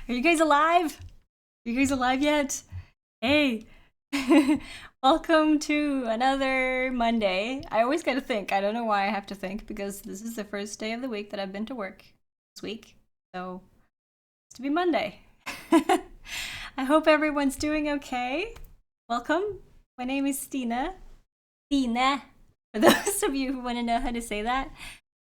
Are you guys alive? Are you guys alive yet? Hey! Welcome to another Monday. I always gotta think. I don't know why I have to think, because this is the first day of the week that I've been to work this week. So, it's to be Monday. I hope everyone's doing okay. Welcome. My name is Stine. Stine. For those of you who want to know how to say that.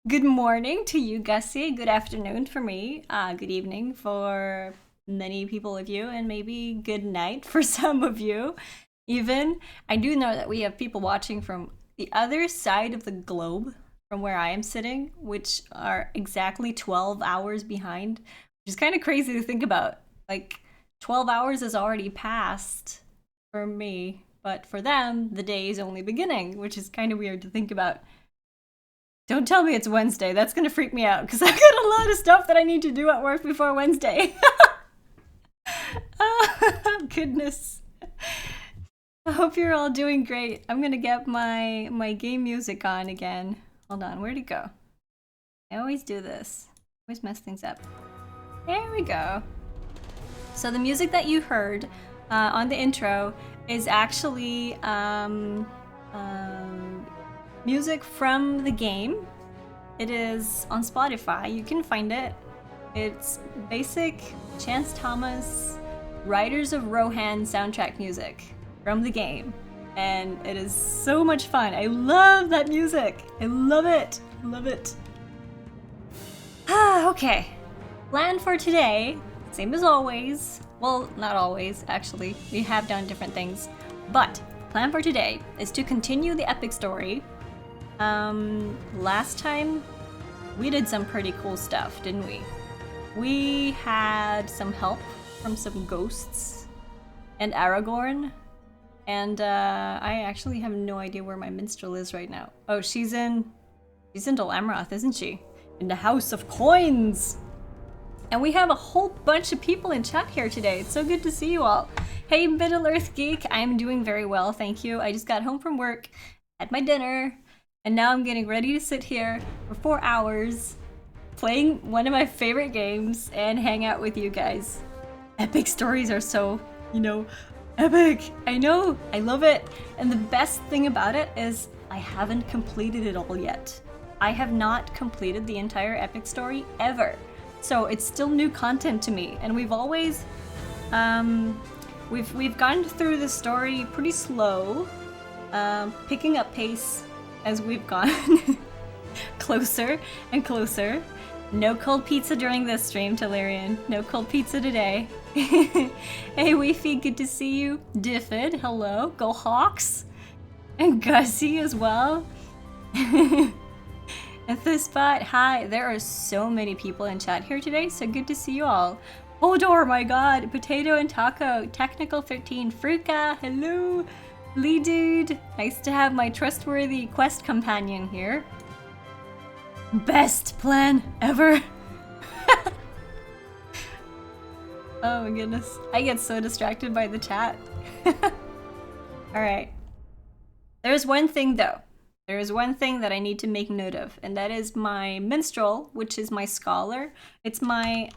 Good morning to you, Gussie. Good afternoon for me. Good evening for many people of you, and maybe good night for some of you. Even, I do know that we have people watching from the other side of the globe from where I am sitting, which are exactly 12 hours behind, which is kind of crazy to think about. Like, 12 hours has already passed for me, but for them, the day is only beginning, which is kind of weird to think about. Don't tell me it's Wednesday. That's going to freak me out because I've got a lot of stuff that I need to do at work before Wednesday. Oh, goodness. I hope you're all doing great. I'm going to get my game music on again. Hold on, where'd it go? I always do this. Always mess things up. There we go. So the music that you heard on the intro is actually music from the game. It is on Spotify. You can find it. It's basic Chance Thomas Riders of Rohan soundtrack music from the game. And it is so much fun. I love that music. I love it. Love it. Okay. Plan for today, same as always. Well, not always, actually. We have done different things. But plan for today is to continue the epic story. Last time we did some pretty cool stuff, didn't we? We had some help from some ghosts and Aragorn, and I actually have no idea where my minstrel is right now. Oh, she's in Dol Amroth, isn't she? In the House of Coins. And we have a whole bunch of people in chat here today. It's so good to see you all. Hey, Middle Earth Geek, I'm doing very well, thank you. I just got home from work, had my dinner, and now I'm getting ready to sit here for 4 hours playing one of my favorite games and hang out with you guys. Epic stories are so, epic. I know, I love it. And the best thing about it is I haven't completed it all yet. I have not completed the entire epic story ever. So it's still new content to me. And we've always, we've gone through the story pretty slow, picking up pace as we've gone closer and closer. No cold pizza during this stream, Telerian. No cold pizza today. Hey, Weefy, good to see you. Diffid, hello. Go Hawks. And Gussie as well. At this spot, hi. There are so many people in chat here today, so good to see you all. Hodor, my god. Potato and Taco. Technical 13. Fruka, hello. Lee Dude, nice to have my trustworthy quest companion here. Best plan ever. Oh my goodness. I get so distracted by the chat. Alright. There's one thing though. There is one thing that I need to make note of, and that is my minstrel, which is my scholar. It's my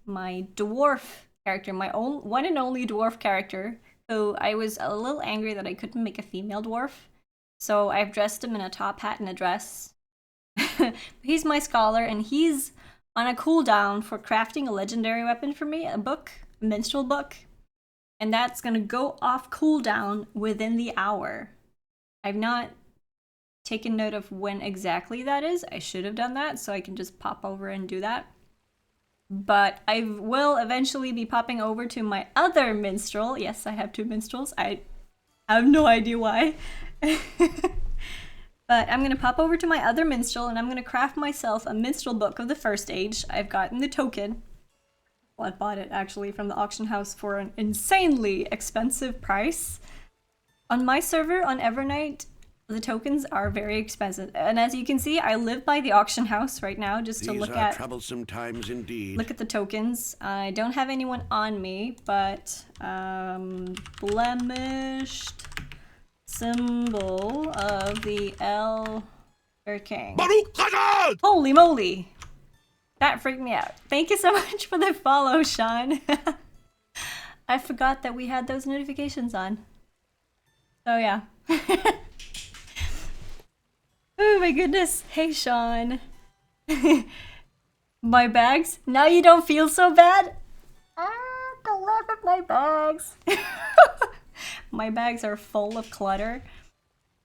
my dwarf character, my one and only dwarf character. So I was a little angry that I couldn't make a female dwarf. So I've dressed him in a top hat and a dress. He's my scholar, and he's on a cooldown for crafting a legendary weapon for me, a minstrel book. And that's gonna go off cooldown within the hour. I've not taken note of when exactly that is. I should have done that, so I can just pop over and do that. But I will eventually be popping over to my other minstrel. Yes, I have two minstrels. I have no idea why. But I'm going to pop over to my other minstrel, and I'm going to craft myself a minstrel book of the first age. I've gotten the token. Well, I bought it actually from the auction house for an insanely expensive price. On my server, on Evernight, the tokens are very expensive. And as you can see, I live by the auction house right now just to look at troublesome times indeed. Look at the tokens. I don't have anyone on me, but blemished symbol of the Elder King. Holy moly! That freaked me out. Thank you so much for the follow, Sean. I forgot that we had those notifications on. So yeah. Oh my goodness. Hey, Sean. My bags? Now you don't feel so bad? The love of my bags. My bags are full of clutter.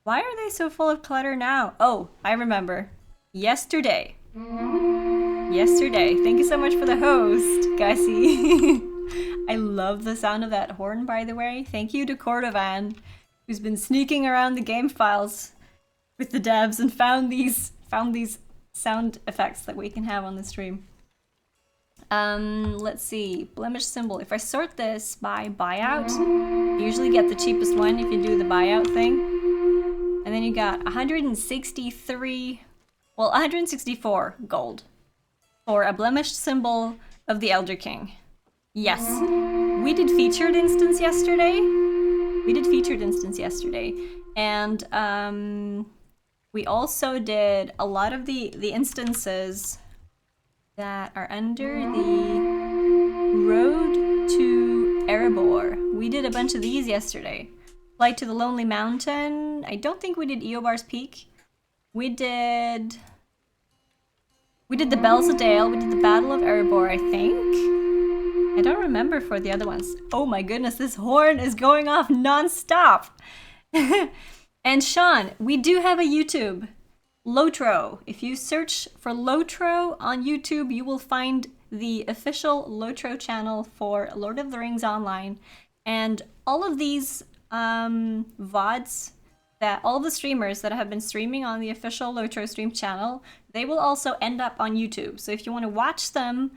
Why are they so full of clutter now? Oh, I remember. Yesterday. Thank you so much for the host, Gussie. I love the sound of that horn, by the way. Thank you to Cordovan, who's been sneaking around the game files with the devs and found these sound effects that we can have on the stream. Let's see. Blemish symbol. If I sort this by buyout, you usually get the cheapest one if you do the buyout thing. And then you got 164 gold for a blemished symbol of the Elder King. Yes, we did featured instance yesterday. And we also did a lot of the instances that are under the road to Erebor. We did a bunch of these yesterday. Flight to the Lonely Mountain. I don't think we did Eobar's Peak. We did the Bells of Dale. We did the Battle of Erebor, I think. I don't remember for the other ones. Oh my goodness, this horn is going off non-stop. And Sean, we do have a YouTube. LOTRO. If you search for LOTRO on YouTube, you will find the official LOTRO channel for Lord of the Rings Online. And all of these VODs, that all the streamers that have been streaming on the official LOTRO stream channel, they will also end up on YouTube. So if you want to watch them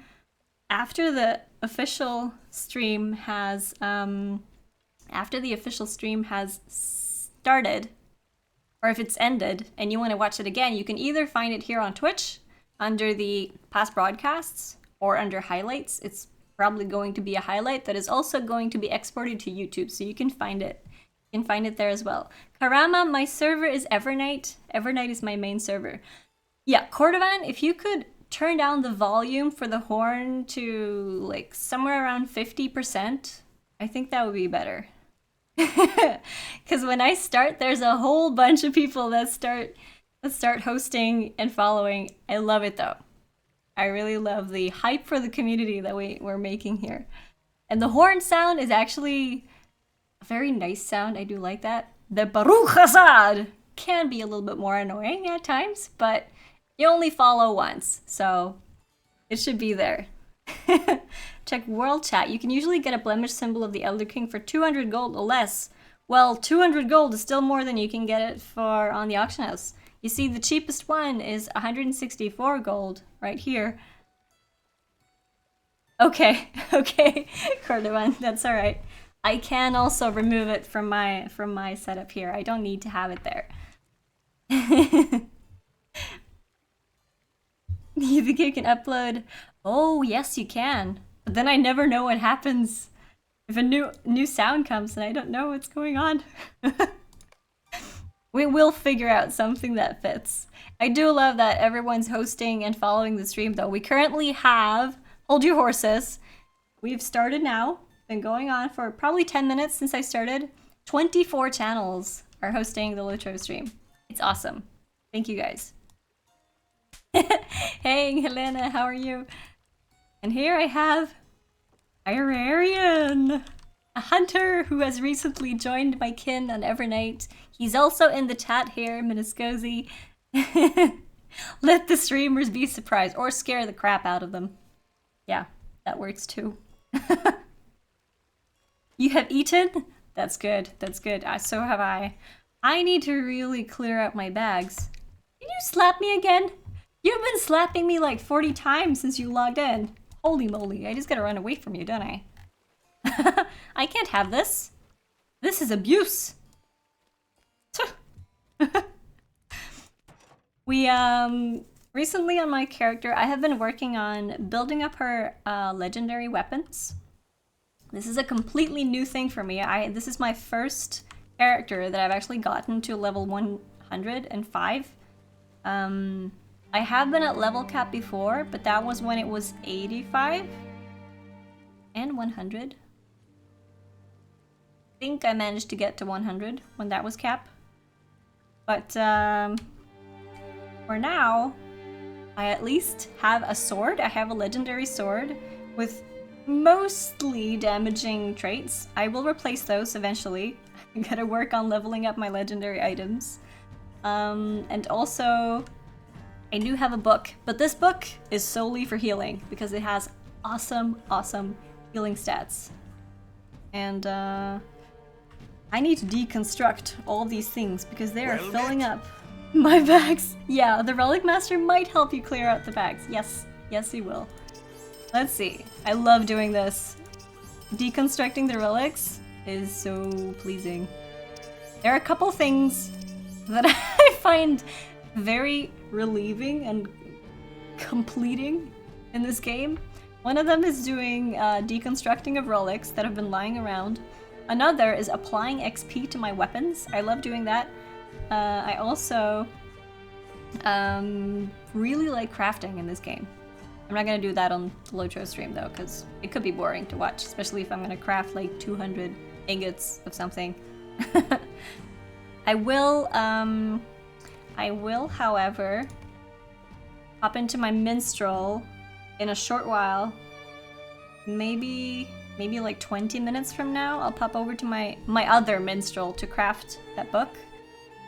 after the official stream has started, or if it's ended and you want to watch it again, you can either find it here on Twitch under the past broadcasts or under highlights. It's probably going to be a highlight that is also going to be exported to YouTube, so you can find it. You can find it there as well. Karama, my server is Evernight. Evernight is my main server. Yeah, Cordovan, if you could turn down the volume for the horn to like somewhere around 50%, I think that would be better. Because when I start, there's a whole bunch of people that start hosting and following. I love it though. I really love the hype for the community that we're making here. And the horn sound is actually a very nice sound. I do like that. The Baruch Hazad can be a little bit more annoying at times, but you only follow once, so it should be there. Check world chat. You can usually get a blemish symbol of the Elder King for 200 gold or less. Well, 200 gold is still more than you can get it for on the auction house. You see, the cheapest one is 164 gold right here. Okay, okay, Cordovan, that's all right. I can also remove it from my setup here. I don't need to have it there. You think you can upload? Oh, yes, you can. But then I never know what happens if a new sound comes and I don't know what's going on. We will figure out something that fits. I do love that everyone's hosting and following the stream though. We currently have, hold your horses, we've started now, been going on for probably 10 minutes since I started. 24 channels are hosting the LOTRO stream. It's awesome. Thank you guys. Hey Helena, how are you? And here I have Irarian, a hunter who has recently joined my kin on Evernight. He's also in the chat here, Miniscozy. Let the streamers be surprised or scare the crap out of them. Yeah, that works too. You have eaten? That's good, that's good. So have I. I need to really clear out my bags. Did you slap me again? You've been slapping me like 40 times since you logged in. Holy moly, I just gotta run away from you, don't I? I can't have this. This is abuse. We, recently on my character, I have been working on building up her legendary weapons. This is a completely new thing for me. This is my first character that I've actually gotten to level 105. I have been at level cap before, but that was when it was 85 and 100. I think I managed to get to 100 when that was cap. But for now, I at least have a sword. I have a legendary sword with mostly damaging traits. I will replace those eventually. I gotta work on leveling up my legendary items. And also, I do have a book, but this book is solely for healing because it has awesome healing stats. And I need to deconstruct all these things because they are filling up my bags. Yeah, the Relic Master might help you clear out the bags. Yes, he will. Let's see. I love doing this. Deconstructing the relics is so pleasing. There are a couple things that I find very relieving and completing in this game. One of them is doing deconstructing of relics that have been lying around. Another is applying XP to my weapons. I love doing that. I also really like crafting in this game. I'm not gonna do that on the LOTRO stream though, because it could be boring to watch, especially if I'm gonna craft like 200 ingots of something. I will, however, hop into my minstrel in a short while. Maybe like 20 minutes from now, I'll pop over to my other minstrel to craft that book,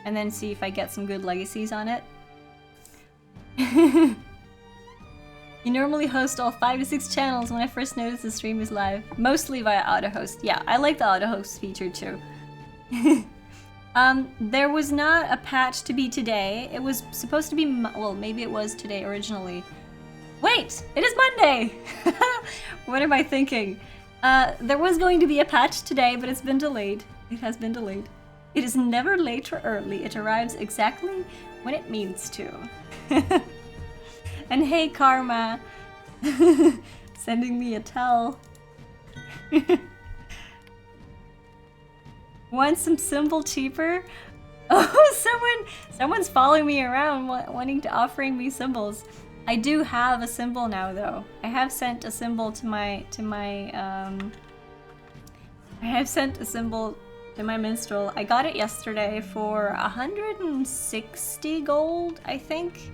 and then see if I get some good legacies on it. You normally host all 5 to 6 channels. When I first noticed the stream is live, mostly via auto-host. Yeah, I like the auto-host feature too. There was not a patch to be today. It was supposed to be, well, maybe it was today originally. Wait, it is Monday! What am I thinking? There was going to be a patch today, but it's been delayed. It has been delayed. It is never late or early. It arrives exactly when it means to. And hey, Karma, sending me a tell. Want some symbol cheaper? Oh, someone's following me around wanting to offering me symbols. I do have a symbol now though. I have sent a symbol to my minstrel. I got it yesterday for 160 gold, I think.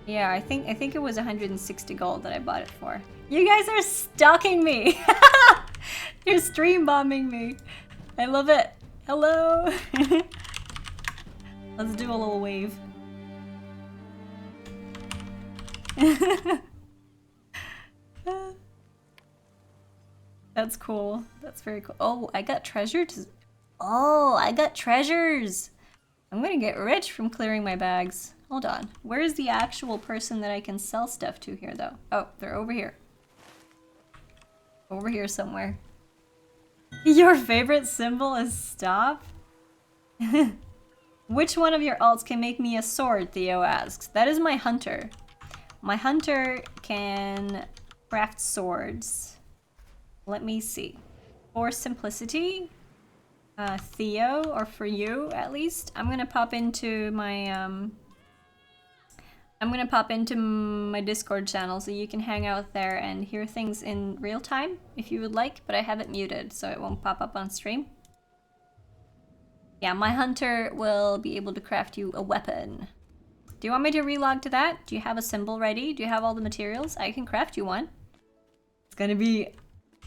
Yeah, I think it was 160 gold that I bought it for. You guys are stalking me! You're stream bombing me. I love it. Hello! Let's do a little wave. That's cool. That's very cool. Oh, I got treasures. Oh, I got treasures! I'm gonna get rich from clearing my bags. Hold on. Where's the actual person that I can sell stuff to here, though? Oh, they're over here. Over here somewhere. Your favorite symbol is stop? Which one of your alts can make me a sword, Theo asks. That is my hunter. My hunter can craft swords. Let me see. For simplicity, Theo, or for you at least, I'm gonna pop into my Discord channel so you can hang out there and hear things in real time if you would like, but I have it muted so it won't pop up on stream. Yeah, my hunter will be able to craft you a weapon. Do you want me to relog to that? Do you have a symbol ready? Do you have all the materials? I can craft you one. It's gonna be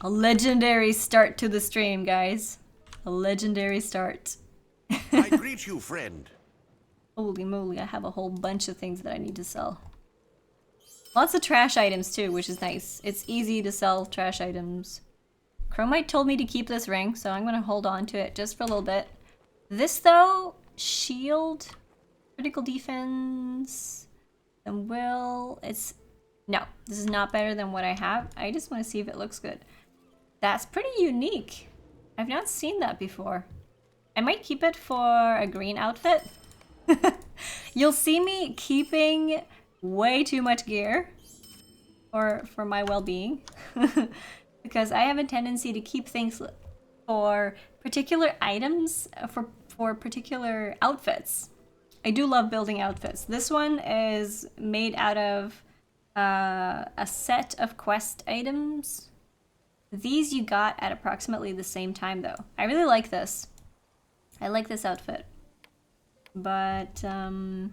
a legendary start to the stream, guys. A legendary start. I greet you, friend. Holy moly, I have a whole bunch of things that I need to sell. Lots of trash items too, which is nice. It's easy to sell trash items. Chromite told me to keep this ring, so I'm gonna hold on to it just for a little bit. This though, shield, critical defense, and will, it's, no, this is not better than what I have. I just want to see if it looks good. That's pretty unique. I've not seen that before. I might keep it for a green outfit. You'll see me keeping way too much gear for my well-being. Because I have a tendency to keep things for particular items, for particular outfits. I do love building outfits. This one is made out of a set of quest items. These you got at approximately the same time, though. I really like this. I like this outfit. But, I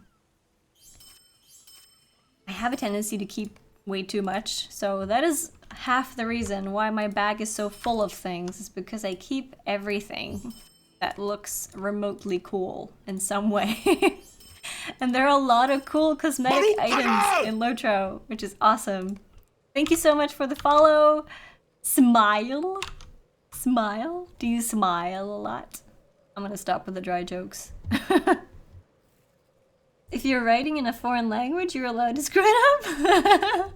have a tendency to keep way too much. So that is half the reason why my bag is so full of things, is because I keep everything that looks remotely cool in some way. And there are a lot of cool cosmetic items in LOTRO, which is awesome. Thank you so much for the follow. Smile? Smile? Do you smile a lot? I'm gonna stop with the dry jokes. If you're writing in a foreign language, you're allowed to screw it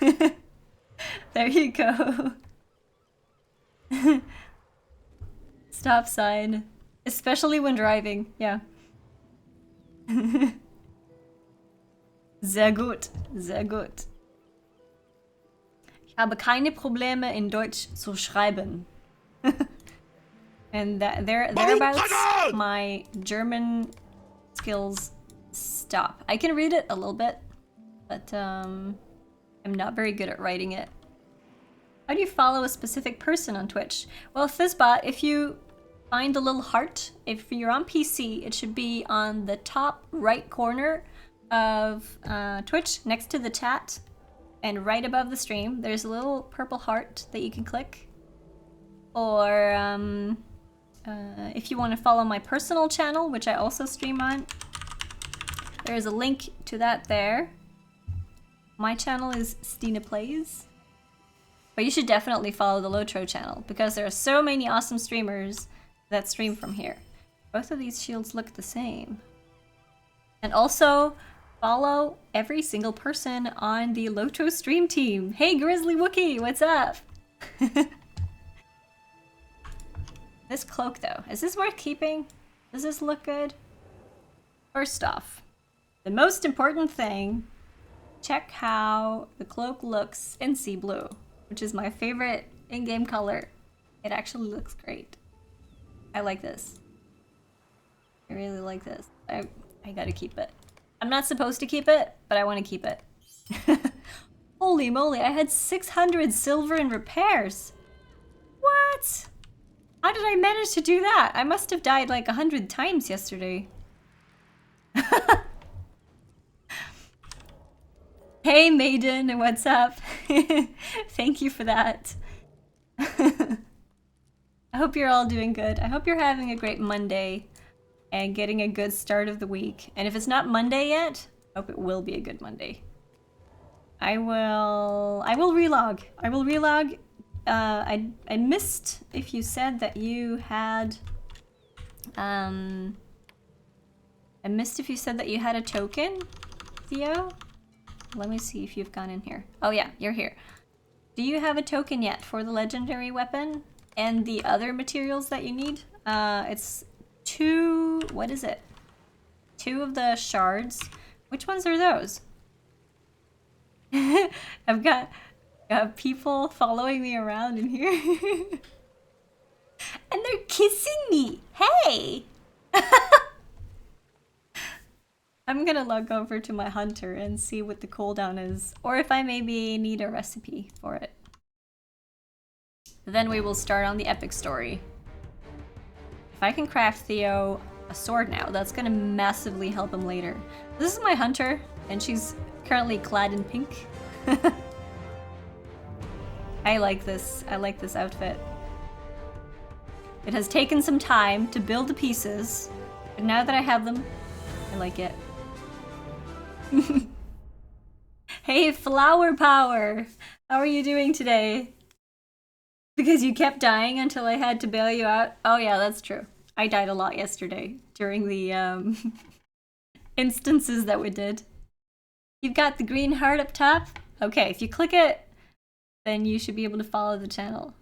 up. There you go. Stop sign. Especially when driving, yeah. Sehr gut, sehr gut. Ich habe keine Probleme in Deutsch zu schreiben. And thereabouts, my German skills stop. I can read it a little bit, but I'm not very good at writing it. How do you follow a specific person on Twitch? Well, Fizzbot, if you find a little heart, if you're on PC, it should be on the top right corner of Twitch, next to the chat, and right above the stream. There's a little purple heart that you can click. Or if you want to follow my personal channel, which I also stream on, there's a link to that there. My channel is StinePlays. But you should definitely follow the LOTRO channel, because there are so many awesome streamers that stream from here. Both of these shields look the same. And also, follow every single person on the LOTRO stream team. Hey, Grizzly Wookie, what's up? This cloak, though, is this worth keeping? Does this look good? First off, the most important thing, check how the cloak looks in sea blue, which is my favorite in-game color. It actually looks great. I like this. I really like this. I gotta keep it. I'm not supposed to keep it, but I want to keep it. Holy moly, I had 600 silver in repairs. What? How did I manage to do that? I must have died like 100 times yesterday. Hey Maiden, what's up? Thank you for that. I hope you're all doing good. I hope you're having a great Monday and getting a good start of the week. And if it's not Monday yet, I hope it will be a good Monday. I will relog. I will relog. I missed if you said that you had I missed if you said that you had a token, Theo. Let me see if you've gone in here. Oh yeah, you're here. Do you have a token yet for the legendary weapon and the other materials that you need? It's two, what is it? 2 of the shards. Which ones are those? I've got people following me around in here. And they're kissing me. Hey! I'm gonna log over to my hunter and see what the cooldown is, or if I maybe need a recipe for it. Then we will start on the epic story. If I can craft Theo a sword now, that's gonna massively help him later. This is my hunter, and she's currently clad in pink. I like this outfit. It has taken some time to build the pieces, but now that I have them, I like it. Hey, Flower Power! How are you doing today? Because you kept dying until I had to bail you out? Oh yeah, that's true. I died a lot yesterday during the instances that we did. You've got the green heart up top? Okay, if you click it, then you should be able to follow the channel.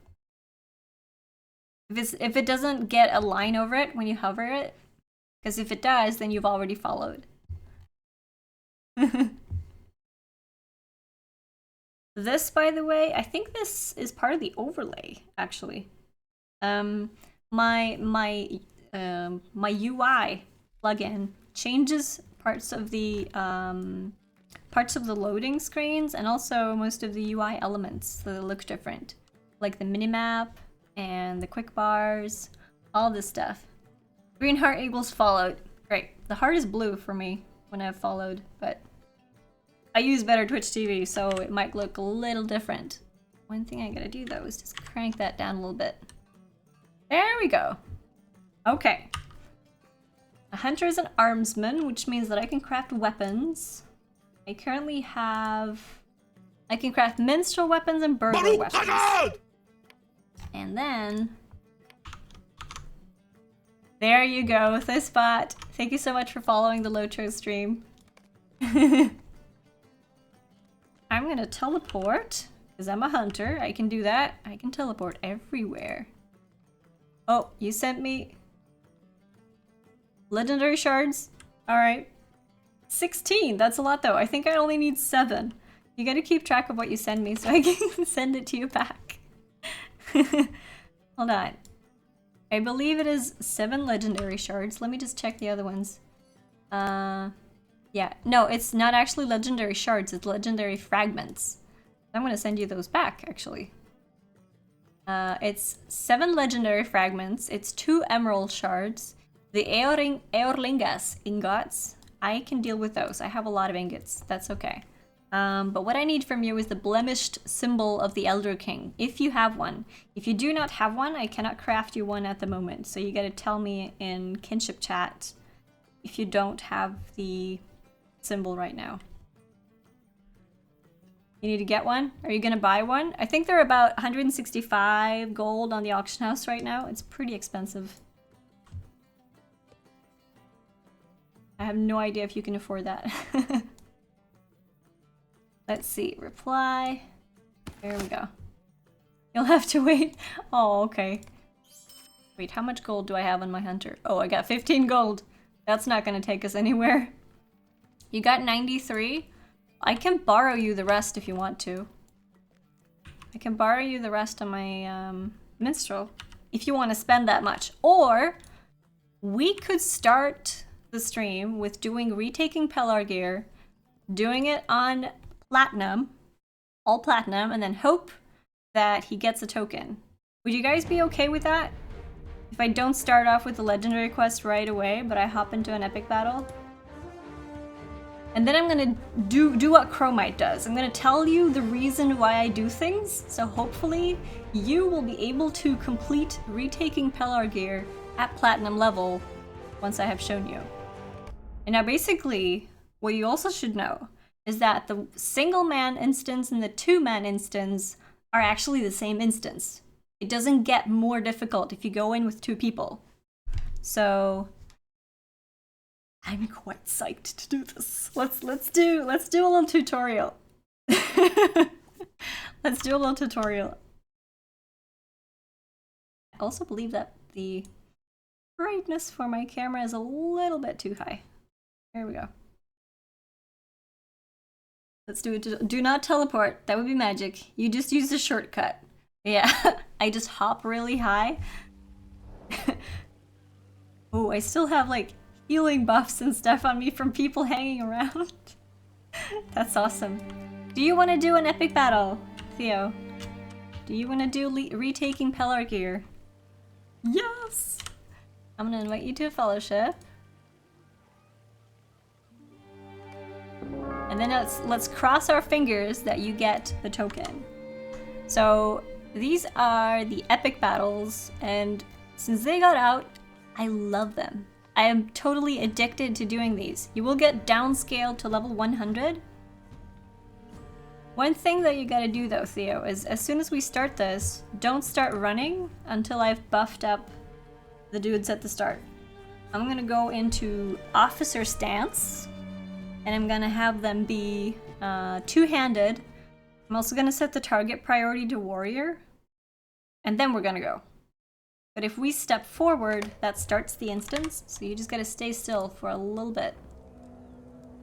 If it doesn't get a line over it when you hover it, because if it does, then you've already followed. This, by the way, I think this is part of the overlay, actually. My UI plugin changes parts of the loading screens and also most of the UI elements that look different, like the minimap and the quick bars, all this stuff. Green heart equals followed. Great. The heart is blue for me when I've followed, but I use better Twitch TV, so it might look a little different. One thing I gotta do though is just crank that down a little bit. There we go. Okay. A hunter is an armsman, which means that I can craft weapons. I currently have... I can craft minstrel weapons and burglar weapons. And then... There you go, Thisbot. Thank you so much for following the LOTRO stream. I'm gonna teleport, because I'm a hunter. I can do that. I can teleport everywhere. Oh, you sent me... legendary shards? Alright. 16! That's a lot though. I think I only need 7. You gotta keep track of what you send me so I can send it to you back. Hold on. I believe it is 7 legendary shards. Let me just check the other ones. Yeah. No, it's not actually legendary shards. It's legendary fragments. I'm gonna send you those back, actually. It's 7 legendary fragments. It's 2 emerald shards. The Eorlingas ingots, I can deal with those. I have a lot of ingots. That's okay. But what I need from you is the blemished symbol of the Elder King, if you have one. If you do not have one, I cannot craft you one at the moment. So you gotta tell me in kinship chat if you don't have the symbol right now. You need to get one? Are you gonna buy one? I think they're about 165 gold on the auction house right now. It's pretty expensive. I have no idea if you can afford that. Let's see, reply. There we go. You'll have to wait. Oh, okay. Wait, how much gold do I have on my hunter? Oh, I got 15 gold. That's not gonna take us anywhere. You got 93? I can borrow you the rest if you want to. I can borrow you the rest on my minstrel if you want to spend that much. Or we could start the stream with doing retaking Pellar gear, doing it on platinum, all platinum, and then hope that he gets a token. Would you guys be okay with that? If I don't start off with the legendary quest right away, but I hop into an epic battle? And then I'm gonna do what Chromite does. I'm gonna tell you the reason why I do things, so hopefully you will be able to complete retaking Pellar gear at platinum level once I have shown you. And now basically, what you also should know is that the single man instance and the 2-man instance are actually the same instance. It doesn't get more difficult if you go in with 2 people. So I'm quite psyched to do this. Let's do a little tutorial. Let's do a little tutorial. I also believe that the brightness for my camera is a little bit too high. There we go. Let's do it. Do not teleport. That would be magic. You just use the shortcut. Yeah, I just hop really high. Oh, I still have like healing buffs and stuff on me from people hanging around. That's awesome. Do you want to do an epic battle, Theo? Do you want to do retaking Pellar gear? Yes! I'm gonna invite you to a fellowship. And then let's cross our fingers that you get the token. So these are the epic battles, and since they got out, I love them. I am totally addicted to doing these. You will get downscaled to level 100. One thing that you gotta do though, Theo, is as soon as we start this, don't start running until I've buffed up the dudes at the start. I'm gonna go into officer stance, and I'm gonna have them be 2-handed. I'm also gonna set the target priority to warrior, and then we're gonna go. But if we step forward, that starts the instance, so you just gotta stay still for a little bit.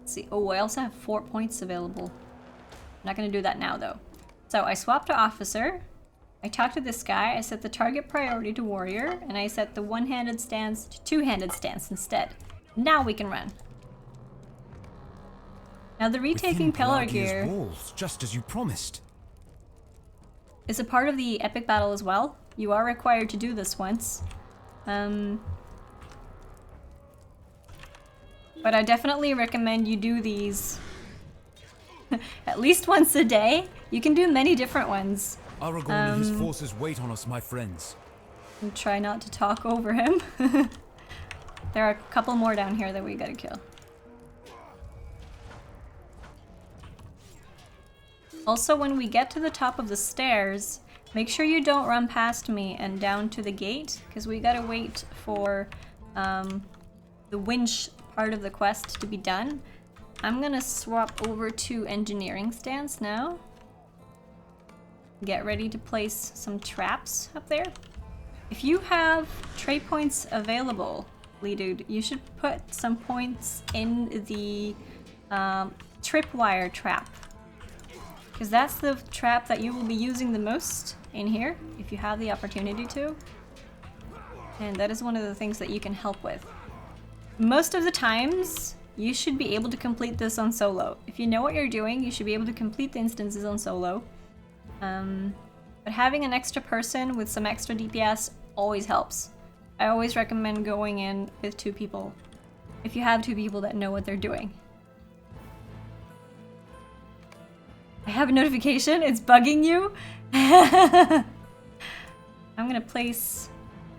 Let's see, oh, I also have 4 points available. I'm not gonna do that now though. So I swapped to officer, I talked to this guy, I set the target priority to warrior, and I set the 1-handed stance to 2-handed stance instead. Now we can run. Now the retaking Within pillar Pelagia's gear walls, just as you promised. is a part of the epic battle as well. You are required to do this once. But I definitely recommend you do these at least once a day. You can do many different ones. Aragorn and his forces wait on us, my friends. And try not to talk over him. There are a couple more down here that we gotta kill. Also, when we get to the top of the stairs, make sure you don't run past me and down to the gate, because we gotta wait for the winch part of the quest to be done. I'm gonna swap over to engineering stance now. Get ready to place some traps up there. If you have trait points available, Dude, you should put some points in the tripwire trap. Because that's the trap that you will be using the most in here, if you have the opportunity to. And that is one of the things that you can help with. Most of the times, you should be able to complete this on solo. If you know what you're doing, you should be able to complete the instances on solo. But having an extra person with some extra DPS always helps. I always recommend going in with 2 people, if you have 2 people that know what they're doing. I have a notification, it's bugging you. I'm gonna place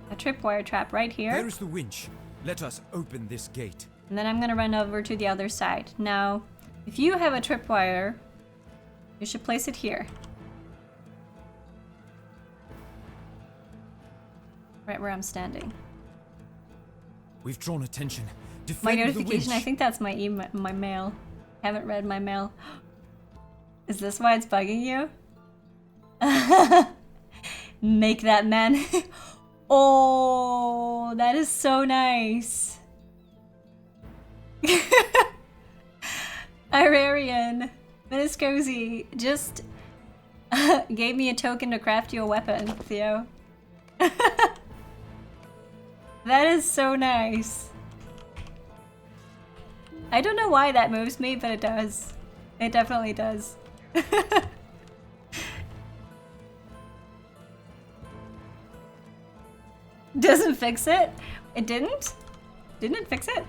a tripwire trap right here. There is the winch. Let us open this gate. And then I'm gonna run over to the other side. Now, if you have a tripwire, you should place it here. Right where I'm standing. We've drawn attention. My Defend the notification, I winch. think that's my email, my mail. Haven't read my mail. Is this why it's bugging you? Make that man. Oh, that is so nice. Irarian, Miniscozy just gave me a token to craft you a weapon, Theo. That is so nice. I don't know why that moves me, but it does. It definitely does. Doesn't fix it? It didn't? Didn't it fix it?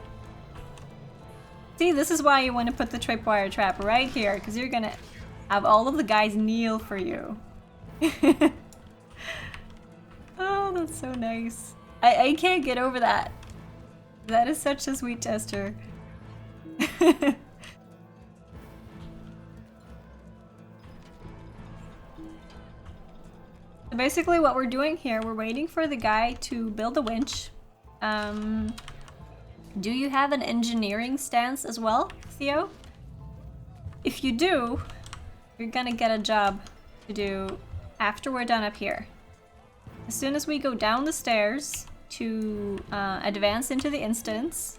See, this is why you want to put the tripwire trap right here, because you're gonna have all of the guys kneel for you. Oh, that's so nice. I can't get over that. That is such a sweet gesture. Basically what we're doing here, we're waiting for the guy to build a winch. Do you have an engineering stance as well, Theo? If you do, you're gonna get a job to do after we're done up here. As soon as we go down the stairs to advance into the instance,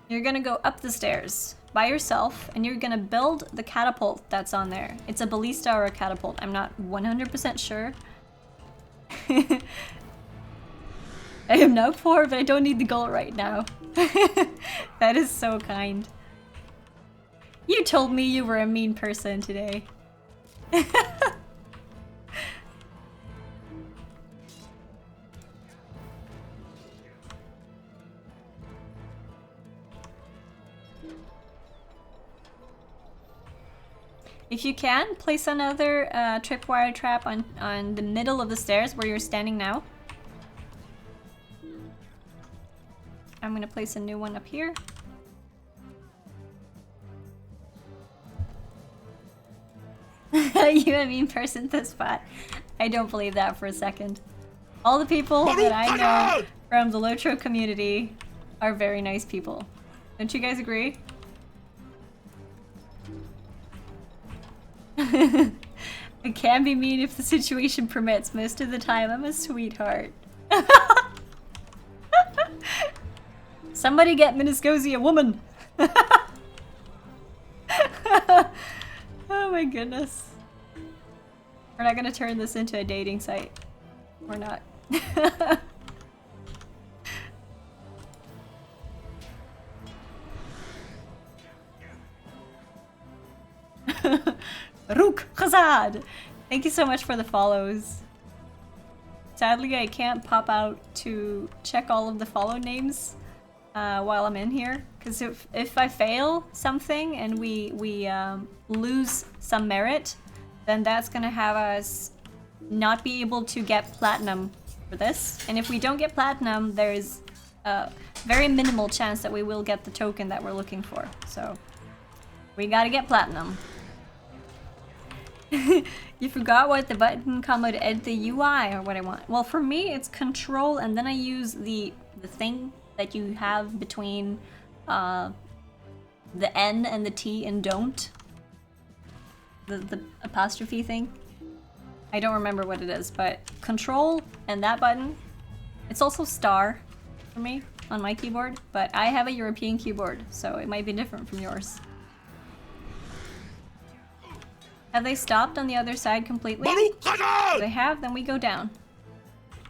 you're gonna go up the stairs by yourself and you're gonna build the catapult that's on there. It's a ballista or a catapult, I'm not 100% sure. I am now poor, but I don't need the gold right now. That is so kind. You told me you were a mean person today. If you can, place another tripwire trap on the middle of the stairs where you're standing now. I'm gonna place a new one up here. You a mean person this spot. I don't believe that for a second. All the people that I know from the LOTRO community are very nice people. Don't you guys agree? I can be mean if the situation permits. Most of the time, I'm a sweetheart. Somebody get Miniscozy a woman! Oh my goodness. We're not gonna turn this into a dating site. We're not. Shahrazad! Thank you so much for the follows. Sadly, I can't pop out to check all of the follow names while I'm in here. Because if I fail something and we lose some merit, then that's gonna have us not be able to get platinum for this. And if we don't get platinum, there's a very minimal chance that we will get the token that we're looking for. So we gotta get platinum. You forgot what the button combo to edit the UI or what I want. Well, for me, it's control, and then I use the thing that you have between the N and the T and don't. The apostrophe thing. I don't remember what it is, but control and that button. It's also star for me on my keyboard, but I have a European keyboard, so it might be different from yours. Have they stopped on the other side completely? If they have, then we go down.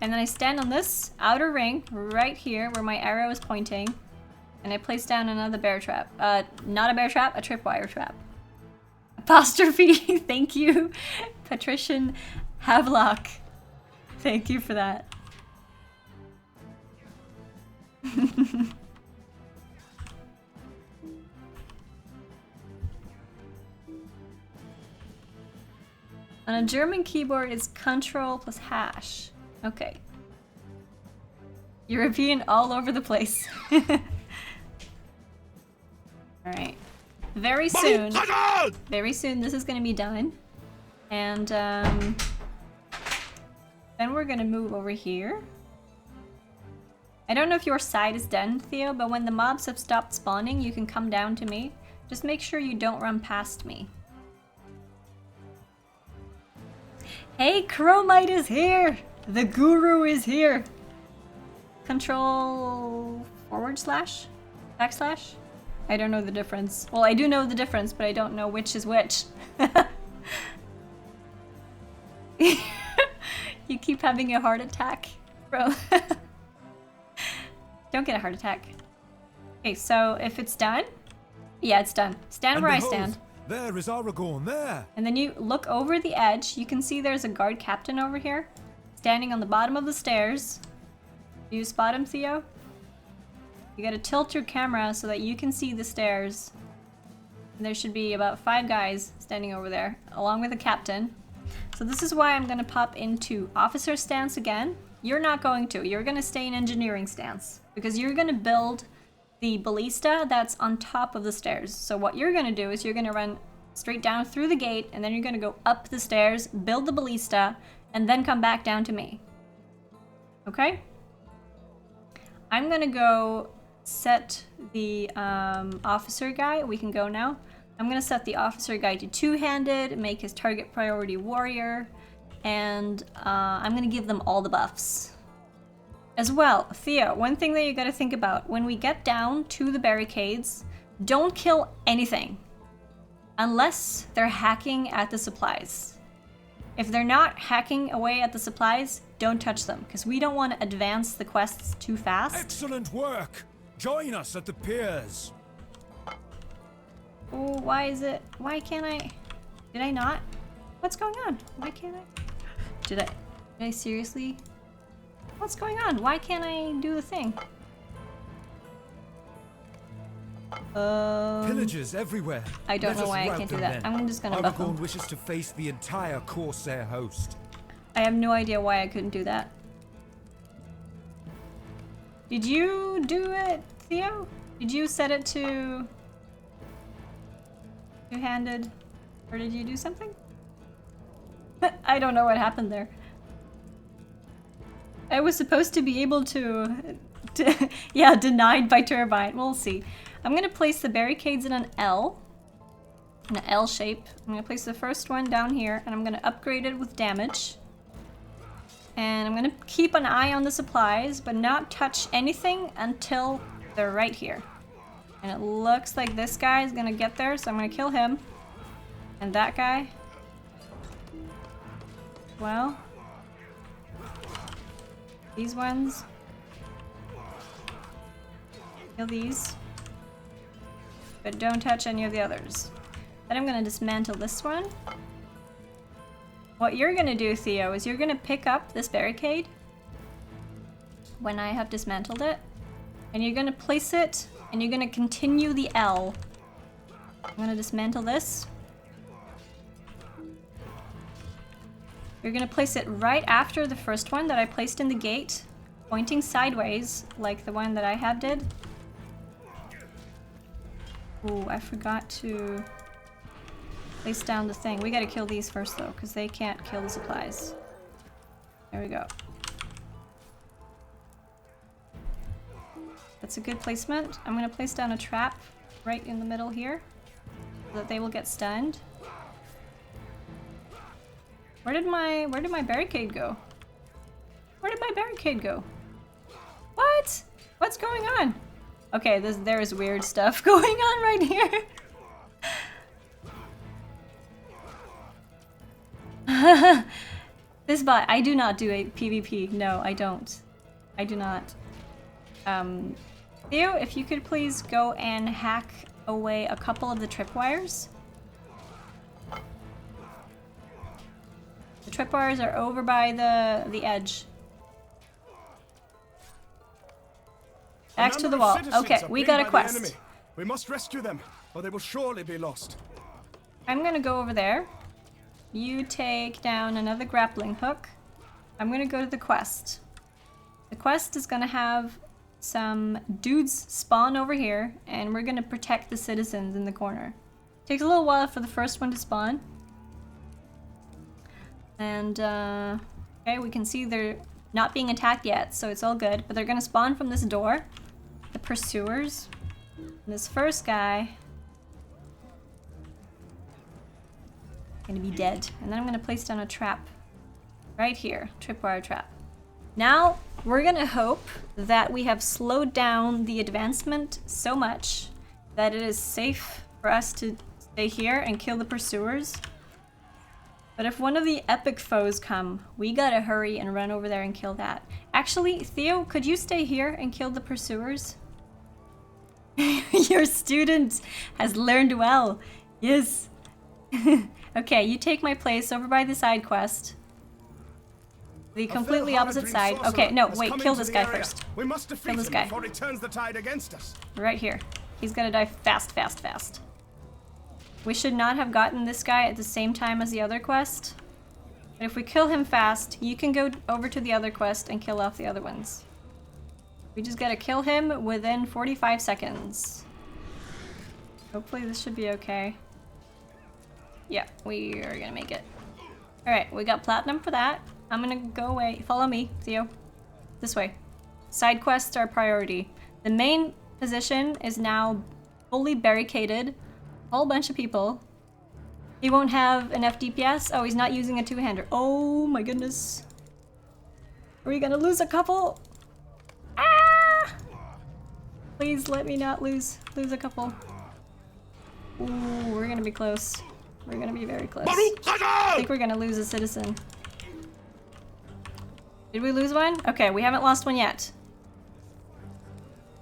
And then I stand on this outer ring right here where my arrow is pointing, and I place down another bear trap. Not a bear trap, a tripwire trap. Apostrophe, thank you. Patrician Havelock. Thank you for that. On a German keyboard, it's control plus hash. Okay. European all over the place. Alright. Very soon this is gonna be done. And then we're gonna move over here. I don't know if your side is done, Theo, but when the mobs have stopped spawning, you can come down to me. Just make sure you don't run past me. Hey, Chromite is here! The guru is here! Control forward slash? Backslash? I don't know the difference. Well, I do know the difference, but I don't know which is which. You keep having a heart attack, bro. Don't get a heart attack. Okay, so if it's done, yeah, it's done. Stand And where behold, I stand. There is Aragorn, there. And then you look over the edge. You can see there's a guard captain over here, standing on the bottom of the stairs. Do you spot him, Theo? You gotta tilt your camera so that you can see the stairs. And there should be about 5 guys standing over there, along with the captain. So this is why I'm gonna pop into officer stance again. You're not going to. You're gonna stay in engineering stance, because you're gonna build the ballista that's on top of the stairs. So what you're gonna do is you're gonna run straight down through the gate, and then you're gonna go up the stairs, build the ballista, and then come back down to me. Okay? I'm gonna go set the officer guy. We can go now. I'm gonna set the officer guy to 2-handed, make his target priority warrior, and I'm gonna give them all the buffs. As well, Theo, one thing that you gotta think about, when we get down to the barricades, don't kill anything. Unless they're hacking at the supplies. If they're not hacking away at the supplies, don't touch them, because we don't want to advance the quests too fast. Excellent work. Join us at the piers. Oh, why can't I? Did I not? What's going on? Why can't I? Did I seriously? What's going on? Why can't I do the thing? Pillagers everywhere. I don't Let know us why I rout can't do them that. then. I'm just gonna buff Aragorn them. wishes to face the entire Corsair host. I have no idea why I couldn't do that. Did you do it, Theo? Did you set it to 2-handed? Or did you do something? I don't know what happened there. I was supposed to be able to yeah, denied by Turbine. We'll see. I'm gonna place the barricades in an L shape. I'm gonna place the first one down here, and I'm gonna upgrade it with damage. And I'm gonna keep an eye on the supplies, but not touch anything until they're right here. And it looks like this guy is gonna get there, so I'm gonna kill him. And that guy. Well. These ones. Kill these. But don't touch any of the others. Then I'm gonna dismantle this one. What you're gonna do, Theo, is you're gonna pick up this barricade when I have dismantled it, and you're gonna place it, and you're gonna continue the L. I'm gonna dismantle this. You're gonna place it right after the first one that I placed in the gate, pointing sideways, like the one that I have did. Ooh, I forgot to place down the thing. We gotta kill these first though, because they can't kill the supplies. There we go. That's a good placement. I'm gonna place down a trap right in the middle here, so that they will get stunned. Where did my barricade go? Where did my barricade go? What? What's going on? Okay, there is weird stuff going on right here. This bot, I do not do a PvP. No, I don't. I do not. Theo, if you could please go and hack away a couple of the tripwires. The tripwires are over by the edge. Axe to the wall. Okay, we got a quest. We must rescue them, or they will surely be lost. I'm gonna go over there. You take down another grappling hook. I'm gonna go to the quest. The quest is gonna have some dudes spawn over here, and we're gonna protect the citizens in the corner. Takes a little while for the first one to spawn. And, okay, we can see they're not being attacked yet, so it's all good. But they're gonna spawn from this door. The pursuers. And this first guy gonna be dead. And then I'm gonna place down a trap right here. Tripwire trap. Now, we're gonna hope that we have slowed down the advancement so much that it is safe for us to stay here and kill the pursuers. But if one of the epic foes come, we gotta hurry and run over there and kill that. Actually, Theo, could you stay here and kill the pursuers? Your student has learned well. Yes. Okay, you take my place over by the side quest. The completely opposite side. Okay, no, wait, kill this guy first. We must defeat Kill this him guy. before he turns the tide against us. Right here. He's gonna die fast, fast, fast. We should not have gotten this guy at the same time as the other quest. But if we kill him fast, you can go over to the other quest and kill off the other ones. We just gotta kill him within 45 seconds. Hopefully this should be okay. Yeah, we are gonna make it. Alright, we got platinum for that. I'm gonna go away. Follow me, Theo. This way. Side quests are priority. The main position is now fully barricaded. Whole bunch of people. He won't have enough DPS. Oh, he's not using a two-hander. Oh my goodness. Are we gonna lose a couple? Ah! Please let me not lose a couple. Ooh, we're gonna be close. We're gonna be very close. I think we're gonna lose a citizen. Did we lose one? Okay, we haven't lost one yet.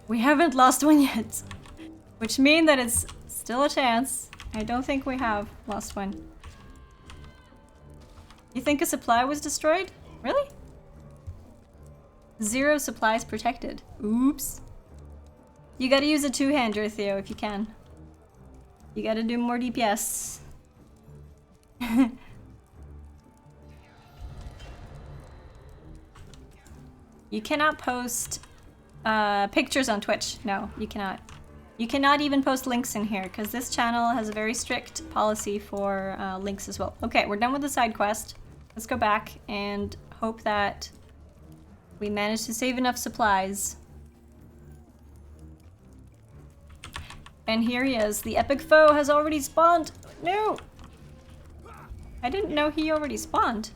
We haven't lost one yet. Which means that it's still a chance. I don't think we have lost one. You think a supply was destroyed? Really? 0 supplies protected. Oops. You gotta use a two-hander, Theo, if you can. You gotta do more DPS. You cannot post pictures on Twitch. No, you cannot. You cannot even post links in here because this channel has a very strict policy for links as well. Okay, we're done with the side quest. Let's go back and hope that we manage to save enough supplies. And here he is. The epic foe has already spawned. No! I didn't know he already spawned.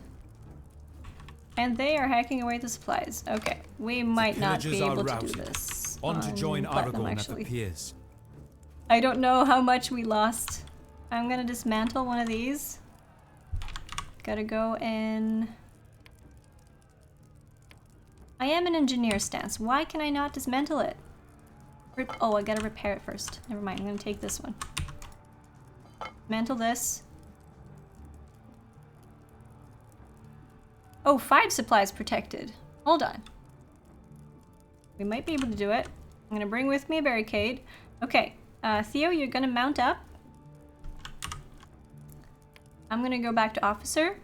And they are hacking away the supplies. Okay, we might not be able to do this. On to join Platinum, Aragorn at the piers. I don't know how much we lost. I'm gonna dismantle one of these. Gotta go in. I am an engineer stance. Why can I not dismantle it? Oh, I gotta repair it first. Never mind, I'm gonna take this one. Dismantle this. Oh, 5 supplies protected. Hold on. We might be able to do it. I'm gonna bring with me a barricade. Okay, Theo, you're gonna mount up. I'm gonna go back to officer.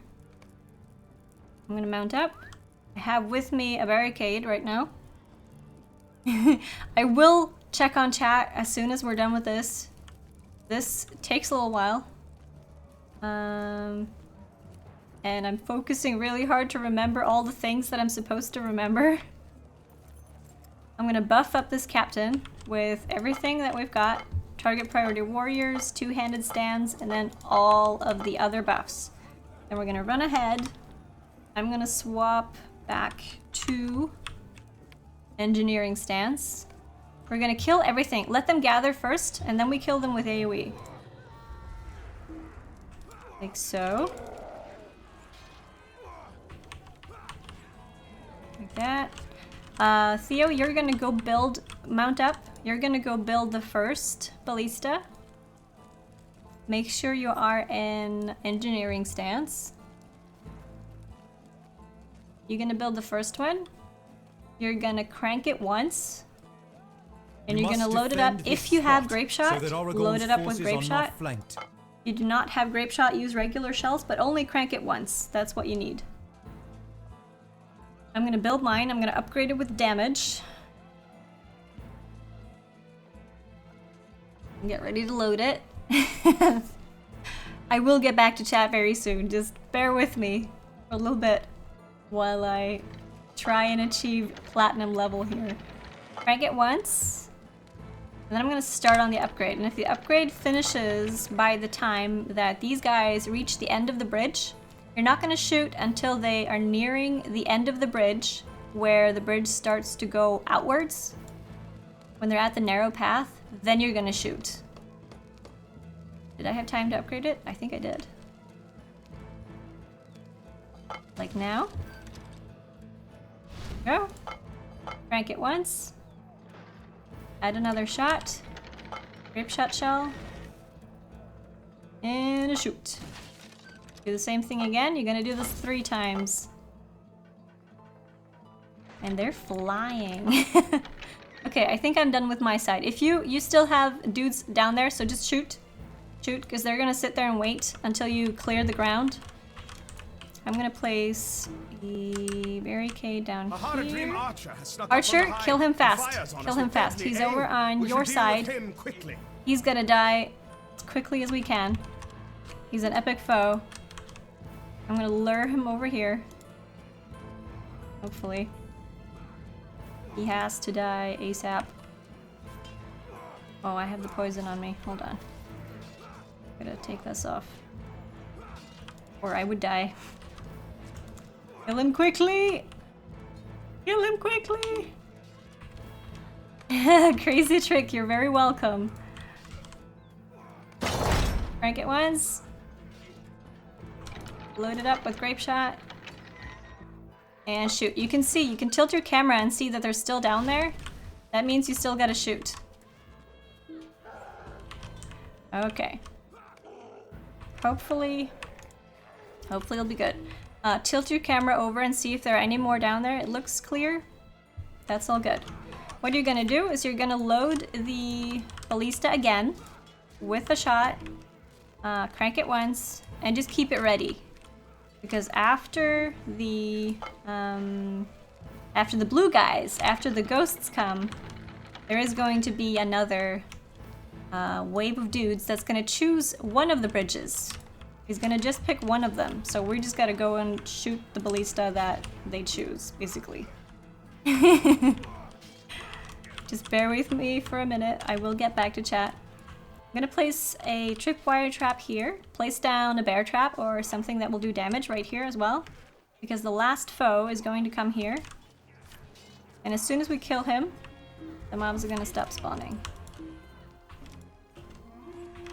I'm gonna mount up. I have with me a barricade right now. I will check on chat as soon as we're done with this. This takes a little while. And I'm focusing really hard to remember all the things that I'm supposed to remember. I'm gonna buff up this captain with everything that we've got. Target priority warriors, two-handed stands, and then all of the other buffs. Then we're gonna run ahead. I'm gonna swap back to engineering stance. We're gonna kill everything. Let them gather first, and then we kill them with AoE. Like so. Like that. Theo, you're gonna go mount up. You're gonna go build the first ballista. Make sure you are in engineering stance. You're gonna build the first one. You're gonna crank it once. And you're gonna load it up. If you have grape shot, load it up with grape shot. You do not have grape shot, use regular shells, but only crank it once. That's what you need. I'm gonna build mine. I'm gonna upgrade it with damage. Get ready to load it. I will get back to chat very soon. Just bear with me for a little bit while I try and achieve platinum level here. Crank it once. And then I'm gonna start on the upgrade. And if the upgrade finishes by the time that these guys reach the end of the bridge, you're not gonna shoot until they are nearing the end of the bridge, where the bridge starts to go outwards. When they're at the narrow path, then you're gonna shoot. Did I have time to upgrade it? I think I did. Like now. Go. Crank it once. Add another shot. Grape shot shell. And a shoot. Do the same thing again. You're gonna do this 3 times. And they're flying. Okay, I think I'm done with my side. If you still have dudes down there, so just shoot. Shoot, because they're gonna sit there and wait until you clear the ground. I'm gonna place a barricade down here. Archer, kill him fast. Kill him fast. He's over on your side. He's gonna die as quickly as we can. He's an epic foe. I'm gonna lure him over here. Hopefully. He has to die ASAP. Oh, I have the poison on me. Hold on. Gotta take this off. Or I would die. Kill him quickly! Kill him quickly! Crazy trick, you're very welcome. Crank it once. Load it up with grape shot. And shoot. You can see, you can tilt your camera and see that they're still down there. That means you still gotta shoot. Okay. Hopefully it'll be good. Tilt your camera over and see if there are any more down there. It looks clear. That's all good. What you're gonna do is you're gonna load the ballista again with a shot. Crank it once and just keep it ready. Because after the blue guys, after the ghosts come, there is going to be another wave of dudes that's gonna choose one of the bridges. He's gonna just pick one of them, so we just gotta go and shoot the ballista that they choose, basically. Just bear with me for a minute. I will get back to chat. I'm gonna place a tripwire trap here. Place down a bear trap or something that will do damage right here as well. Because the last foe is going to come here. And as soon as we kill him, the mobs are gonna stop spawning.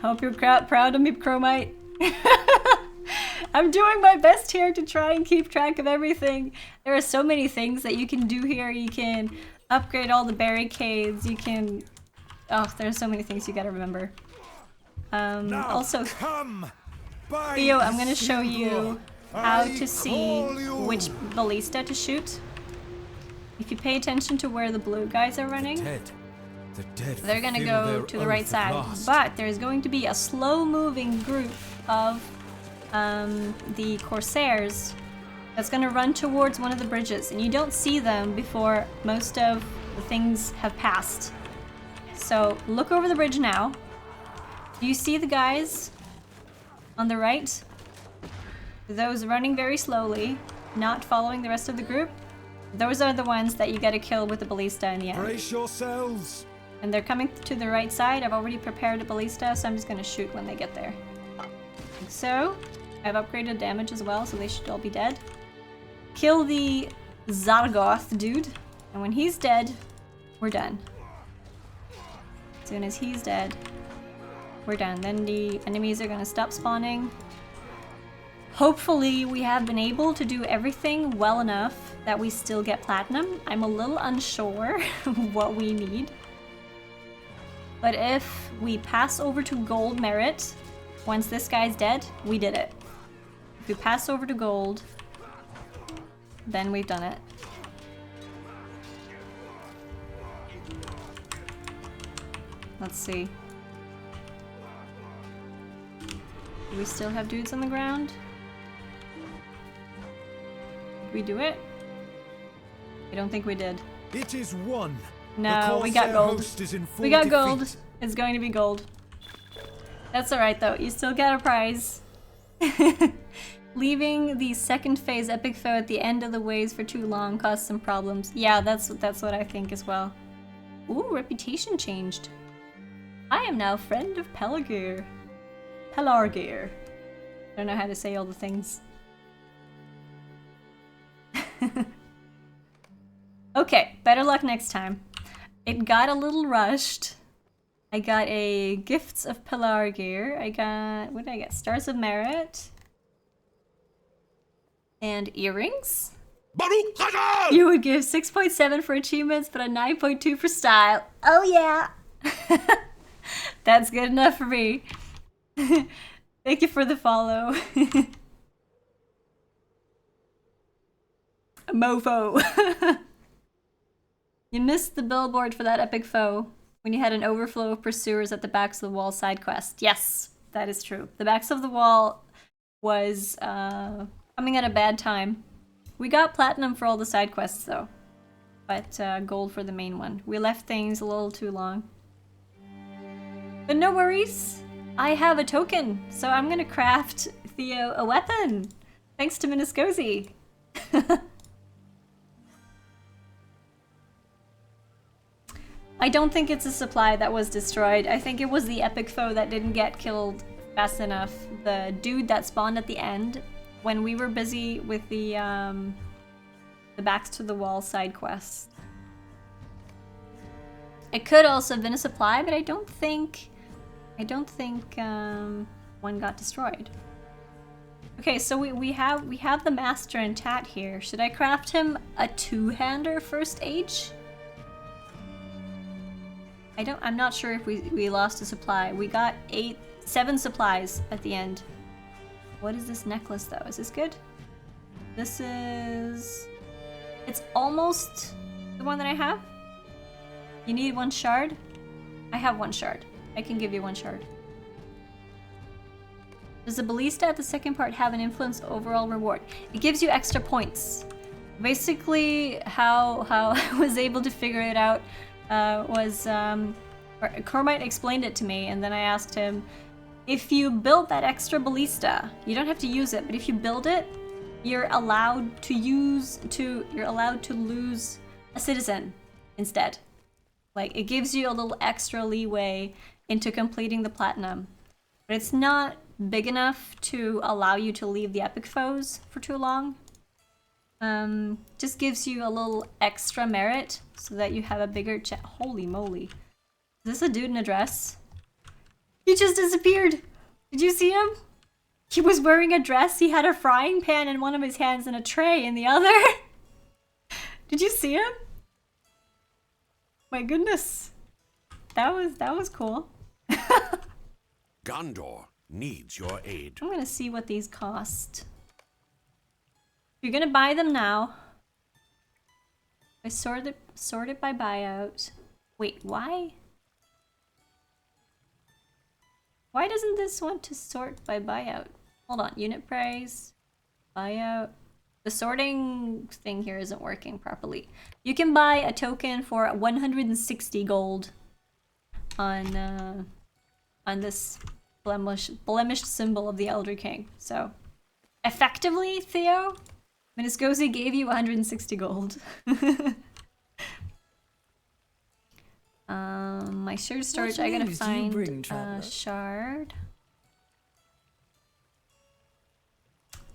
Hope you're proud of me, Chromite. I'm doing my best here to try and keep track of everything. There are so many things that you can do here. You can upgrade all the barricades. You can... Oh, there's so many things you gotta remember. Also, Theo, I'm gonna show you how I to see call you. which ballista to shoot. If you pay attention to where the blue guys are running, The dead they're gonna fulfill go their to the right oath at side. last. But there's going to be a slow-moving group of the Corsairs that's gonna run towards one of the bridges, and you don't see them before most of the things have passed. So look over the bridge now. Do you see the guys on the right? Those running very slowly, not following the rest of the group? Those are the ones that you gotta kill with the ballista in the end. Brace yourselves. And they're coming to the right side. I've already prepared a ballista, so I'm just gonna shoot when they get there. Like so. I've upgraded damage as well, so they should all be dead. Kill the Zargoth dude, and when he's dead, we're done. As soon as he's dead, we're done. Then the enemies are gonna stop spawning. Hopefully we have been able to do everything well enough that we still get platinum. I'm a little unsure what we need. But if we pass over to gold merit, once this guy's dead, we did it. If we pass over to gold, then we've done it. Let's see. Do we still have dudes on the ground? Did we do it? I don't think we did. It is one. No, The we got Corsair gold. host is in full We got defeat. gold. It's going to be gold. That's alright though, you still got a prize. Leaving the second phase epic foe at the end of the waves for too long caused some problems. Yeah, that's what I think as well. Ooh, reputation changed. I am now friend of Pelargir. Pelargir. I don't know how to say all the things. Okay, better luck next time. It got a little rushed. I got a Gifts of Pelargir. I got, what did I get? Stars of Merit. And earrings? Baruch Hadar! You would give 6.7 for achievements, but a 9.2 for style. Oh yeah! That's good enough for me. Thank you for the follow. A mofo. You missed the billboard for that epic foe when you had an overflow of pursuers at the backs of the wall side quest. Yes, that is true. The backs of the wall was coming at a bad time. We got platinum for all the side quests though, but gold for the main one. We left things a little too long. But no worries. I have a token, so I'm gonna craft Theo a weapon. Thanks to Miniscozy. I don't think it's a supply that was destroyed. I think it was the epic foe that didn't get killed fast enough. The dude that spawned at the end when we were busy with the backs to the wall side quests. It could also have been a supply, but I don't think one got destroyed. Okay, so we have the master in chat here. Should I craft him a two-hander first age? I'm not sure if we lost a supply. We got 7 supplies at the end. What is this necklace though? Is this good? This is... It's almost the one that I have. You need 1 shard? I have 1 shard. I can give you 1 shard. Does the ballista at the second part have an influence overall reward? It gives you extra points. Basically, how I was able to figure it out was Cormite explained it to me, and then I asked him, if you build that extra ballista, you don't have to use it, but if you build it, you're allowed to lose a citizen instead. Like, it gives you a little extra leeway into completing the platinum. But it's not big enough to allow you to leave the epic foes for too long. Just gives you a little extra merit so that you have a bigger chat. Holy moly. Is this a dude in a dress? He just disappeared. Did you see him? He was wearing a dress. He had a frying pan in one of his hands and a tray in the other. Did you see him? My goodness. That was cool. Gondor needs your aid. I'm gonna see what these cost. you're gonna buy them now. I sort it by buyout. Wait, why? Why doesn't this want to sort by buyout? Hold on, unit price, buyout. The sorting thing here isn't working properly. You can buy a token for 160 gold on this blemished symbol of the Elder King. So, effectively, Theo, Miniscosi gave you 160 gold. My shared storage, I gotta find a shard.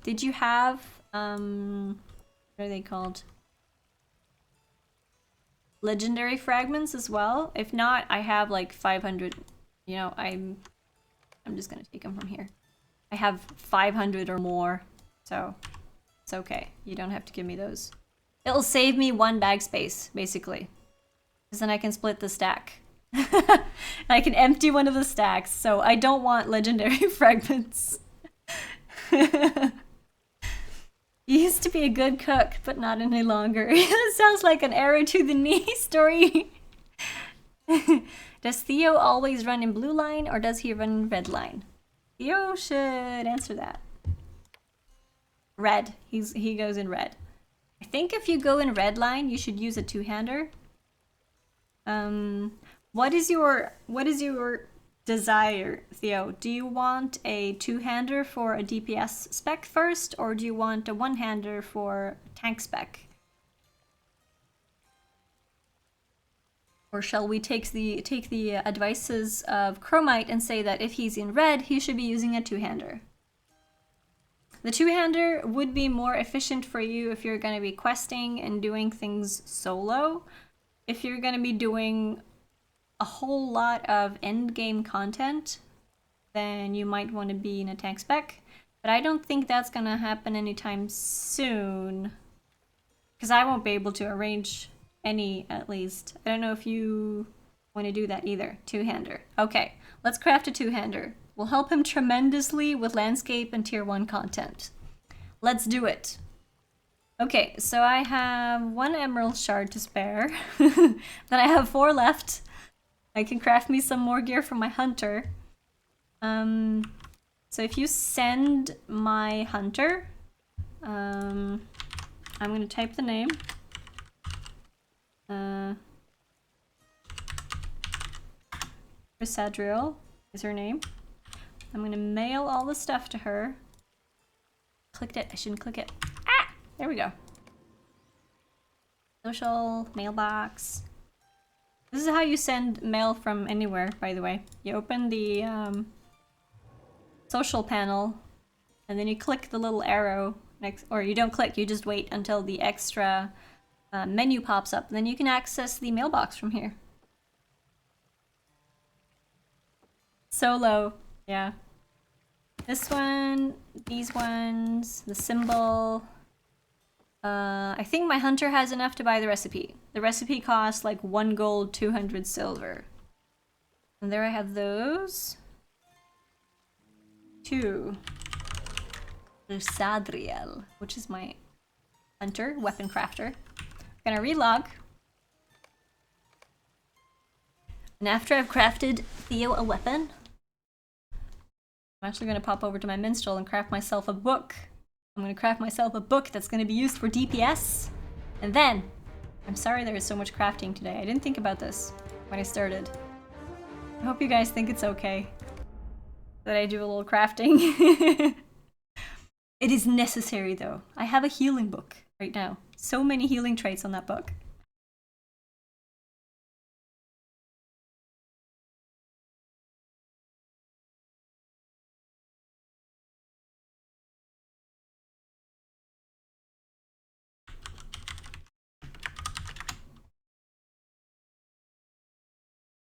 Did you have, what are they called? Legendary fragments as well? If not, I have like 500, you know, I'm just gonna take them from here. I have 500 or more, so it's okay. You don't have to give me those. It'll save me 1 bag space, basically. Because then I can split the stack. I can empty one of the stacks, so I don't want legendary fragments. He used to be a good cook, but not any longer. It sounds like an arrow to the knee story. Does Theo always run in blue line, or does he run in red line? Theo should answer that. Red. He goes in red. I think if you go in red line, you should use a two-hander. What is your desire, Theo? Do you want a two-hander for a DPS spec first, or do you want a one-hander for tank spec? Or shall we take the advices of Chromite and say that if he's in red, he should be using a two-hander? The two-hander would be more efficient for you if you're going to be questing and doing things solo. If you're going to be doing a whole lot of endgame content, then you might want to be in a tank spec. But I don't think that's going to happen anytime soon, because I won't be able to arrange any, at least. I don't know if you want to do that either. Two-hander. Okay, let's craft a two-hander. Will help him tremendously with landscape and tier 1 content. Let's do it. Okay, so I have 1 emerald shard to spare. Then I have 4 left. I can craft me some more gear for my hunter. So if you send my hunter, I'm gonna type the name. Chrysadriel is her name. I'm gonna mail all the stuff to her. Clicked it. I shouldn't click it. Ah! There we go. Social, mailbox. This is how you send mail from anywhere, by the way. You open the social panel, and then you click the little arrow next, or you don't click, you just wait until the extra menu pops up, and then you can access the mailbox from here. Solo, yeah. This one, these ones, the symbol. I think my hunter has enough to buy the recipe. The recipe costs like 1 gold, 200 silver. And there I have those. 2. Chrysadriel, which is my hunter, weapon crafter. I'm gonna relog. And after I've crafted Theo a weapon, I'm actually gonna pop over to my minstrel and craft myself a book. I'm gonna craft myself a book that's gonna be used for DPS. And then, I'm sorry there is so much crafting today. I didn't think about this when I started. I hope you guys think it's okay that I do a little crafting. It is necessary though. I have a healing book right now. So many healing traits on that book.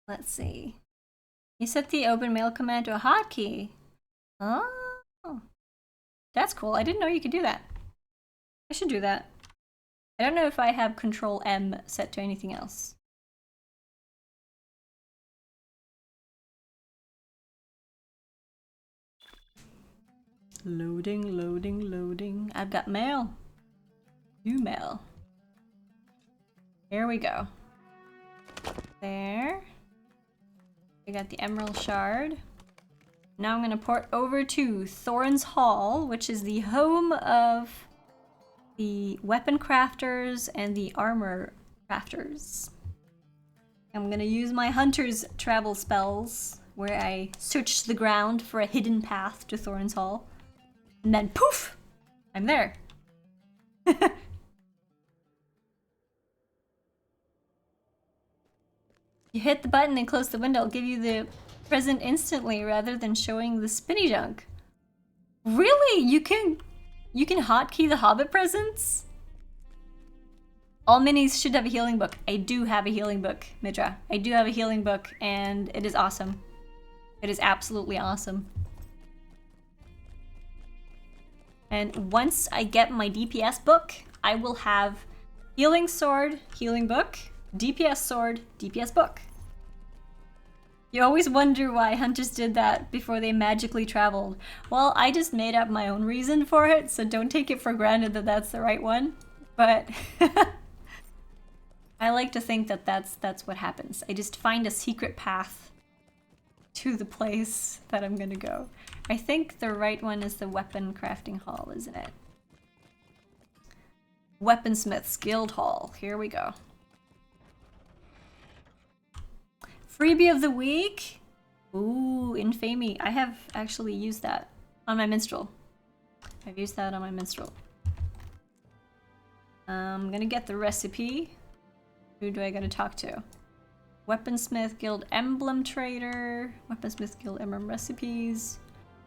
Let's see. You set the open mail command to a hotkey. Oh, that's cool. I didn't know you could do that. I should do that. I don't know if I have Control M set to anything else. Loading, loading, loading. I've got mail. New mail. Here we go. There. We got the emerald shard. Now I'm gonna port over to Thorin's Hall, which is the home of the weapon crafters and the armor crafters. I'm gonna use my hunter's travel spells, where I search the ground for a hidden path to Thorin's Hall. And then poof! I'm there. You hit the button and close the window, it'll give you the present instantly rather than showing the spinny junk. Really? You can hotkey the Hobbit presents? All minis should have a healing book. I do have a healing book, Midra. I do have a healing book, and it is awesome. It is absolutely awesome. And once I get my DPS book, I will have healing sword, healing book, DPS sword, DPS book. You always wonder why hunters did that before they magically traveled. Well, I just made up my own reason for it, so don't take it for granted that that's the right one. But I like to think that that's what happens. I just find a secret path to the place that I'm gonna go. I think the right one is the weapon crafting hall, isn't it? Weaponsmith's Guild Hall. Here we go. Freebie of the week. Ooh, Infamy. I have actually used that on my minstrel. I've used that on my minstrel. I'm gonna get the recipe. Who do I gotta talk to? Weaponsmith Guild Emblem Trader. Weaponsmith Guild Emblem Recipes.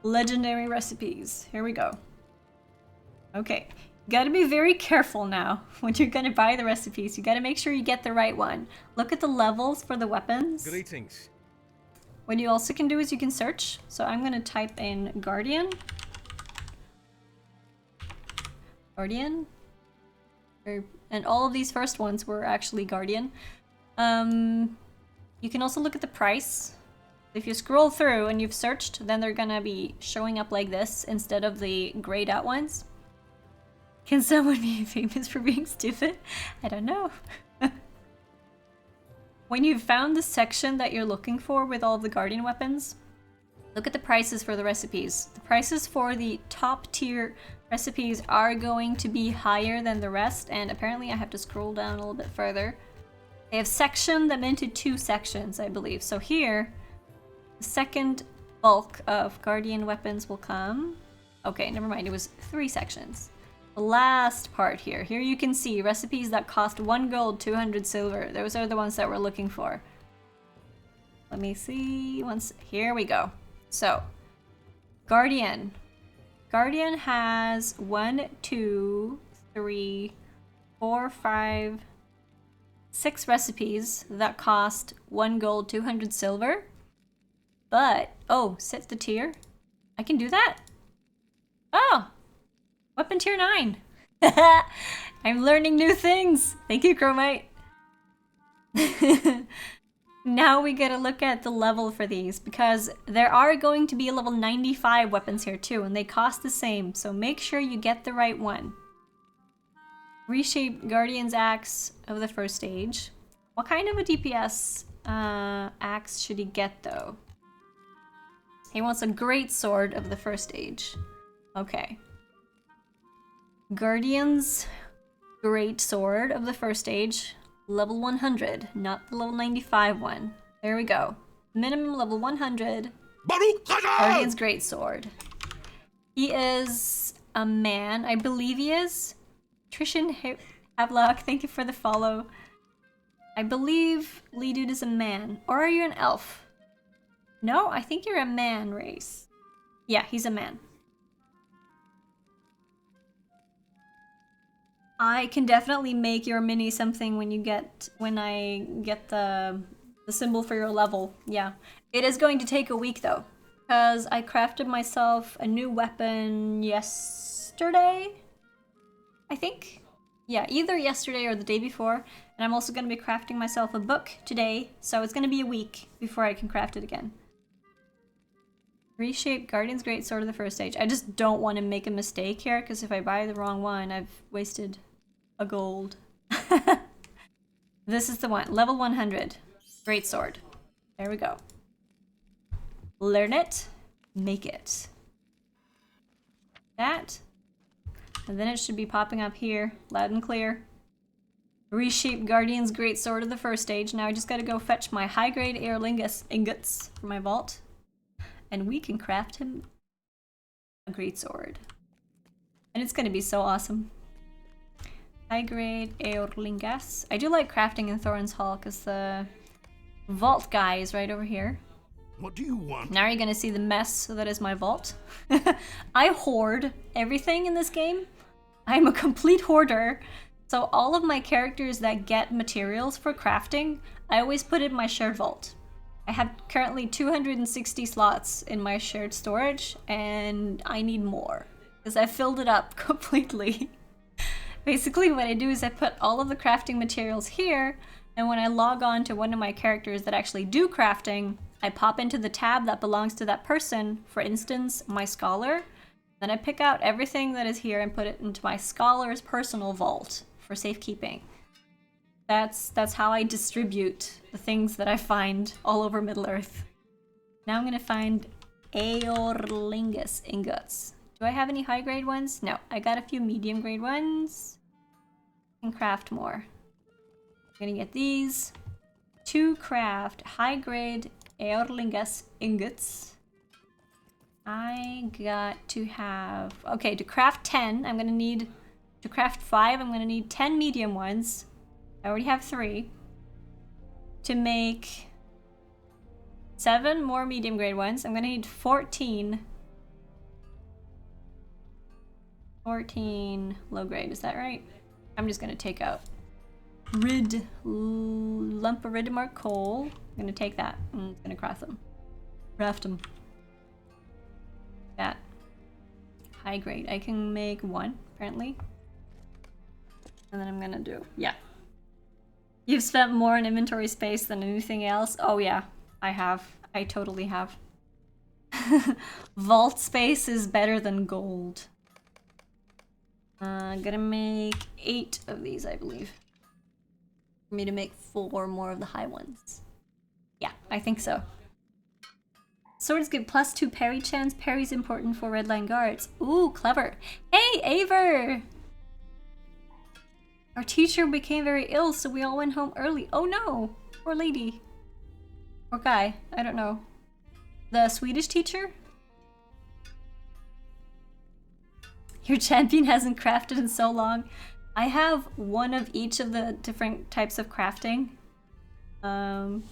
Legendary recipes. Here we go. Okay. You gotta be very careful now when you're gonna buy the recipes. You gotta make sure you get the right one. Look at the levels for the weapons. Greetings. What you also can do is you can search. So I'm gonna type in Guardian. Guardian. And all of these first ones were actually Guardian. You can also look at the price. If you scroll through and you've searched, then they're gonna be showing up like this instead of the grayed out ones. Can someone be famous for being stupid? I don't know. When you've found the section that you're looking for with all the Guardian weapons, look at the prices for the recipes. The prices for the top tier recipes are going to be higher than the rest, and apparently I have to scroll down a little bit further. They have sectioned them into 2 sections, I believe. So here, the second bulk of Guardian weapons will come. Okay, never mind, it was 3 sections. The last part here. Here you can see recipes that cost 1 gold, 200 silver. Those are the ones that we're looking for. Let me see. Here we go. So, Guardian. Guardian has 1, 2, 3, 4, 5, 6 recipes that cost 1 gold, 200 silver. But, oh, set the tier. I can do that? Oh! Weapon tier 9. I'm learning new things. Thank you, Chromite. Now we gotta look at the level for these, because there are going to be level 95 weapons here too, and they cost the same, so make sure you get the right one. Reshape Guardian's Axe of the first stage. What kind of a DPS axe should he get though? He wants a great sword of the first stage. Okay. Guardian's Great Sword of the first stage, level 100, not the level 95 one. There we go. Minimum level 100. Guardian's Great Sword. He is a man, I believe he is. Trishan Havelock, thank you for the follow. I believe Lee Dude is a man. Or are you an elf? No, I think you're a man race. Yeah, he's a man. I can definitely make your mini something when I get the symbol for your level. Yeah. It is going to take a week though, because I crafted myself a new weapon yesterday, I think. Yeah, either yesterday or the day before. And I'm also going to be crafting myself a book today, so it's going to be a week before I can craft it again. Reshape Guardian's Great Sword of the first stage. I just don't want to make a mistake here, because if I buy the wrong one, I've wasted a gold. This is the one. Level 100. Great sword. There we go. Learn it. Make it. That. And then it should be popping up here. Loud and clear. Reshaped Guardian's Great Sword of the first stage. Now I just gotta go fetch my high-grade aerlingus ingots from my vault. And we can craft him a great sword. And it's gonna be so awesome. High-grade aerlingus. I do like crafting in Thorin's Hall because the vault guy is right over here. What do you want? Now you're gonna see the mess that is my vault. I hoard everything in this game. I'm a complete hoarder. So all of my characters that get materials for crafting, I always put in my shared vault. I have currently 260 slots in my shared storage, and I need more because I filled it up completely. Basically what I do is I put all of the crafting materials here, and when I log on to one of my characters that actually do crafting, I pop into the tab that belongs to that person, for instance, my scholar. Then I pick out everything that is here and put it into my scholar's personal vault for safekeeping. That's how I distribute the things that I find all over Middle-earth. Now I'm gonna find aerlingus ingots. Do I have any high-grade ones? No, I got a few medium-grade ones. I can craft more. I'm gonna get these to craft high-grade aerlingus ingots. I got to have... Okay, to craft 10, I'm gonna need... To craft 5, I'm gonna need 10 medium ones. I already have 3. To make 7 more medium grade ones, I'm gonna need 14. 14 low grade, is that right? I'm just gonna take out lump of Ridmark coal. I'm gonna take that and I'm gonna craft them. Craft them. That. High grade. I can make 1, apparently. And then I'm gonna do, yeah. You've spent more on inventory space than anything else? Oh yeah, I have. I totally have. Vault space is better than gold. Gonna make 8 of these, I believe. For me to make 4 more of the high ones. Yeah, I think so. Swords give +2 parry chance. Parry's important for redline guards. Ooh, clever. Hey, Aver! Our teacher became very ill, so we all went home early. Oh no! Poor lady. Or guy. I don't know. The Swedish teacher? Your champion hasn't crafted in so long. I have one of each of the different types of crafting. All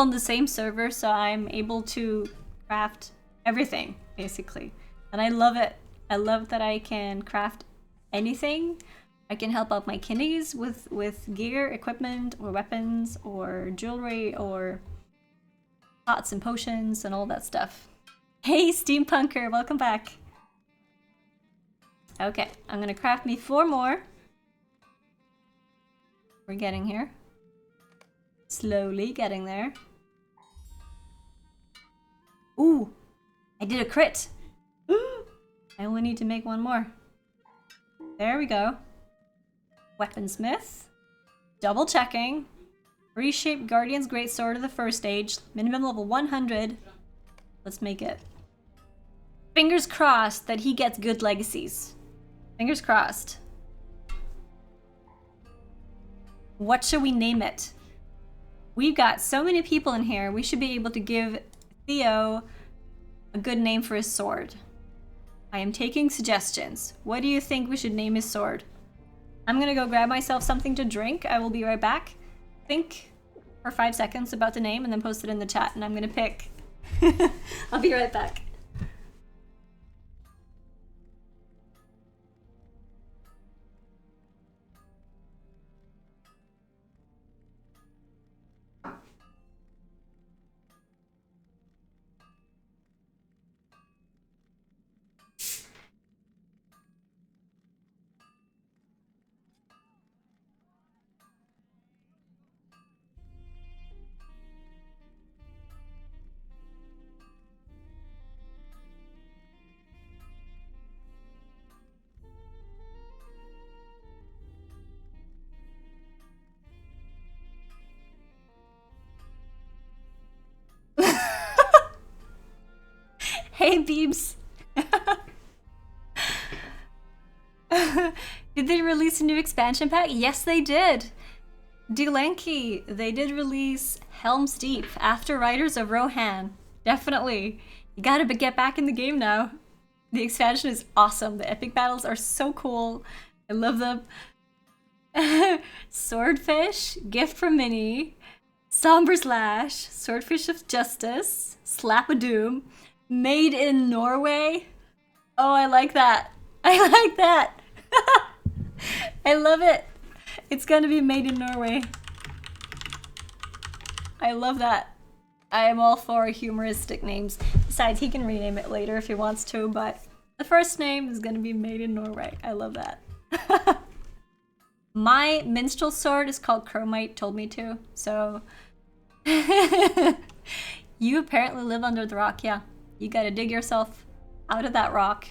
on the same server, so I'm able to craft everything, basically. And I love it. I love that I can craft anything. I can help out my kinnies with gear, equipment, or weapons, or jewelry, or pots and potions, and all that stuff. Hey, Steampunker, welcome back. Okay, I'm gonna craft me 4 more. We're getting here. Slowly getting there. Ooh, I did a crit. I only need to make 1 more. There we go. Weaponsmith. Double checking. Reshape Guardian's Great Sword of the first stage. Minimum level 100. Let's make it. Fingers crossed that he gets good legacies. Fingers crossed. What should we name it? We've got so many people in here. We should be able to give Theo a good name for his sword. I am taking suggestions. What do you think we should name his sword? I'm gonna go grab myself something to drink. I will be right back. Think for 5 seconds about the name and then post it in the chat and I'm gonna pick. I'll be right back. Hey, Beebs. Did they release a new expansion pack? Yes, they did. Dulanky, they did release Helm's Deep, After Riders of Rohan. Definitely. You gotta get back in the game now. The expansion is awesome. The epic battles are so cool. I love them. Swordfish, Gift from Minnie, Somber Slash, Swordfish of Justice, Slap of Doom, Made in Norway. Oh, I like that. I like that. I love it. It's gonna be made in Norway. I love that. I am all for humoristic names. Besides, he can rename it later if he wants to, but the first name is gonna be made in Norway. I love that. My minstrel sword is called Chromite, told me to, so... You apparently live under the rock, yeah. You gotta dig yourself out of that rock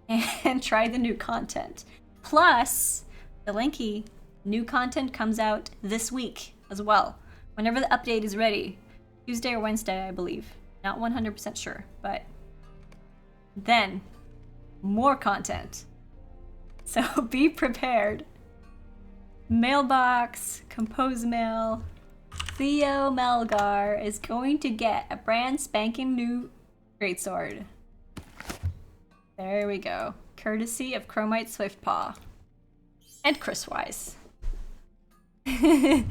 and try the new content. Plus, the Linky, new content comes out this week as well. Whenever the update is ready. Tuesday or Wednesday, I believe. Not 100% sure, but then more content. So be prepared. Mailbox, Compose Mail, Theo Melgar is going to get a brand spanking new greatsword. There we go. Courtesy of Chromite Swiftpaw. And Chris Wise. They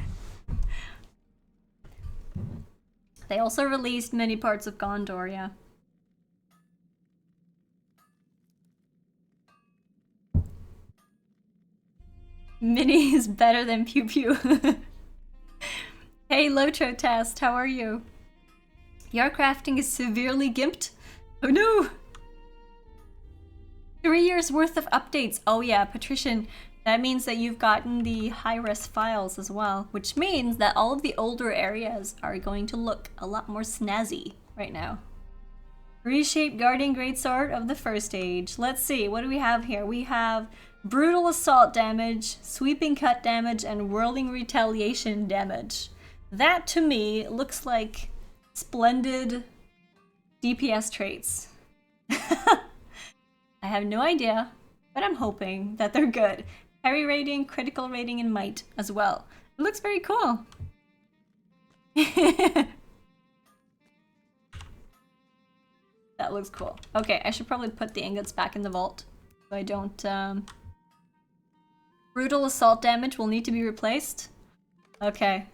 also released many parts of Gondor, yeah. Mini is better than Pew Pew. Hey, LOTRO Test, how are you? Your crafting is severely gimped. Oh no! 3 years worth of updates. Oh yeah, Patrician, that means that you've gotten the high-res files as well, which means that all of the older areas are going to look a lot more snazzy right now. Reshape Guardian Greatsword of the First Age. Let's see, what do we have here? We have Brutal Assault damage, Sweeping Cut damage, and Whirling Retaliation damage. That, to me, looks like splendid DPS traits. I have no idea, but I'm hoping that they're good. Parry rating, critical rating, and might as well. It looks very cool. That looks cool. Okay, I should probably put the ingots back in the vault so I don't... Brutal assault damage will need to be replaced. Okay.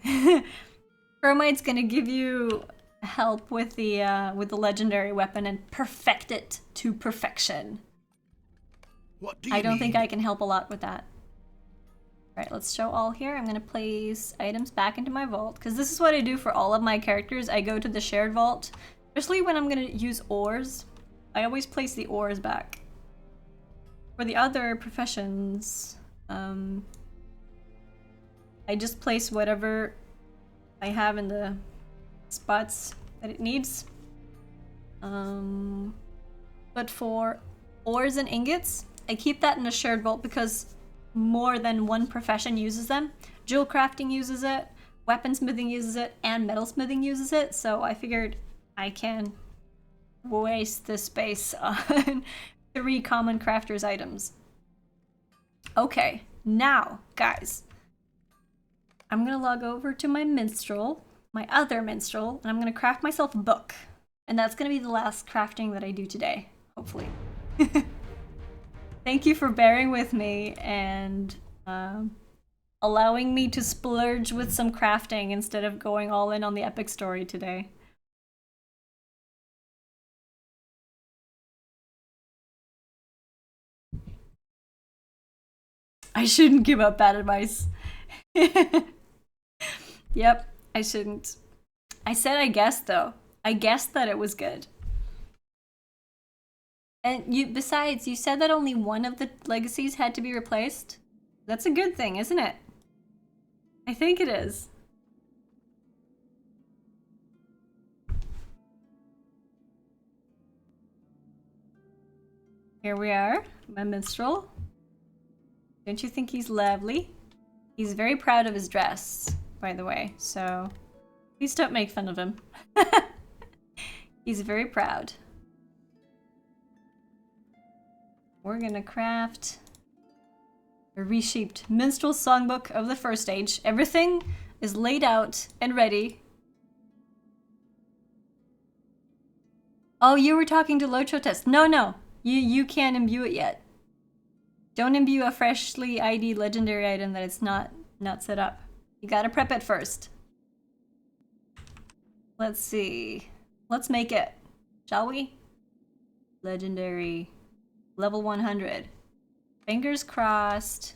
Chromite's gonna give you help with the legendary weapon and perfect it to perfection. What do you I don't think need? I can help a lot with that. Alright, let's show all here. I'm gonna place items back into my vault, because this is what I do for all of my characters. I go to the shared vault, especially when I'm gonna use ores. I always place the ores back. For the other professions, I just place whatever I have in the spots that it needs. But for ores and ingots, I keep that in a shared vault because more than one profession uses them. Jewel crafting uses it, weaponsmithing uses it, and metalsmithing uses it, so I figured I can waste this space on 3 common crafters items. Okay, now, guys, I'm gonna log over to my minstrel, my other minstrel, and I'm gonna craft myself a book. And that's gonna be the last crafting that I do today, hopefully. Thank you for bearing with me and allowing me to splurge with some crafting instead of going all in on the epic story today. I shouldn't give up bad advice. Yep, I shouldn't. I said I guessed though. I guessed that it was good. And besides, you said that only one of the legacies had to be replaced? That's a good thing, isn't it? I think it is. Here we are, my minstrel. Don't you think he's lovely? He's very proud of his dress, by the way, so please don't make fun of him. He's very proud. We're gonna craft a reshaped minstrel songbook of the first stage. Everything is laid out and ready. Oh, you were talking to LOTRO test. No. You can't imbue it yet. Don't imbue a freshly ID legendary item that it's not set up. You gotta prep it first. Let's see. Let's make it, shall we? Legendary. Level 100. Fingers crossed.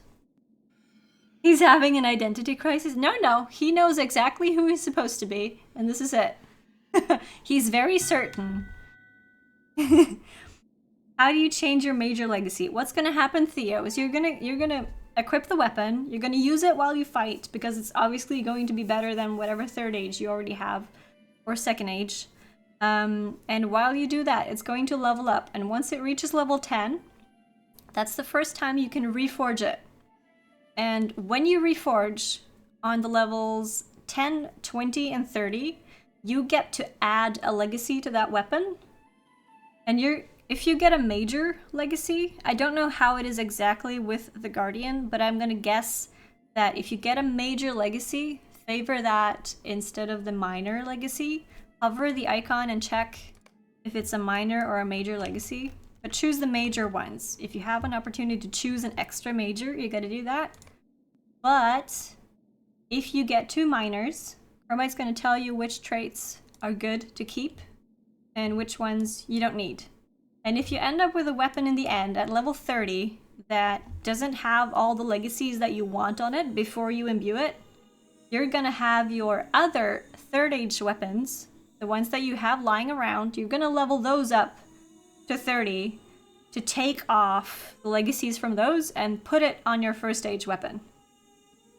He's having an identity crisis? No. He knows exactly who he's supposed to be, and this is it. He's very certain. How do you change your major legacy? What's gonna happen, Theo, is you're gonna equip the weapon, you're gonna use it while you fight, because it's obviously going to be better than whatever third age you already have, or second age. And while you do that, it's going to level up, and once it reaches level 10, that's the first time you can reforge it. And when you reforge on the levels 10, 20, and 30, you get to add a legacy to that weapon. And if you get a major legacy, I don't know how it is exactly with the Guardian, but I'm gonna guess that if you get a major legacy, favor that instead of the minor legacy. Hover the icon and check if it's a minor or a major legacy, but choose the major ones. If you have an opportunity to choose an extra major, you gotta do that. But if you get 2 minors, Chromite's gonna tell you which traits are good to keep and which ones you don't need. And if you end up with a weapon in the end at level 30 that doesn't have all the legacies that you want on it before you imbue it, you're gonna have your other third age weapons, the ones that you have lying around, you're gonna level those up to 30 to take off the legacies from those and put it on your first age weapon.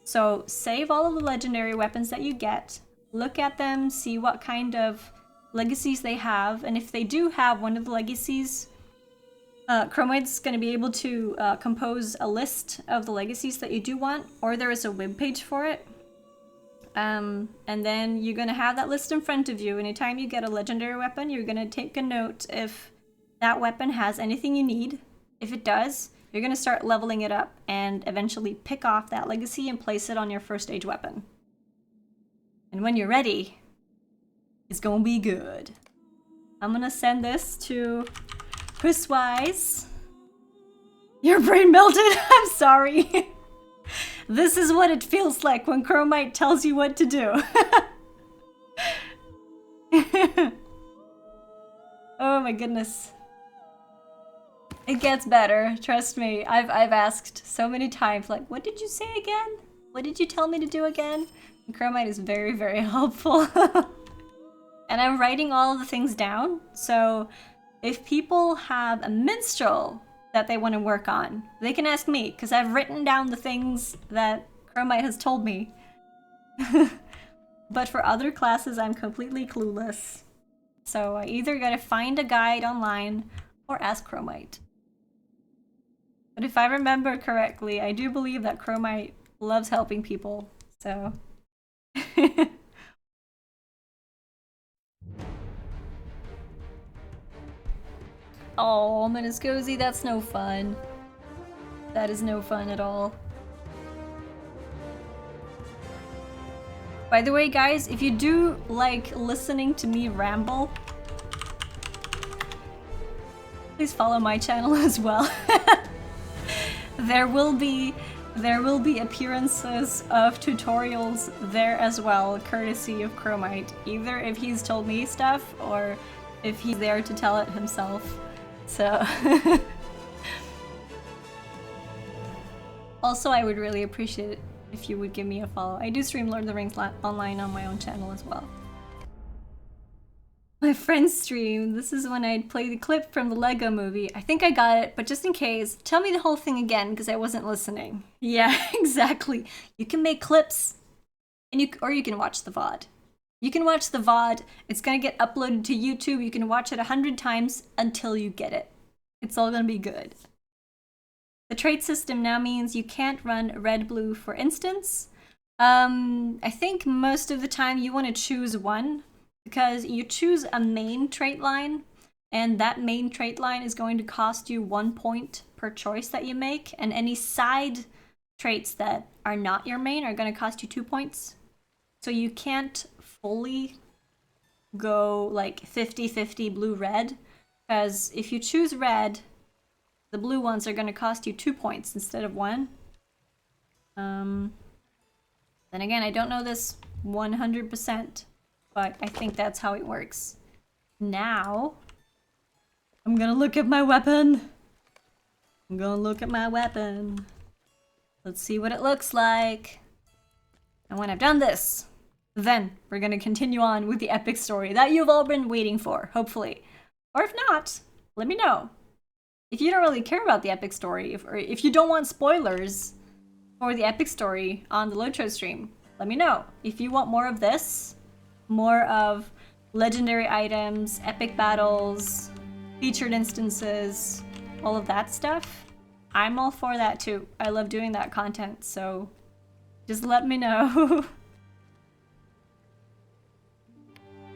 So save all of the legendary weapons that you get, look at them, see what kind of legacies they have, and if they do have one of the legacies, Chromite's going to be able to compose a list of the legacies that you do want, or there is a web page for it. And then you're going to have that list in front of you. Anytime you get a legendary weapon, you're going to take a note if that weapon has anything you need. If it does, you're going to start leveling it up and eventually pick off that legacy and place it on your first age weapon. And when you're ready, it's going to be good. I'm going to send this to Chris Wise. Your brain melted? I'm sorry. This is what it feels like when Chromite tells you what to do. Oh my goodness. It gets better, trust me. I've asked so many times, like, what did you say again? What did you tell me to do again? And Chromite is very, very helpful. And I'm writing all of the things down, so if people have a minstrel that they want to work on, they can ask me, because I've written down the things that Chromite has told me. But for other classes, I'm completely clueless. So I either gotta find a guide online or ask Chromite. But if I remember correctly, I do believe that Chromite loves helping people, so... Oh, Meniscozy, that's no fun. That is no fun at all. By the way, guys, if you do like listening to me ramble, please follow my channel as well. There will be appearances of tutorials there as well, courtesy of Chromite. Either if he's told me stuff or if he's there to tell it himself. So also, I would really appreciate it if you would give me a follow. I do stream Lord of the Rings online on my own channel as well. My friend's stream. This is when I'd play the clip from the Lego movie. I think I got it, but just in case, tell me the whole thing again because I wasn't listening. Yeah, exactly. You can make clips, and or you can watch the VOD. You can watch the VOD. It's gonna get uploaded to YouTube. You can watch it 100 times until you get it. It's all gonna be good. The trait system now means you can't run red-blue, for instance. I think most of the time you want to choose one, because you choose a main trait line, and that main trait line is going to cost you 1 point per choice that you make, and any side traits that are not your main are going to cost you 2 points. So you can't fully go like 50-50 blue-red, because if you choose red, the blue ones are going to cost you 2 points instead of 1. Then again, I don't know this 100%, but I think that's how it works. Now, I'm gonna look at my weapon. Let's see what it looks like. And when I've done this, then we're gonna continue on with the epic story that you've all been waiting for, hopefully. Or if not, let me know. If you don't really care about the epic story, or if you don't want spoilers for the epic story on the LOTRO stream, let me know. If you want more of this, more of legendary items, epic battles, featured instances, all of that stuff, I'm all for that too. I love doing that content, so just let me know.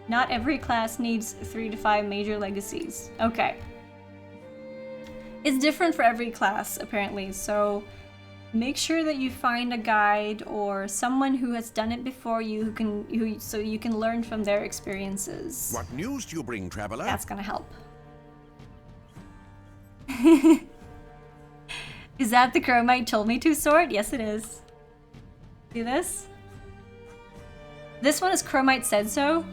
Not every class needs 3 to 5 major legacies. Okay. It's different for every class, apparently, so make sure that you find a guide or someone who has done it before you so you can learn from their experiences. What news do you bring, traveler? That's gonna help. Is that the Chromite told me to sword? Yes, it is. See this? This one is Chromite said so.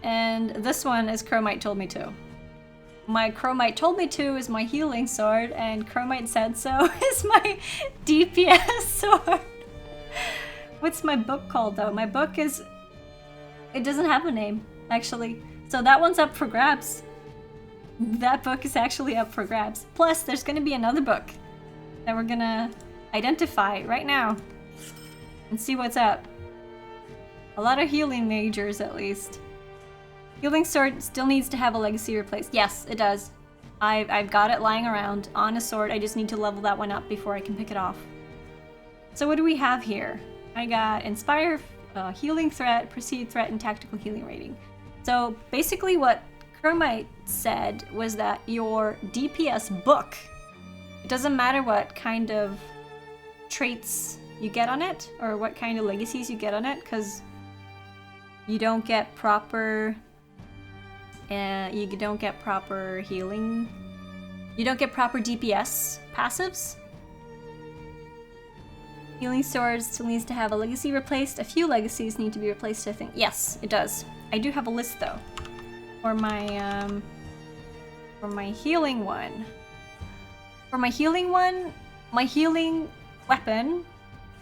And this one is Chromite told me to. My Chromite told me to is my healing sword, and Chromite said so is my DPS sword. What's my book called though? My book is... It doesn't have a name, actually. So that one's up for grabs. That book is actually up for grabs. Plus, there's gonna be another book that we're gonna identify right now and see what's up. A lot of healing majors, at least. Healing sword still needs to have a legacy replaced. Yes, it does. I've got it lying around on a sword. I just need to level that one up before I can pick it off. So what do we have here? I got Inspire, Healing Threat, Proceed Threat, and Tactical Healing Rating. So basically what Chromite said was that your DPS book, it doesn't matter what kind of traits you get on it, or what kind of legacies you get on it, because you don't get proper... you don't get proper healing. You don't get proper DPS passives. Healing sword still needs to have a legacy replaced. A few legacies need to be replaced, I think. Yes, it does. I do have a list though. For my healing one. For my healing one, my healing weapon,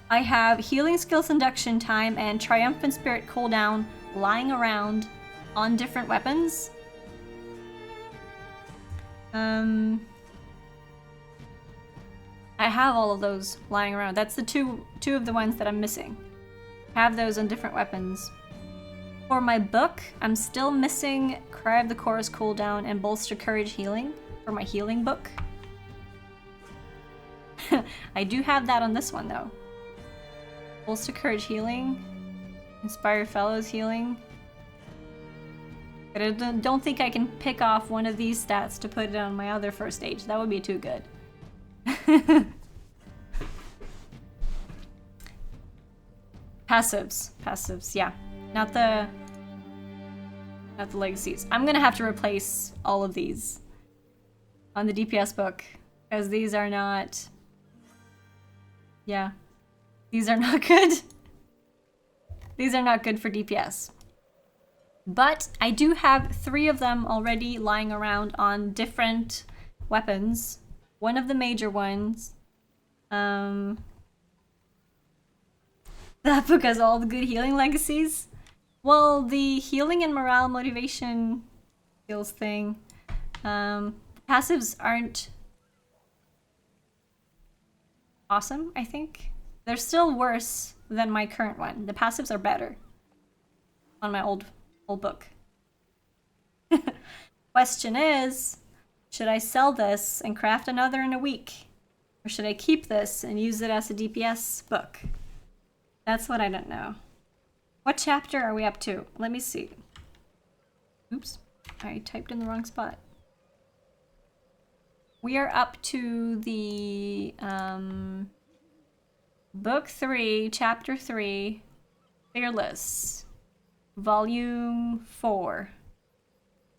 I have healing skills induction time and triumphant spirit cooldown lying around on different weapons. I have all of those lying around. That's the two of the ones that I'm missing. I have those on different weapons. For my book, I'm still missing Cry of the Chorus cooldown and Bolster Courage healing for my healing book. I do have that on this one though. Bolster Courage healing, Inspire Fellows healing. But I don't think I can pick off one of these stats to put it on my other first stage. That would be too good. Passives, yeah. Not the legacies. I'm gonna have to replace all of these on the DPS book, because these are not... Yeah. These are not good. These are not good for DPS. But I do have 3 of them already lying around on different weapons. One of the major ones. That book has all the good healing legacies. Well, the healing and morale motivation skills thing, passives aren't awesome, I think. They're still worse than my current one. The passives are better on my old book. Question is, should I sell this and craft another in a week? Or should I keep this and use it as a DPS book? That's what I don't know. What chapter are we up to? Let me see. Oops. I typed in the wrong spot. We are up to the book 3, chapter 3, Fearless, volume 4.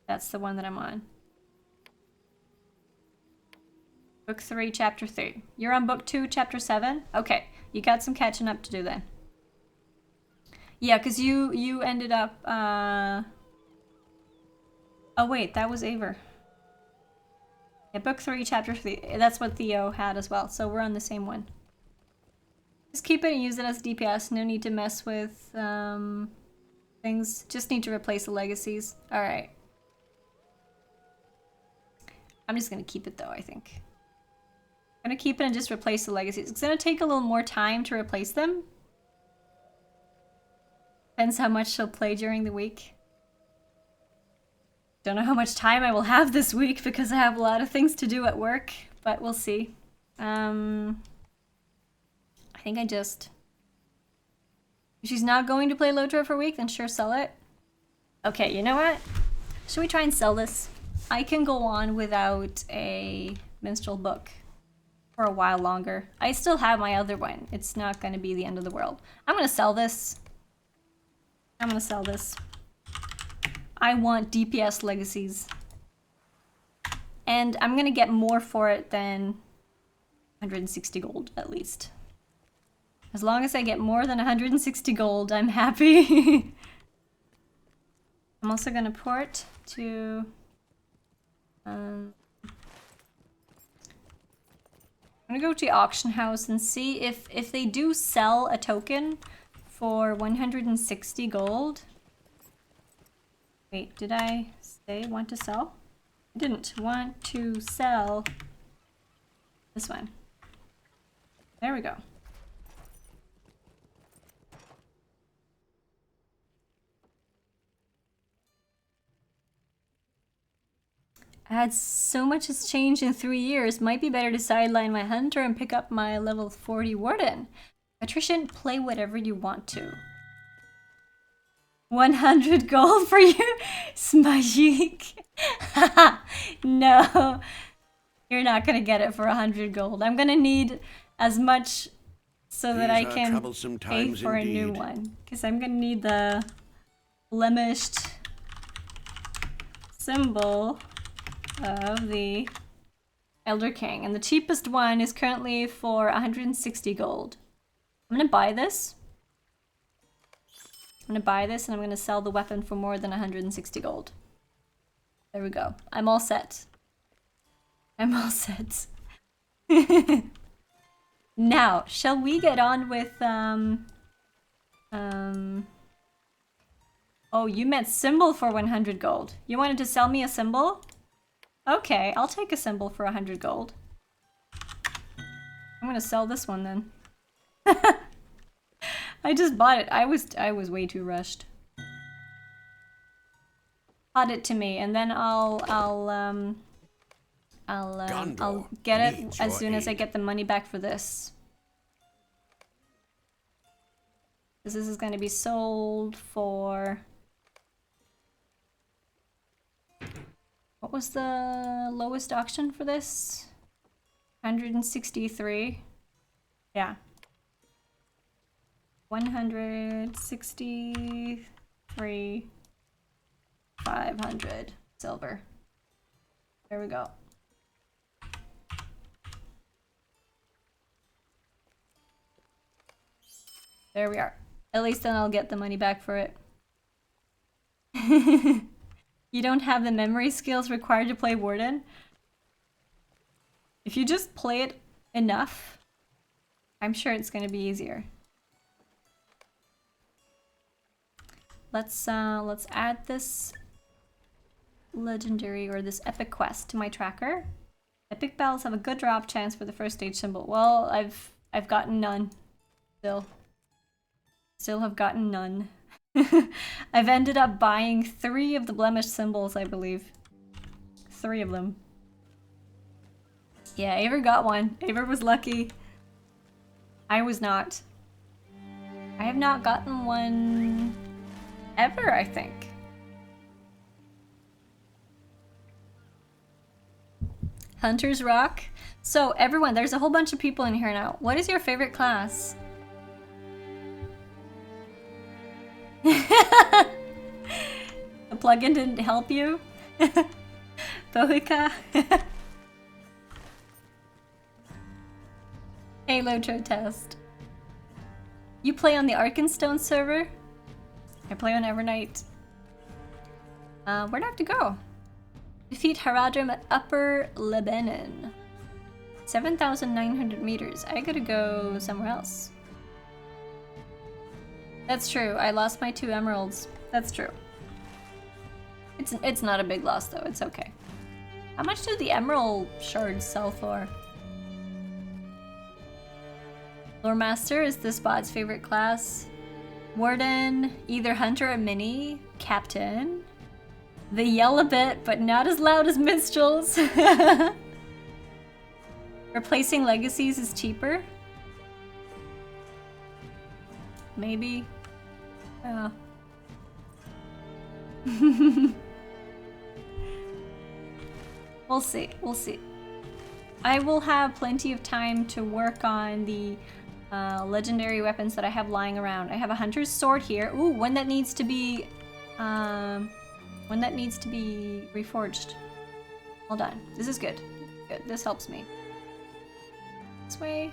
That's the one that I'm on. Book 3, chapter 3. You're on book 2, chapter 7? Okay, you got some catching up to do then. Yeah, because you ended up, oh wait, that was Aver. Yeah, book 3, chapter 3. That's what Theo had as well, so we're on the same one. Just keep it and use it as DPS. No need to mess with things. Just need to replace the legacies. Alright. I'm just gonna keep it though, I think. I'm gonna keep it and just replace the legacies. It's gonna take a little more time to replace them. Depends how much she'll play during the week. Don't know how much time I will have this week because I have a lot of things to do at work, but we'll see. I think I just... If she's not going to play LOTRO for a week, then sure, sell it. Okay, you know what? Should we try and sell this? I can go on without a minstrel book for a while longer. I still have my other one. It's not going to be the end of the world. I'm going to sell this. I'm going to sell this. I want DPS legacies. And I'm going to get more for it than 160 gold, at least. As long as I get more than 160 gold, I'm happy. I'm also going to port to... I'm going to go to the auction house and see if they do sell a token for 160 gold. Wait, did I say want to sell? I didn't want to sell this one. There we go. So much has changed in 3 years. Might be better to sideline my hunter and pick up my level 40 warden. Patrician, play whatever you want to. 100 gold for you? Smajik. No. You're not gonna get it for 100 gold. I'm gonna need as much so that I can pay for a new one. Because I'm gonna need the blemished symbol of the Elder King. And the cheapest one is currently for 160 gold. I'm gonna buy this. I'm gonna buy this and I'm gonna sell the weapon for more than 160 gold. There we go. I'm all set. I'm all set. Now, shall we get on with, oh, you meant symbol for 100 gold. You wanted to sell me a symbol? Okay, I'll take a symbol for 100 gold. I'm gonna sell this one then. I just bought it. I was way too rushed. Add it to me, and then I'll get it as soon as I get the money back for this. Because this is going to be sold for... What was the lowest auction for this? 163. Yeah. 163. 500 silver. There we go. There we are. At least then I'll get the money back for it. You don't have the memory skills required to play Warden? If you just play it enough, I'm sure it's going to be easier. Let's add this legendary or this epic quest to my tracker. Epic battles have a good drop chance for the first stage symbol. Well, I've gotten none. Still have gotten none. I've ended up buying 3 of the blemished symbols, I believe. 3 of them. Yeah, Aver got one. Aver was lucky. I was not. I have not gotten one ever, I think. Hunters rock. So everyone, there's a whole bunch of people in here now. What is your favorite class? The plugin didn't help you? Bohika? Hey, LOTRO test. You play on the Arkenstone server? I play on Evernight. Where do I have to go? Defeat Haradrim at Upper Lebennin. 7,900 meters. I gotta go somewhere else. That's true. I lost my 2 emeralds. That's true. It's not a big loss though. It's okay. How much do the emerald shards sell for? Lore Master is this bot's favorite class. Warden, either Hunter or Mini. Captain. They yell a bit, but not as loud as minstrels. Replacing legacies is cheaper. Maybe. Oh. We'll see. We'll see. I will have plenty of time to work on the legendary weapons that I have lying around. I have a hunter's sword here. Ooh, one that needs to be reforged. Hold on. This is good. Good. This helps me. This way.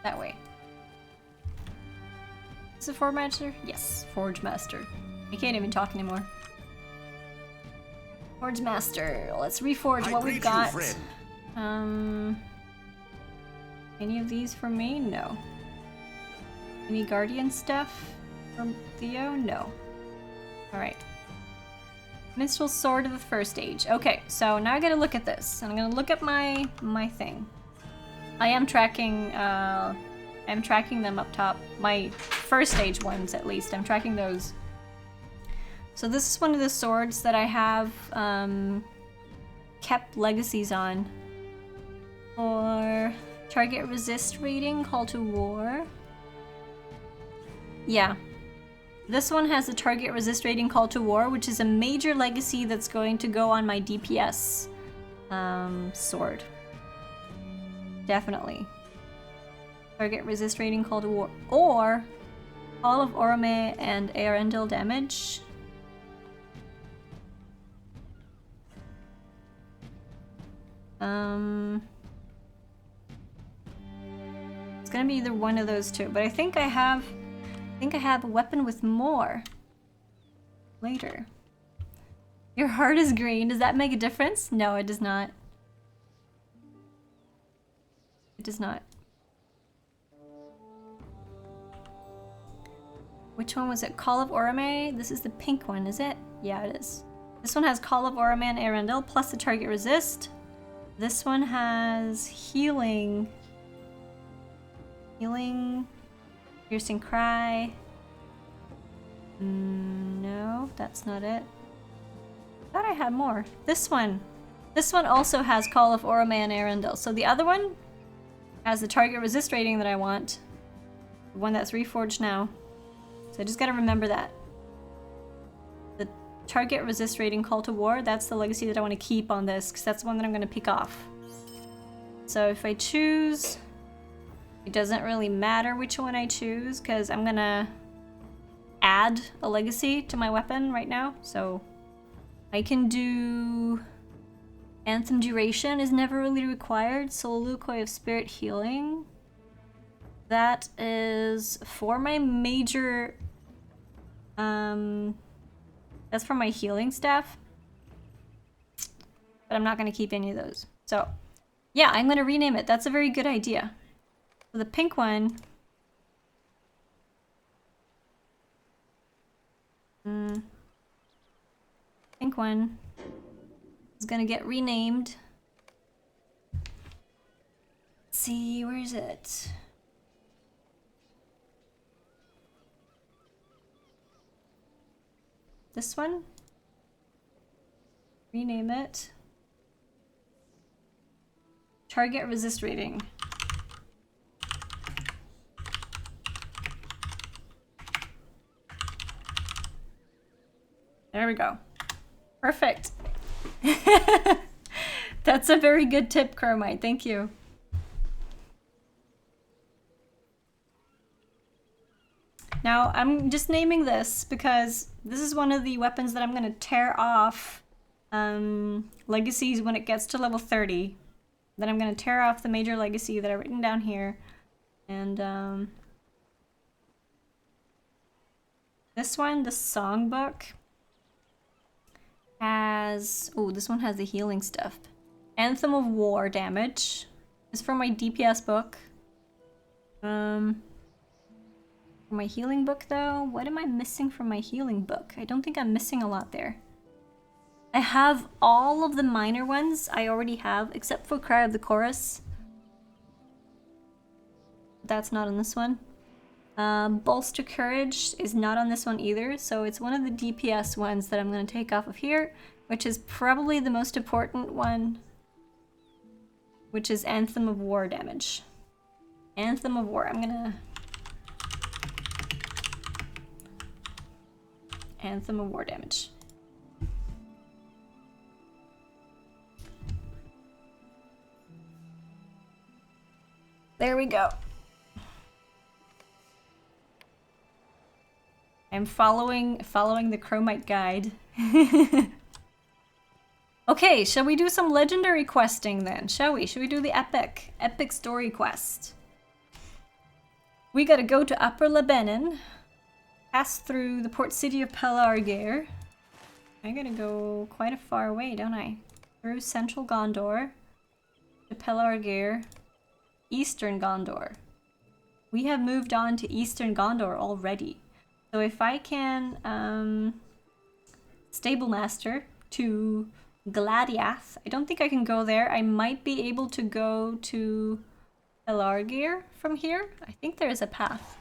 That way. Is it Forge Master? Yes, Forge Master. I can't even talk anymore. Forge Master. Let's reforge what we've got. Any of these for me? No. Any Guardian stuff from Theo? No. Alright. Minstrel Sword of the First Age. Okay, so now I gotta look at this. I'm gonna look at my thing. I am tracking, I'm tracking them up top. My first stage ones, at least. I'm tracking those. So this is one of the swords that I have kept legacies on. For target resist rating, call to war. Yeah. This one has a target resist rating, call to war, which is a major legacy that's going to go on my DPS sword. Definitely. Target resist rating, call to war. Or Call of Orome and Arendelle damage. It's gonna be either one of those two, but I think I have a weapon with more later. Your heart is green. Does that make a difference? No, it does not. It does not. Which one was it? Call of Orome? This is the pink one, is it? Yeah, it is. This one has Call of Orome and Arendelle plus the target resist. This one has healing. Healing. Piercing Cry. No, that's not it. I thought I had more. This one. This one also has Call of Orome and Arendelle. So the other one has the target resist rating that I want. The one that's reforged now. So I just gotta remember that. The target resist rating, Call to War, that's the legacy that I want to keep on this, because that's the one that I'm gonna pick off. So if I choose, it doesn't really matter which one I choose, because I'm gonna add a legacy to my weapon right now. So I can do Anthem Duration is never really required. Solukoi of Spirit Healing. That is for my major, that's for my healing staff. But I'm not gonna keep any of those. So yeah, I'm gonna rename it. That's a very good idea. So the pink one, pink one is gonna get renamed. Let's see, where is it? This one? Rename it. Target resist rating. There we go. Perfect. That's a very good tip, Chromite. Thank you. Now, I'm just naming this because this is one of the weapons that I'm going to tear off legacies when it gets to level 30. Then I'm going to tear off the major legacy that I've written down here. And this one, the songbook, has... Oh, this one has the healing stuff. Anthem of War damage. This is for my DPS book. For my healing book, though, what am I missing from my healing book? I don't think I'm missing a lot there. I have all of the minor ones I already have, except for Cry of the Chorus. That's not on this one. Bolster Courage is not on this one either, so it's one of the DPS ones that I'm going to take off of here, which is probably the most important one, which is Anthem of War damage. Anthem of War, I'm gonna... Anthem of War damage. There we go. I'm following the Chromite guide. Okay, shall we do some legendary questing then? Shall we? Should we do the epic story quest? We gotta go to Upper Lebennin, pass through the port city of Pelargir. I gotta go quite a far away, don't I? Through central Gondor to Pelargir, eastern Gondor. We have moved on to eastern Gondor already. So if I can stable master to Gladiath, I don't think I can go there. I might be able to go to Pelargir from here. I think there is a path.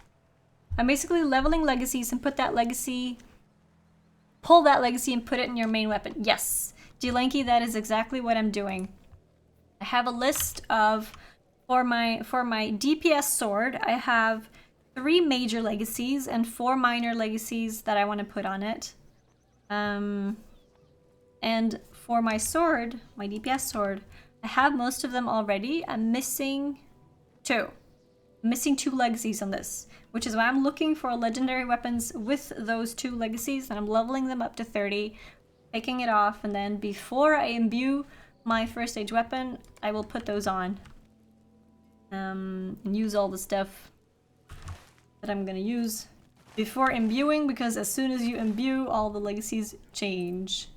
I'm basically leveling legacies and pull that legacy and put it in your main weapon. Yes, G-Lanky, that is exactly what I'm doing. I have a list of, for my DPS sword, I have 3 major legacies and 4 minor legacies that I want to put on it. And for my sword, my DPS sword, I have most of them already. I'm missing 2. I'm missing 2 legacies on this, which is why I'm looking for legendary weapons with those 2 legacies, and I'm leveling them up to 30, taking it off, and then before I imbue my first stage weapon, I will put those on. And use all the stuff that I'm gonna use before imbuing, because as soon as you imbue, all the legacies change.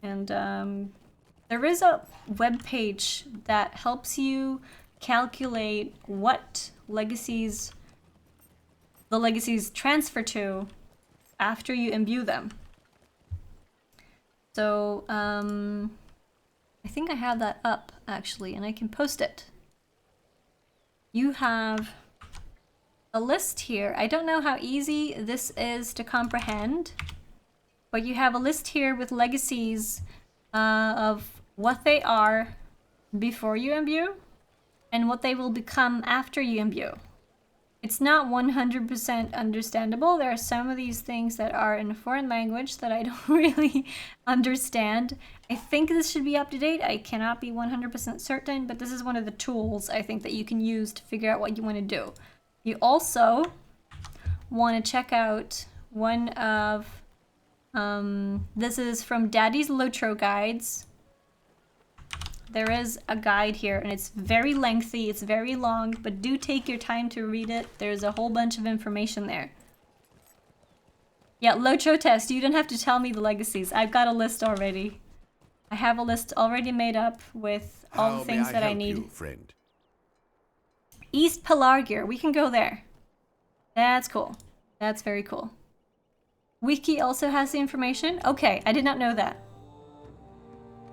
And there is a web page that helps you calculate what legacies the legacies transfer to after you imbue them. So I think I have that up actually, and I can post it. You have a list here. I don't know how easy this is to comprehend, but you have a list here with legacies of what they are before you imbue and what they will become after you imbue. It's not 100% understandable. There are some of these things that are in a foreign language that I don't really understand. I think this should be up to date. I cannot be 100% certain, but this is one of the tools I think that you can use to figure out what you want to do. You also want to check out one of, this is from Daddy's LOTRO guides. There is a guide here, and it's very lengthy, it's very long, but do take your time to read it. There's a whole bunch of information there. Yeah, LOTRO test, you don't have to tell me the legacies. I've got a list already. I have a list already made up with all the things that I need. You, friend? East Pelargir, we can go there. That's cool. That's very cool. Wiki also has the information. Okay, I did not know that.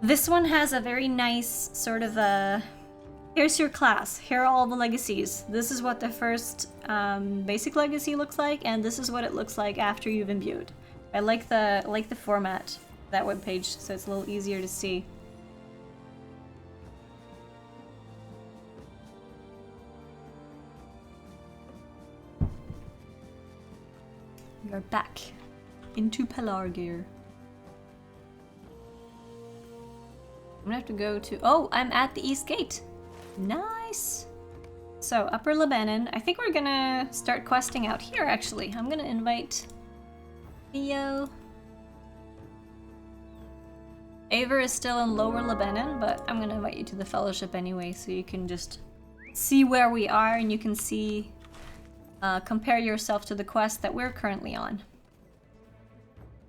This one has a very nice sort of a, here's your class, here are all the legacies. This is what the first basic legacy looks like, and this is what it looks like after you've imbued. I like the format of that webpage, so it's a little easier to see. We are back into Pelargir. gonna have to go to... Oh, I'm at the East Gate. Nice. So, Upper Lebennin. I think we're gonna start questing out here, actually. I'm gonna invite Theo. Aver is still in Lower Lebennin, but I'm gonna invite you to the Fellowship anyway, so you can just see where we are and you can see, compare yourself to the quest that we're currently on.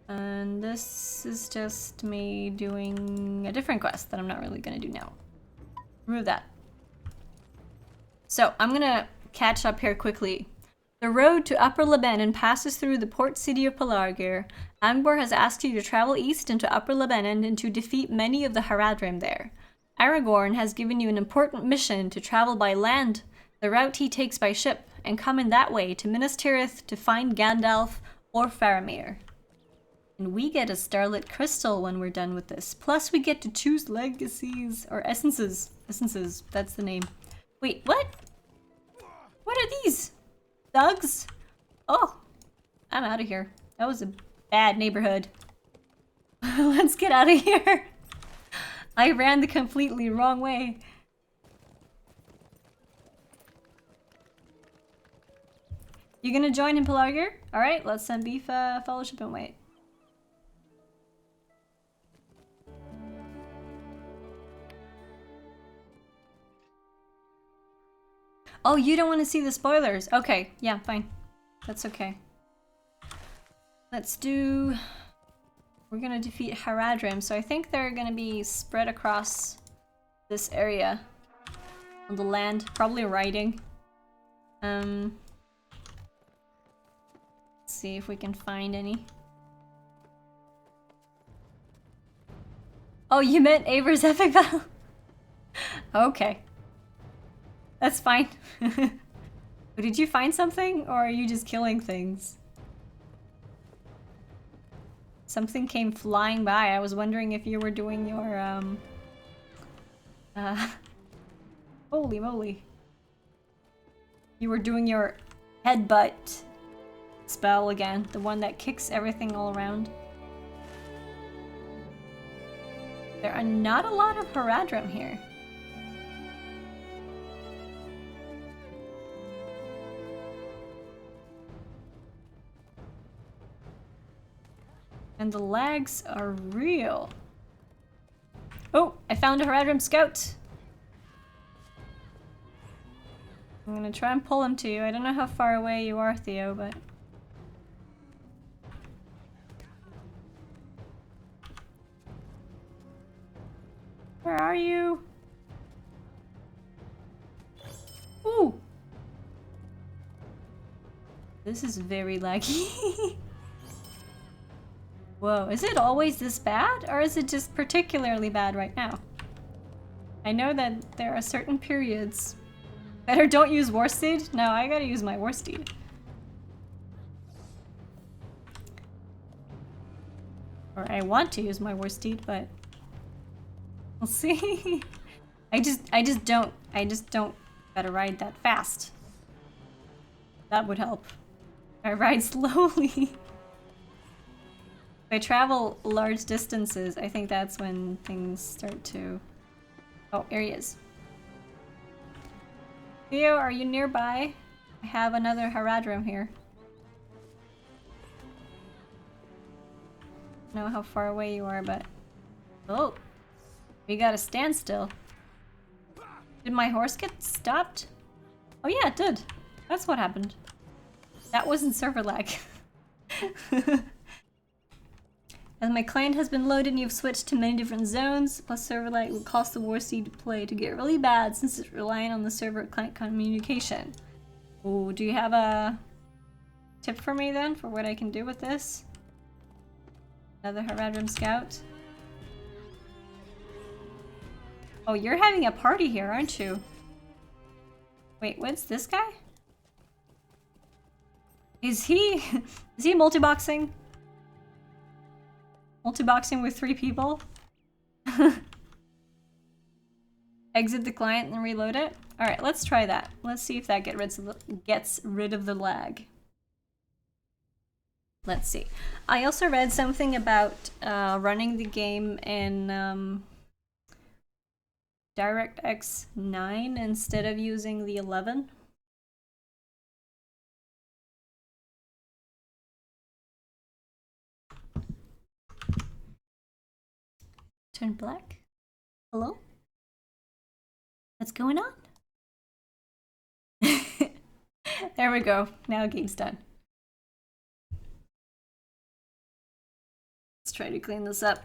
And this is just me doing a different quest that I'm not really gonna do now. Remove that. So, I'm gonna catch up here quickly. The road to Upper Lebennin passes through the port city of Pelargir. Angbor has asked you to travel east into Upper Lebennin and to defeat many of the Haradrim there. Aragorn has given you an important mission to travel by land, the route he takes by ship, and come in that way to Minas Tirith to find Gandalf or Faramir. And we get a Starlit Crystal when we're done with this. Plus we get to choose legacies, or essences. Essences, that's the name. Wait, what? What are these? Thugs? Oh, I'm out of here. That was a bad neighborhood. Let's get out of here. I ran the completely wrong way. You gonna join in Pelargir? Alright, let's send Beef Fellowship and wait. Oh, you don't want to see the spoilers. Okay, yeah, fine. That's okay. Let's do... We're gonna defeat Haradrim, so I think they're gonna be spread across this area on the land, probably riding. Let's see if we can find any. Oh, you meant Aver's epic battle? Okay. That's fine. Did you find something, or are you just killing things? Something came flying by. I was wondering if you were doing your, holy moly. You were doing your headbutt spell again. The one that kicks everything all around. There are not a lot of Haradrim here. And the lags are real. Oh, I found a Haradrim scout. I'm gonna try and pull him to you. I don't know how far away you are, Theo, but... Where are you? Ooh! This is very laggy. Whoa, is it always this bad? Or is it just particularly bad right now? I know that there are certain periods. Better don't use War Steed? No, I gotta use my War Steed. Or I want to use my War Steed, but... We'll see. I just don't gotta ride that fast. That would help. I ride slowly. If I travel large distances, I think that's when things start to... Oh, here he is. Theo, are you nearby? I have another Haradrim here. I don't know how far away you are, but... Oh! We got a standstill. Did my horse get stopped? Oh yeah, it did. That's what happened. That wasn't server lag. As my client has been loaded and you've switched to many different zones, plus server lag will cause the War Steed to play to get really bad since it's relying on the server client communication. Ooh, do you have a tip for me then for what I can do with this? Another Haradrim scout. Oh, you're having a party here, aren't you? Wait, what's this guy? Is he multi-boxing? Multi-boxing with 3 people? Exit the client and reload it? Alright, let's try that. Let's see if that gets rid of the lag. Let's see. I also read something about running the game in DirectX 9 instead of using the 11. Turn black. Hello? What's going on? There we go. Now game's done. Let's try to clean this up.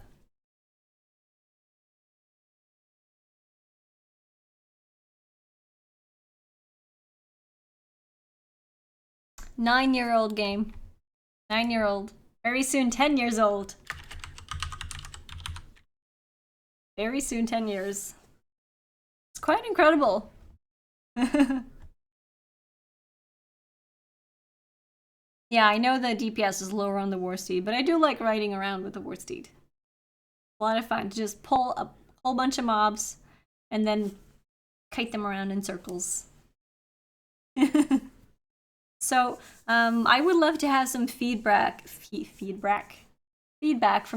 Nine-year-old game. 9-year-old. Very soon 10 years old. Very soon 10 years. It's quite incredible. Yeah, I know the DPS is lower on the war steed, but I do like riding around with the war steed. A lot of fun to just pull a whole bunch of mobs and then kite them around in circles. So, I would love to have some feedback from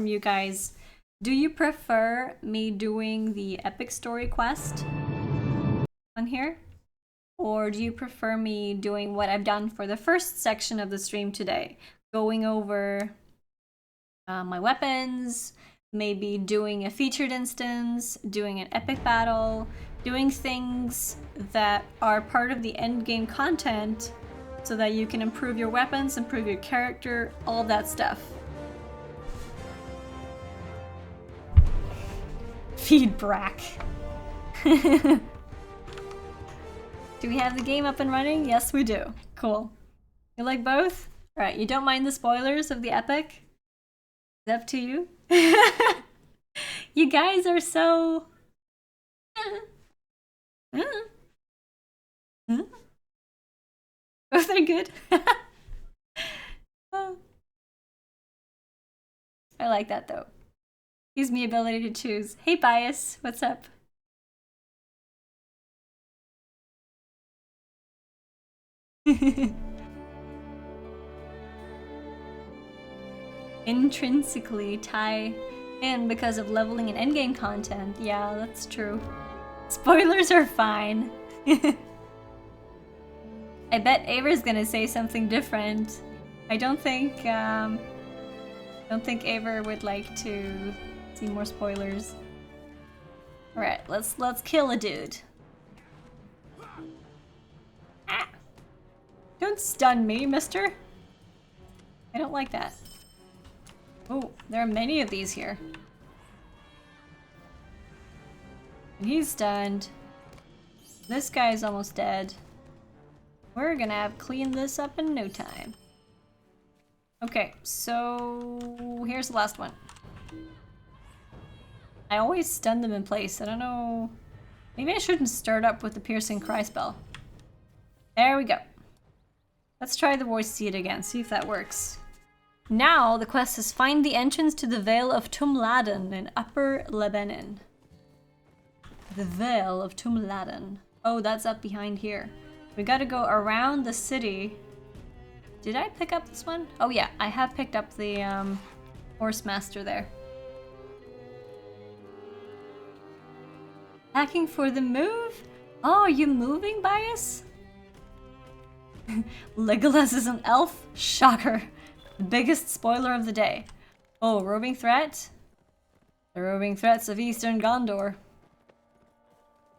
you guys. Do you prefer me doing the epic story quest on here? Or do you prefer me doing what I've done for the first section of the stream today? Going over my weapons, maybe doing a featured instance, doing an epic battle, doing things that are part of the endgame content so that you can improve your weapons, improve your character, all that stuff. Feedback. Do we have the game up and running? Yes, we do. Cool. You like both? Alright, you don't mind the spoilers of the epic? It's up to you. You guys are so... Both are good. I like that though. Gives me ability to choose. Hey Bias, what's up? Intrinsically tie in because of leveling and endgame content. Yeah, that's true. Spoilers are fine. I bet Aver's gonna say something different. I don't think Aver would like to see more spoilers. Alright, let's kill a dude. Ah. Don't stun me, mister. I don't like that. Oh, there are many of these here. And he's stunned. This guy's almost dead. We're gonna have cleaned this up in no time. Okay, so here's the last one. I always stun them in place. I don't know. Maybe I shouldn't start up with the piercing cry spell. There we go. Let's try the voice seed again, see if that works. Now the quest is find the entrance to the Vale of Tumladen in Upper Lebennin. The Vale of Tumladen. Oh, that's up behind here. We gotta go around the city. Did I pick up this one? Oh yeah, I have picked up the horse master there. Hacking for the move? Oh, are you moving, Bias? Legolas is an elf? Shocker. The biggest spoiler of the day. Oh, roving threat? The roving threats of Eastern Gondor.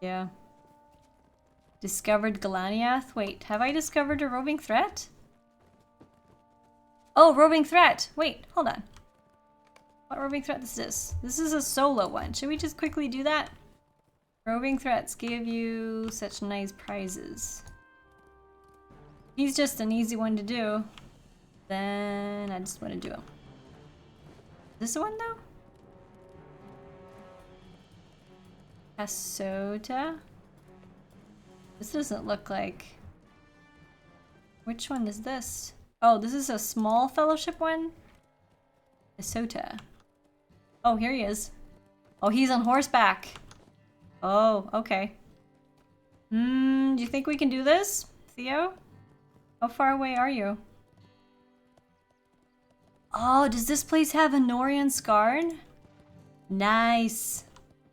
Yeah. Discovered Galaniath? Wait, have I discovered a roving threat? Oh, roving threat! Wait, hold on. What roving threat is this? This is a solo one. Should we just quickly do that? Roving threats give you such nice prizes. He's just an easy one to do. Then I just want to do him. This one though? Asota? This doesn't look like... Which one is this? Oh, this is a small fellowship one? Asota. Oh, here he is. Oh, he's on horseback. Oh, okay. Do you think we can do this, Theo? How far away are you? Oh, does this place have a Norian Scarn? Nice.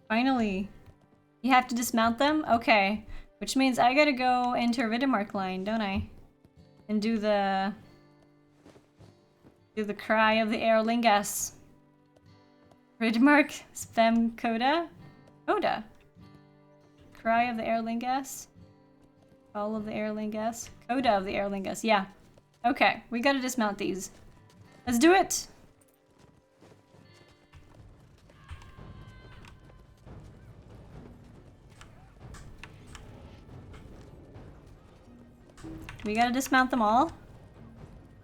Finally. You have to dismount them? Okay. Which means I gotta go into a Riddermark line, don't I? And do the cry of the Erlingas. Riddermark spam coda? Coda. Cry of the Erlingas. Call of the Erlingas. Coda of the Erlingas. Yeah. Okay, we gotta dismount these. Let's do it! We gotta dismount them all. Can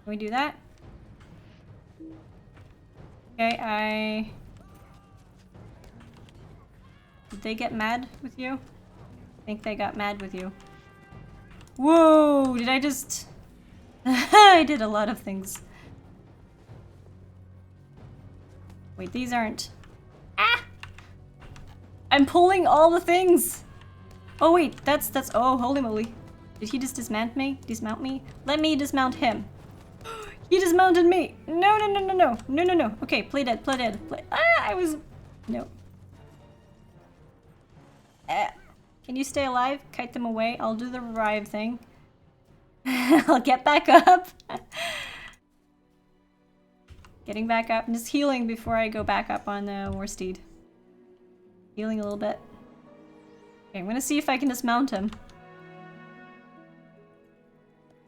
we do that? Okay, Did they get mad with you? I think they got mad with you. Whoa! Did I just... I did a lot of things. Wait, these aren't... Ah! I'm pulling all the things! Oh wait, that's... Oh, holy moly. Did he just dismount me? Dismount me? Let me dismount him. He dismounted me! No, no, no, no, no. No, no, no. Okay, play dead, play dead. Play... Ah, I was... No. Can you stay alive? Kite them away. I'll do the revive thing. I'll get back up. Getting back up. I'm just healing before I go back up on the war steed. Healing a little bit. Okay, I'm gonna see if I can dismount him.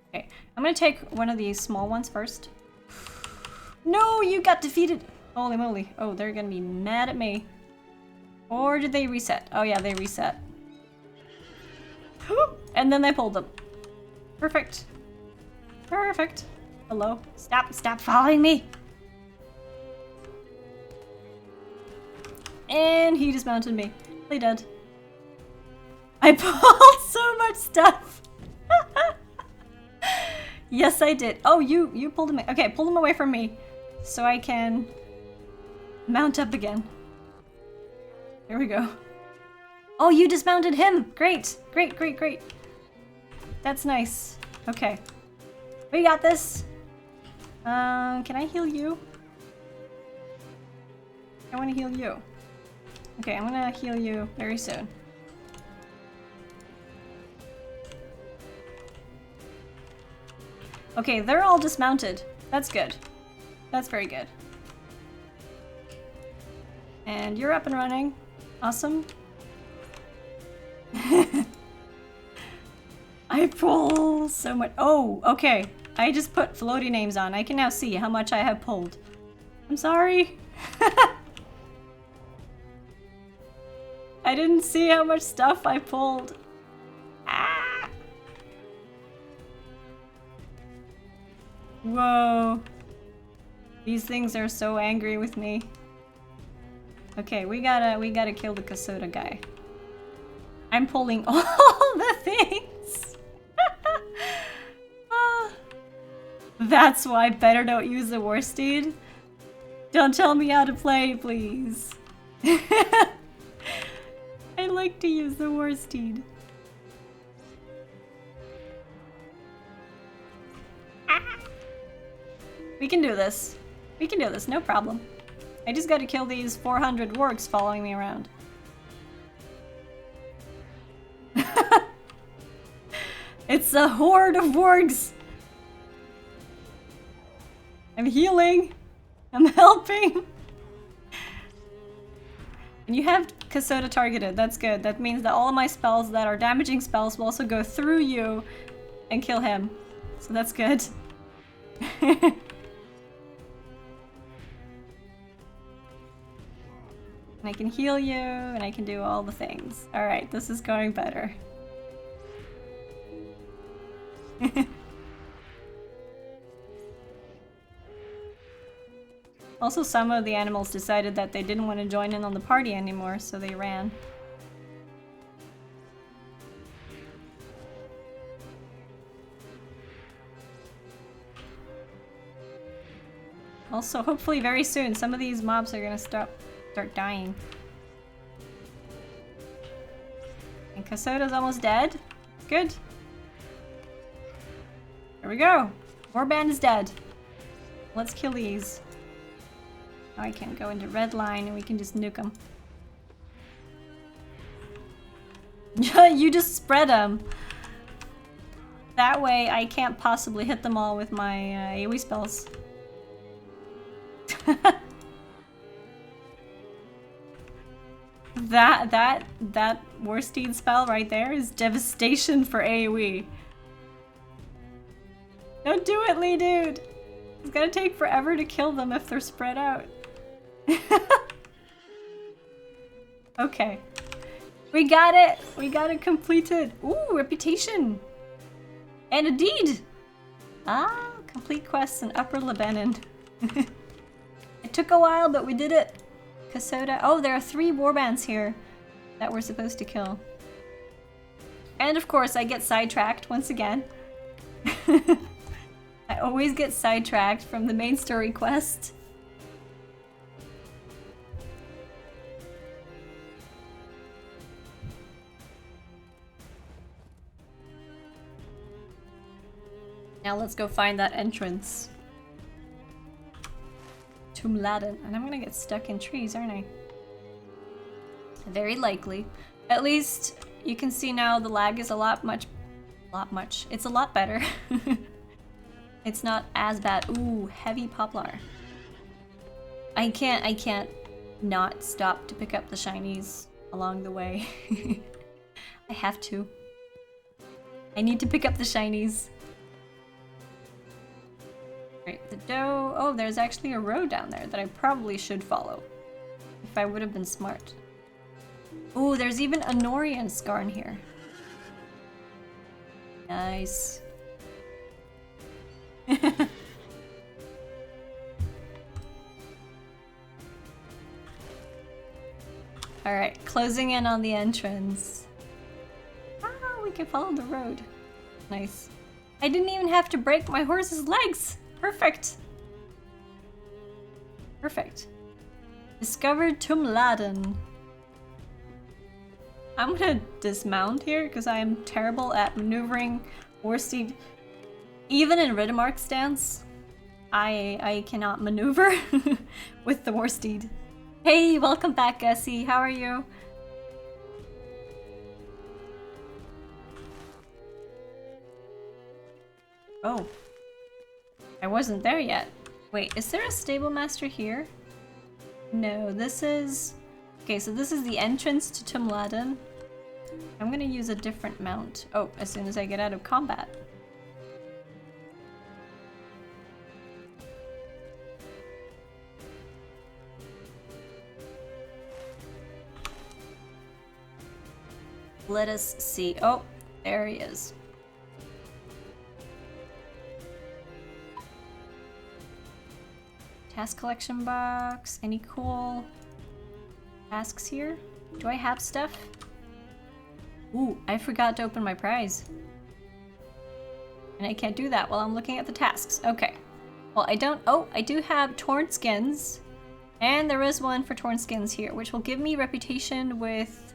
Okay, I'm gonna take one of these small ones first. No, you got defeated! Holy moly. Oh, they're gonna be mad at me. Or did they reset? Oh yeah, they reset. And then they pulled them. Perfect. Perfect. Hello? Stop following me! And he dismounted me. Play dead. I pulled so much stuff! Yes, I did. Oh, you pulled him. Okay, pull him away from me so I can mount up again. There we go. Oh, you dismounted him! Great! Great, great, great. That's nice. Okay. We got this. Can I heal you? I want to heal you. Okay, I'm gonna heal you very soon. Okay, they're all dismounted. That's good. That's very good. And you're up and running. Awesome. I pull so much. Oh, okay. I just put floaty names on. I can now see how much I have pulled. I'm sorry. I didn't see how much stuff I pulled. Ah! Whoa. These things are so angry with me. Okay, we gotta kill the Kasota guy. I'm pulling all the things. That's why better don't use the war steed. Don't tell me how to play, please. I like to use the war steed. We can do this. We can do this, no problem. I just gotta kill these 400 wargs following me around. It's a horde of wargs! I'm healing! I'm helping! And you have Kasota targeted, that's good. That means that all of my spells that are damaging spells will also go through you and kill him. So that's good. And I can heal you, and I can do all the things. Alright, this is going better. Also, some of the animals decided that they didn't want to join in on the party anymore, so they ran. Also, hopefully very soon, some of these mobs are gonna start dying. And Kasota's almost dead. Good. There we go. Warband is dead. Let's kill these. Now I can go into red line and we can just nuke them. You just spread them. That way I can't possibly hit them all with my AoE spells. that Warsteed spell right there is devastation for AoE. Don't do it, Lee, dude! It's gonna take forever to kill them if they're spread out. Okay. We got it! We got it completed! Ooh, reputation! And a deed! Ah, complete quests in Upper Lebennin. It took a while, but we did it! Kasoda. Oh, there are 3 warbands here that we're supposed to kill. And of course, I get sidetracked once again. I always get sidetracked from the main story quest. Now let's go find that entrance. To Mladen. And I'm gonna get stuck in trees, aren't I? Very likely. At least you can see now the lag is it's a lot better. It's not as bad. Ooh, heavy poplar. I can't not stop to pick up the shinies along the way. I have to. I need to pick up the shinies. Right, the dough. Oh, there's actually a road down there that I probably should follow. If I would have been smart. Ooh, there's even a Norian Scarn here. Nice. Alright, closing in on the entrance. Ah, we can follow the road. Nice. I didn't even have to break my horse's legs! Perfect! Perfect. Discovered Tumladen. I'm gonna dismount here because I am terrible at maneuvering Warsteed. Even in Riddermark stance, I cannot maneuver with the Warsteed. Hey, welcome back, Gussie. How are you? Oh. I wasn't there yet. Wait, is there a stable master here? No, this is... Okay, so this is the entrance to Tumladen. I'm gonna use a different mount. Oh, as soon as I get out of combat. Let us see. Oh, there he is. Task collection box. Any cool tasks here? Do I have stuff? Ooh, I forgot to open my prize. And I can't do that while I'm looking at the tasks. Okay. Well, I don't... Oh, I do have torn skins. And there is one for torn skins here, which will give me reputation with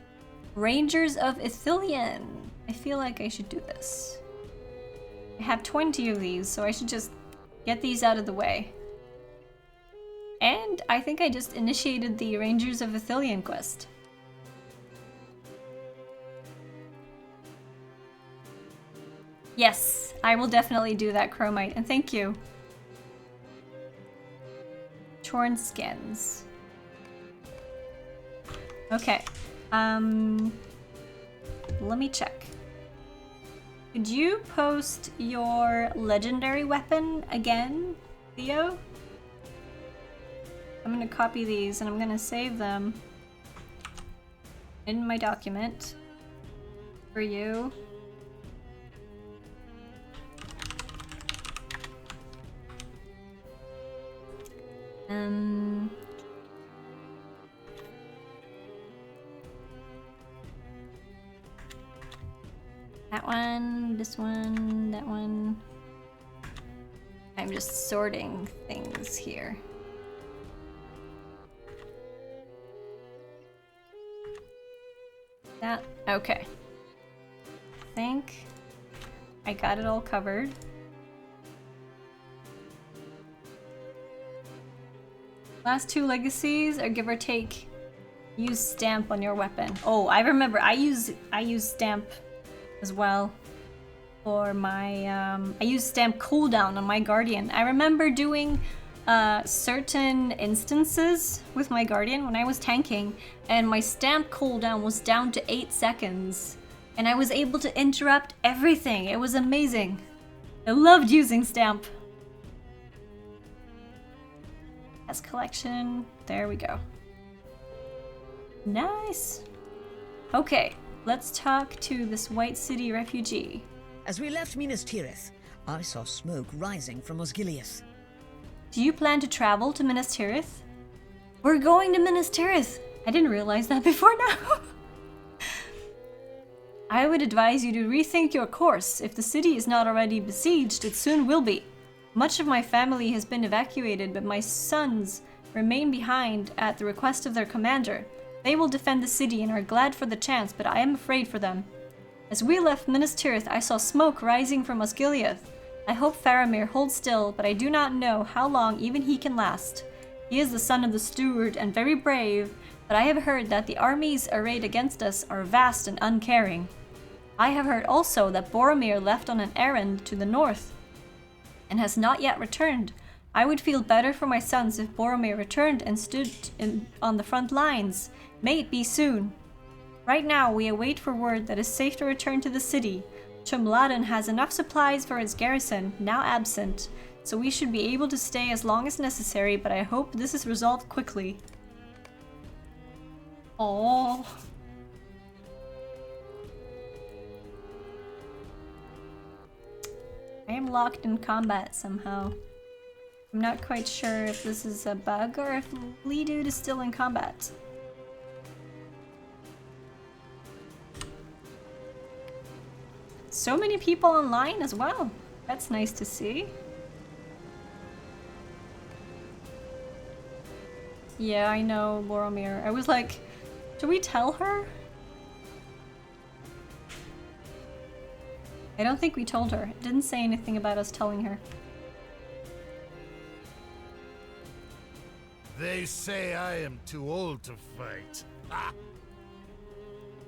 Rangers of Ithilien. I feel like I should do this. I have 20 of these, so I should just get these out of the way. And I think I just initiated the Rangers of Ithilien quest. Yes, I will definitely do that, Chromite, and thank you. Torn skins. Okay. Let me check. Could you post your legendary weapon again, Theo? I'm gonna copy these and I'm gonna save them in my document for you. That one, this one, that one. I'm just sorting things here. That, okay. I think I got it all covered. Last 2 legacies are give or take Use stamp on your weapon. Oh, I remember. I use stamp as well for my. I use stamp cooldown on my guardian. I remember doing certain instances with my guardian when I was tanking, and my stamp cooldown was down to 8 seconds, and I was able to interrupt everything. It was amazing. I loved using stamp. As collection. There we go. Nice. Okay, let's talk to this White City refugee. As we left Minas Tirith, I saw smoke rising from Osgiliath. Do you plan to travel to Minas Tirith? We're going to Minas Tirith. I didn't realize that before now. I would advise you to rethink your course. If the city is not already besieged, it soon will be. Much of my family has been evacuated, but my sons remain behind at the request of their commander. They will defend the city and are glad for the chance, but I am afraid for them. As we left Minas Tirith, I saw smoke rising from Osgiliath. I hope Faramir holds still, but I do not know how long even he can last. He is the son of the steward and very brave, but I have heard that the armies arrayed against us are vast and uncaring. I have heard also that Boromir left on an errand to the north and has not yet returned. I would feel better for my sons if Boromir returned and stood on the front lines. May it be soon. Right now, we await for word that is safe to return to the city. Chumladen has enough supplies for its garrison, now absent, so we should be able to stay as long as necessary, but I hope this is resolved quickly. Oh. I am locked in combat somehow. I'm not quite sure if this is a bug or if Lee Dude is still in combat. So many people online as well. That's nice to see. Yeah, I know, Boromir. I was like, should we tell her? I don't think we told her. It didn't say anything about us telling her. They say I am too old to fight. Ah.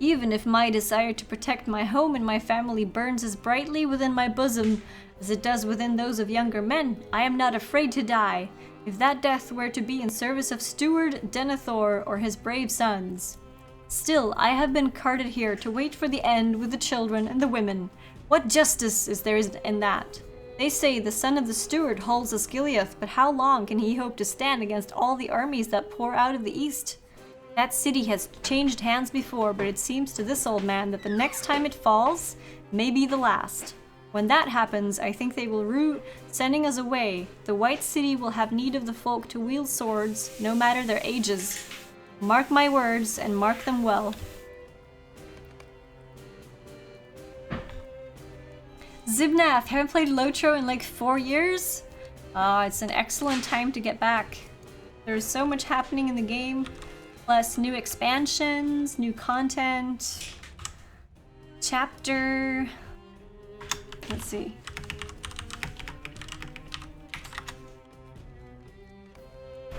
Even if my desire to protect my home and my family burns as brightly within my bosom as it does within those of younger men, I am not afraid to die, if that death were to be in service of Steward Denethor or his brave sons. Still, I have been carted here to wait for the end with the children and the women. What justice is there in that? They say the son of the steward holds Osgiliath, but how long can he hope to stand against all the armies that pour out of the east? That city has changed hands before, but it seems to this old man that the next time it falls may be the last. When that happens, I think they will rue sending us away. The White City will have need of the folk to wield swords, no matter their ages. Mark my words, and mark them well. Zibnath, haven't played LOTRO in like 4 years? It's an excellent time to get back. There's so much happening in the game. Plus new expansions, new content, chapter, let's see.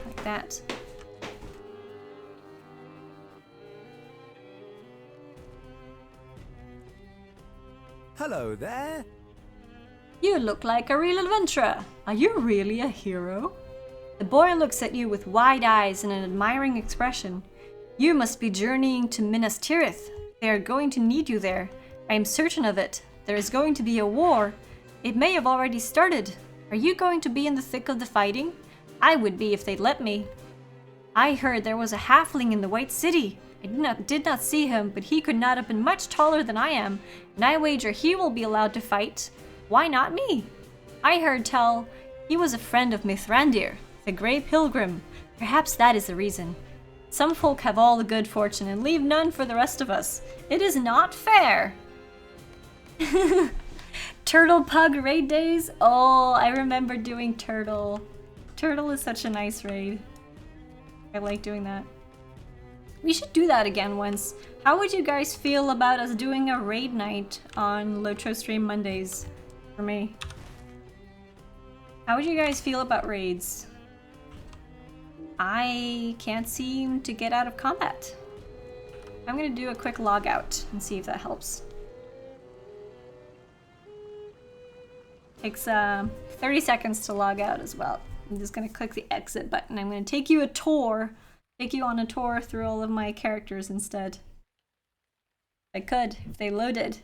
Like that. Hello there. You look like a real adventurer. Are you really a hero? The boy looks at you with wide eyes and an admiring expression. You must be journeying to Minas Tirith. They are going to need you there. I am certain of it. There is going to be a war. It may have already started. Are you going to be in the thick of the fighting? I would be if they'd let me. I heard there was a halfling in the White City. I did not see him, but he could not have been much taller than I am, and I wager he will be allowed to fight. Why not me? I heard tell he was a friend of Mithrandir, the Grey Pilgrim. Perhaps that is the reason. Some folk have all the good fortune and leave none for the rest of us. It is not fair. Turtle Pug raid days? Oh, I remember doing Turtle. Turtle is such a nice raid. I like doing that. We should do that again once. How would you guys feel about us doing a raid night on LOTRO Stream Mondays for me? How would you guys feel about raids? I can't seem to get out of combat. I'm gonna do a quick log out and see if that helps. Takes 30 seconds to log out as well. I'm just gonna click the exit button. I'm gonna take you on a tour through all of my characters instead. I could, if they loaded.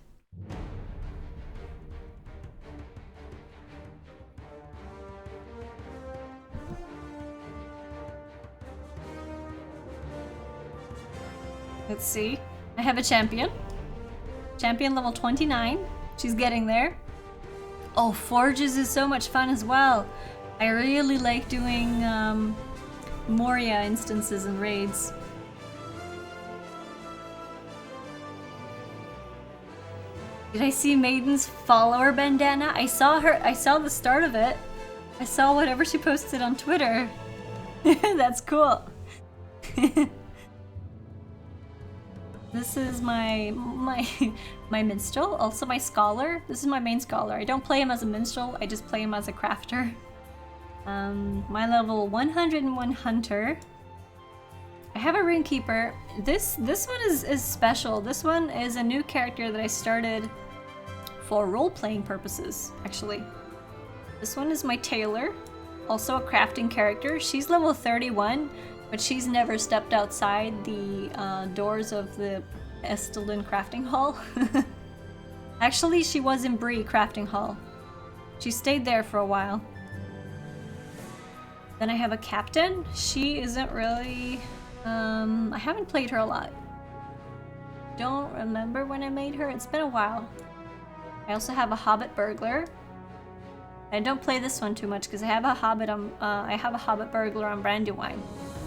Let's see. I have a champion. Champion level 29. She's getting there. Oh, Forges is so much fun as well. I really like doing Moria instances and raids. Did I see Maiden's follower bandana? I saw the start of it. I saw whatever she posted on Twitter. That's cool. This is my minstrel, also my scholar. This is my main scholar. I don't play him as a minstrel, I just play him as a crafter. My level 101 hunter. I have a runekeeper. This one is special. This one is a new character that I started for role-playing purposes, actually. This one is my tailor, also a crafting character. She's level 31. But she's never stepped outside the doors of the Estelin crafting hall. Actually, she was in Bree crafting hall. She stayed there for a while. Then I have a captain. She isn't really... I haven't played her a lot. Don't remember when I made her. It's been a while. I also have a hobbit burglar. I don't play this one too much because I have a hobbit burglar on Brandywine,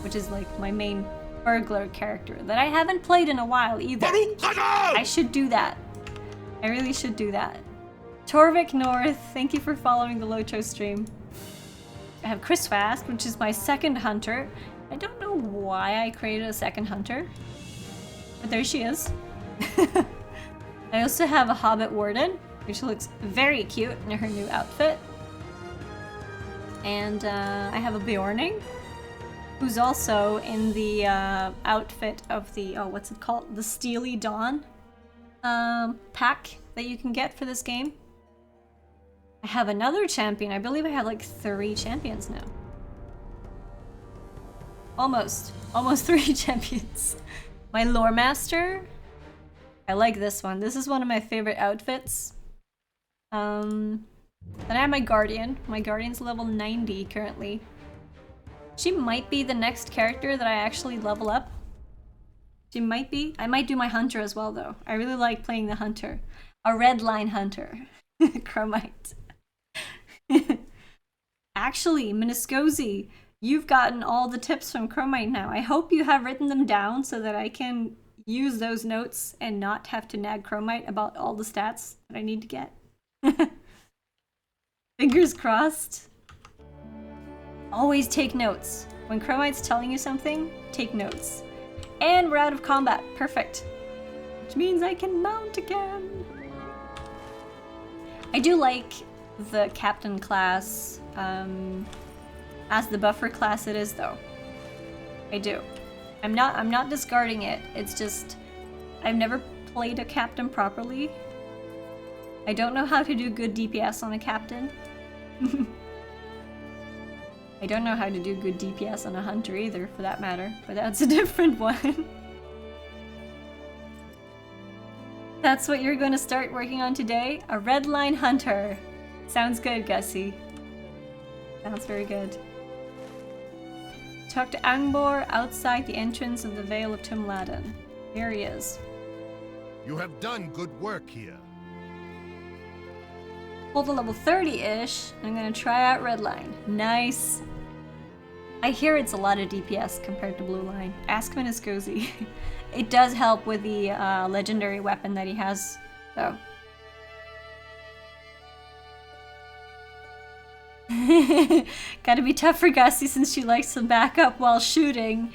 which is like my main burglar character that I haven't played in a while either. I should do that. I really should do that. Torvik North, thank you for following the LOTRO stream. I have Chris Fast, which is my second hunter. I don't know why I created a second hunter, but there she is. I also have a Hobbit Warden, which looks very cute in her new outfit. And I have a Bjorning, who's also in the outfit of the, oh, what's it called? The Steely Dawn pack that you can get for this game. I have another champion. I believe I have like 3 champions now. Almost 3 champions. My Lore Master. I like this one. This is one of my favorite outfits. Then I have my Guardian. My Guardian's level 90 currently. She might be the next character that I actually level up. She might be. I might do my Hunter as well though. I really like playing the Hunter. A red line Hunter. Chromite. Actually, Miniscozy, you've gotten all the tips from Chromite now. I hope you have written them down so that I can use those notes and not have to nag Chromite about all the stats that I need to get. Fingers crossed. Always take notes. When Chromite's telling you something, take notes. And we're out of combat. Perfect. Which means I can mount again. I do like the captain class as the buffer class it is though. I do. I'm not discarding it. It's just I've never played a captain properly. I don't know how to do good DPS on a captain. I don't know how to do good DPS on a hunter either, for that matter, but that's a different one. That's what you're going to start working on today? A red line hunter. Sounds good, Gussie. Sounds very good. Talk to Angbor outside the entrance of the Vale of Tumladen. Here he is. You have done good work here. Hold the level 30-ish. I'm gonna try out Redline. Nice. I hear it's a lot of DPS compared to Blue Line. Ask Miniscozy. It does help with the legendary weapon that he has, though. Gotta be tough for Gussie since she likes to back up while shooting.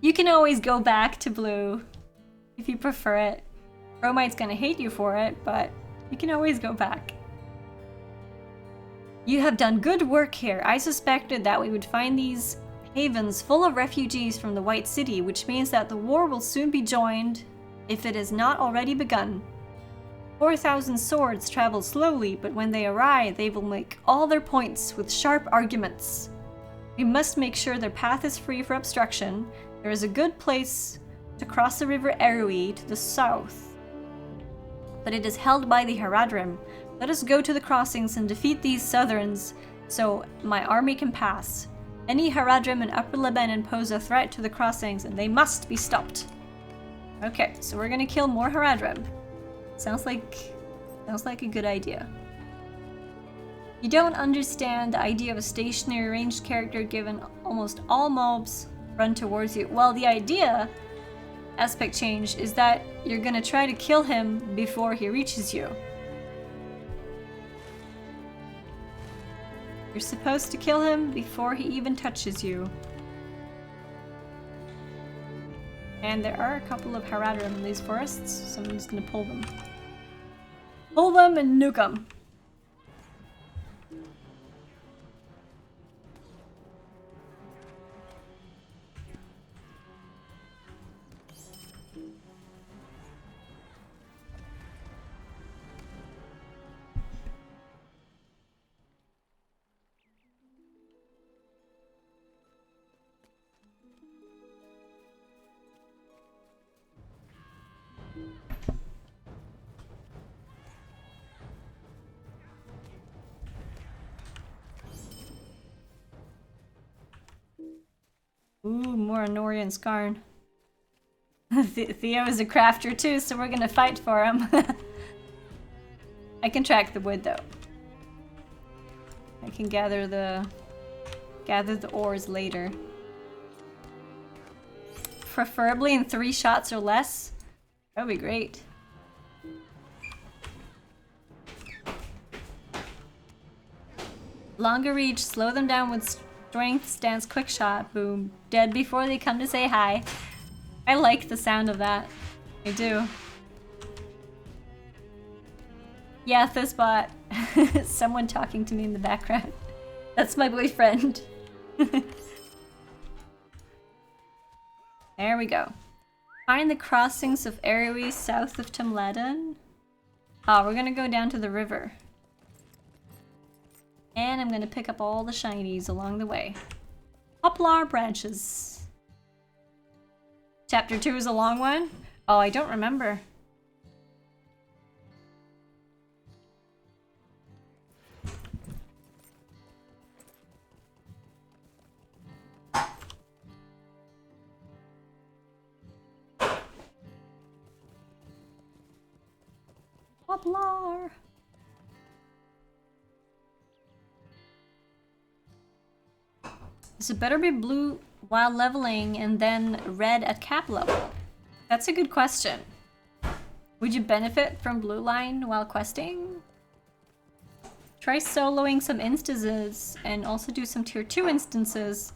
You can always go back to blue if you prefer it. Chromite's gonna hate you for it, but you can always go back. You have done good work here. I suspected that we would find these havens full of refugees from the White City, which means that the war will soon be joined, if it has not already begun. 4,000 swords travel slowly, but when they arrive, they will make all their points with sharp arguments. We must make sure their path is free for obstruction. There is a good place to cross the river Erui to the south, but it is held by the Haradrim. Let us go to the crossings and defeat these southrons so my army can pass. Any Haradrim in Upper Lebennin pose a threat to the crossings and they must be stopped. Okay, so we're gonna kill more Haradrim. Sounds like a good idea. You don't understand the idea of a stationary ranged character given almost all mobs run towards you. Well, the idea, aspect change, is that you're gonna try to kill him before he reaches you. You're supposed to kill him before he even touches you. And there are a couple of Haradrim in these forests, so I'm just gonna pull them. Pull them and nuke them. Ooh, more Nori and Skarn. Theo is a crafter too, so we're gonna fight for him. I can track the wood though. I can gather the ores later. Preferably in 3 shots or less. That'd be great. Longer reach, slow them down with strength stance, quick shot, boom. Dead before they come to say hi. I like the sound of that. I do. Yeah, Thizbot. Someone talking to me in the background. That's my boyfriend. There we go. Find the crossings of Erui south of Lebennin. Oh, we're gonna go down to the river. And I'm gonna pick up all the shinies along the way. Poplar branches. Chapter 2 is a long one? Oh, I don't remember. Poplar. So it better be blue while leveling and then red at cap level. That's a good question. Would you benefit from blue line while questing? Try soloing some instances and also do some tier 2 instances,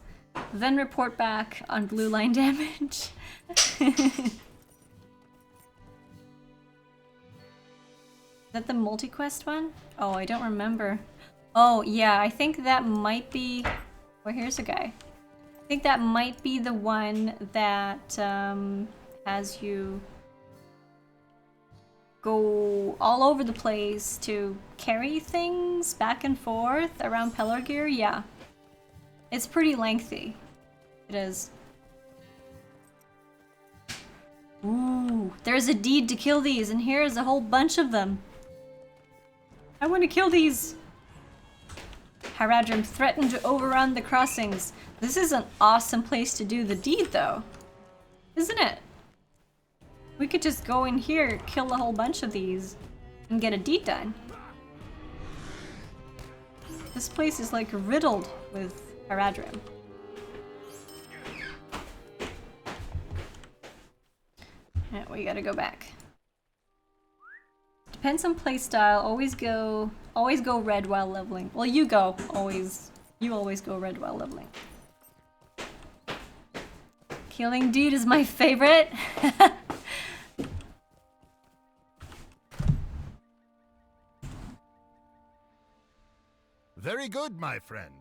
then report back on blue line damage. Is that the multi-quest one? Oh, I don't remember. Oh, yeah, I think that might be... Well, here's a guy. I think that might be the one that has you go all over the place to carry things back and forth around Pelargir. Yeah. It's pretty lengthy. It is. Ooh, there's a deed to kill these, and here's a whole bunch of them. I want to kill these. Haradrim threatened to overrun the crossings. This is an awesome place to do the deed, though. Isn't it? We could just go in here, kill a whole bunch of these, and get a deed done. This place is like riddled with Haradrim. Yeah, we gotta go back. Depends on playstyle. Always go red while leveling. Well, you always go red while leveling. Killing dude is my favorite. Very good, my friend.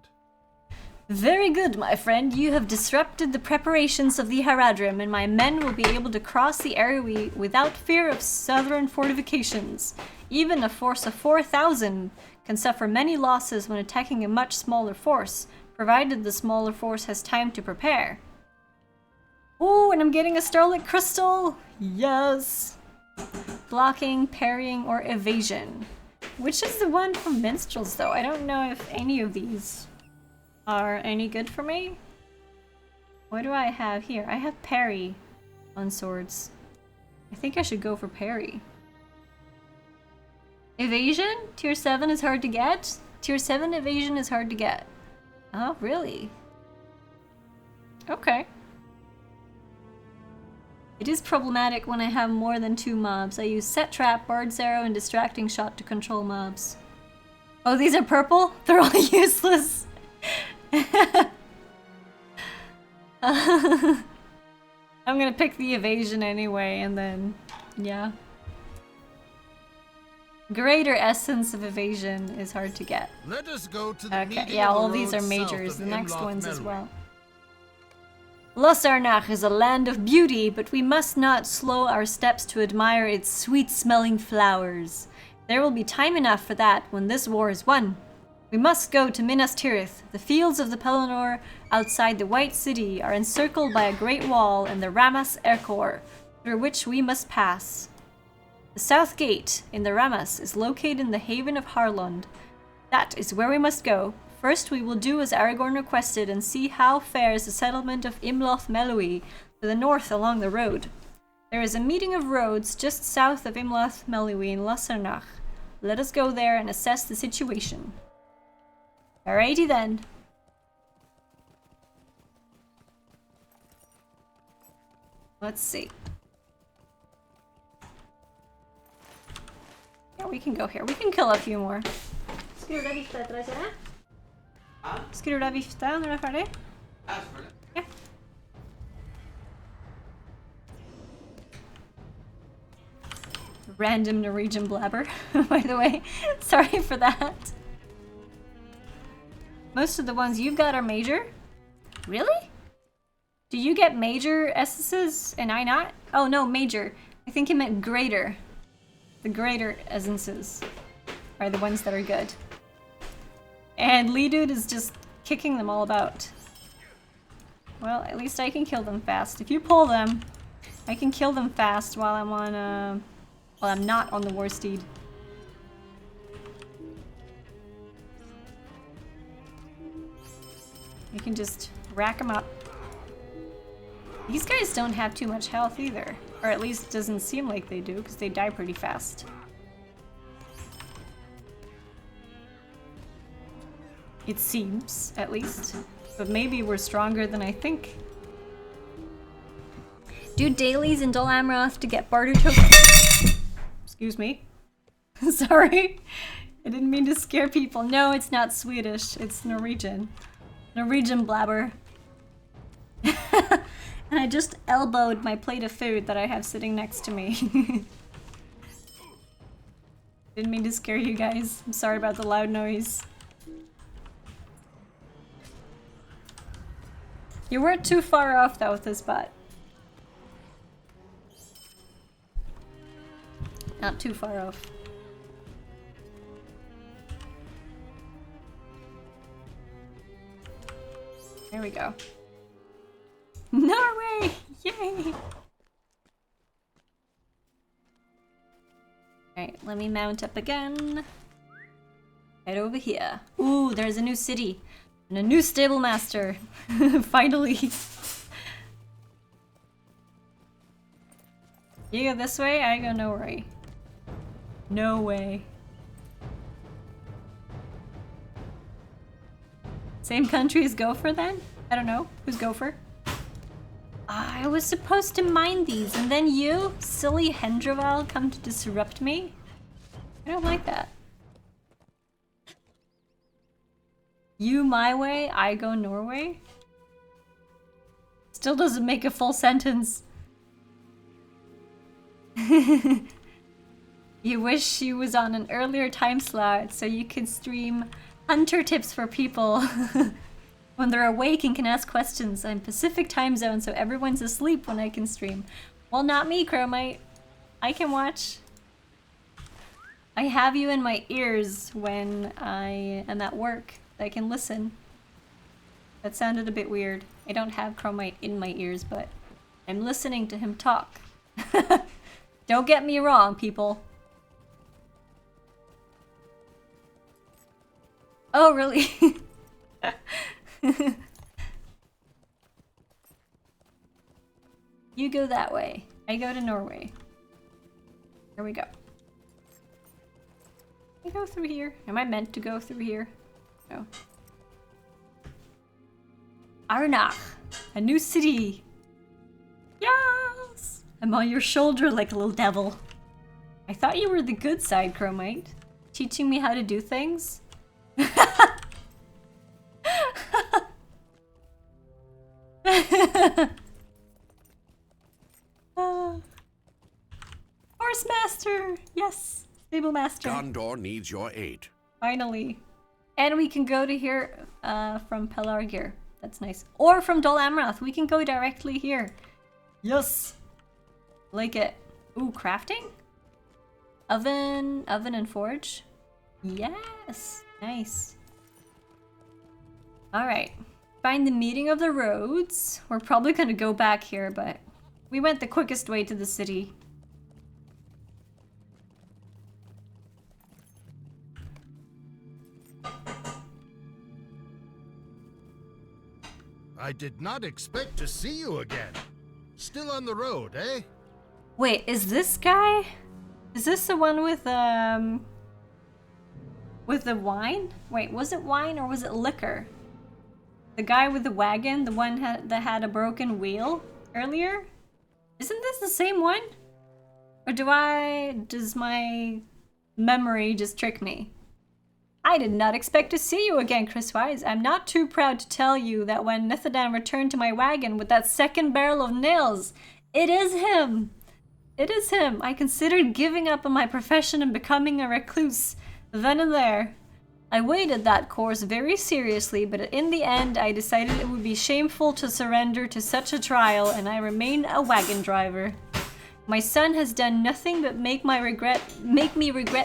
Very good, my friend. You have disrupted the preparations of the Haradrim, and my men will be able to cross the area without fear of southern fortifications. Even a force of 4,000 can suffer many losses when attacking a much smaller force, provided the smaller force has time to prepare. Oh, and I'm getting a Starlit Crystal! Yes! Blocking, parrying, or evasion. Which is the one from Minstrels, though? I don't know if any of these are any good for me. What do I have here? I have parry on swords. I think I should go for parry. Evasion? Tier 7 is hard to get? Tier 7 evasion is hard to get. Oh, really? Okay. It is problematic when I have more than 2 mobs. I use Set Trap, Bard's Arrow, and Distracting Shot to control mobs. Oh, these are purple? They're all useless. I'm gonna pick the evasion anyway, and then, yeah. Greater essence of evasion is hard to get. Let us go to the Okay, meeting yeah, of the all these are road majors, south the of next Imloth ones as Melwy. well. Losarnach is a land of beauty, but we must not slow our steps to admire its sweet-smelling flowers. There will be time enough for that when this war is won. We must go to Minas Tirith. The fields of the Pelennor outside the White City are encircled by a great wall and the Ramas Erkor, through which we must pass. The south gate in the Ramas is located in the haven of Harlon. That is where we must go. First we will do as Aragorn requested and see how fares the settlement of Imloth Melwy to the north along the road. There is a meeting of roads just south of Imloth Melwy in Losarnach. Let us go there and assess the situation. Alrighty then. Let's see. Yeah, we can go here. We can kill a few more. Skrur deg vifta etter deg, kjære? Skrur deg vifta når du er ferdig? Ja. Random Norwegian blabber, by the way. Sorry for that. Most of the ones you've got are major? Really? Do you get major essences and I not? Oh no, major. I think he meant greater. The greater essences are the ones that are good. And Lee Dude is just kicking them all about. Well, at least I can kill them fast. If you pull them, I can kill them fast while I'm on while I'm not on the war steed. You can just rack them up. These guys don't have too much health either. Or at least it doesn't seem like they do, because they die pretty fast. It seems, at least. But maybe we're stronger than I think. Do dailies in Dol Amroth to get barter tokens. Excuse me. Sorry. I didn't mean to scare people. No, it's not Swedish. It's Norwegian. Norwegian blabber. And I just elbowed my plate of food that I have sitting next to me. Didn't mean to scare you guys. I'm sorry about the loud noise. You weren't too far off though with this bot. Not too far off. There we go. Norway! Yay! Alright, let me mount up again. Head over here. Ooh, there's a new city. And a new stable master. Finally. You go this way, I go no way. No way. Same country as Gopher then? I don't know. Who's Gopher? I was supposed to mine these, and then you, silly Hendraval, come to disrupt me? I don't like that. You my way, I go Norway? Still doesn't make a full sentence. You wish you was on an earlier time slot so you could stream hunter tips for people. when they're awake and can ask questions. I'm Pacific time zone, so everyone's asleep when I can stream. Well, not me, Chromite. I can watch. I have you in my ears when I am at work. I can listen. That sounded a bit weird. I don't have Chromite in my ears, but I'm listening to him talk. Don't get me wrong, people. Oh, really? You go that way. I go to Norway. Here we go. Can I go through here? Am I meant to go through here? No. Arnach, a new city. Yes! I'm on your shoulder like a little devil. I thought you were the good side, Chromite. Teaching me how to do things? Horse master! Yes! Stable master. Gondor needs your aid. Finally. And we can go to here from Pelargir. That's nice. Or from Dol Amroth. We can go directly here. Yes! Like it. Ooh, crafting? Oven and forge? Yes! Nice. Alright. Find the meeting of the roads. We're probably gonna go back here, but we went the quickest way to the city. I did not expect to see you again. Still on the road, eh? Wait, is this guy? Is this the one with the wine? Wait, was it wine or was it liquor? The guy with the wagon, the one that had a broken wheel earlier? Isn't this the same one? Or does my memory just trick me? I did not expect to see you again, Chriswise. I'm not too proud to tell you that when Nethodan returned to my wagon with that second barrel of nails, it is him! It is him! I considered giving up on my profession and becoming a recluse, then and there. I weighted that course very seriously, but in the end I decided it would be shameful to surrender to such a trial, and I remain a wagon driver. My son has done nothing but make me regret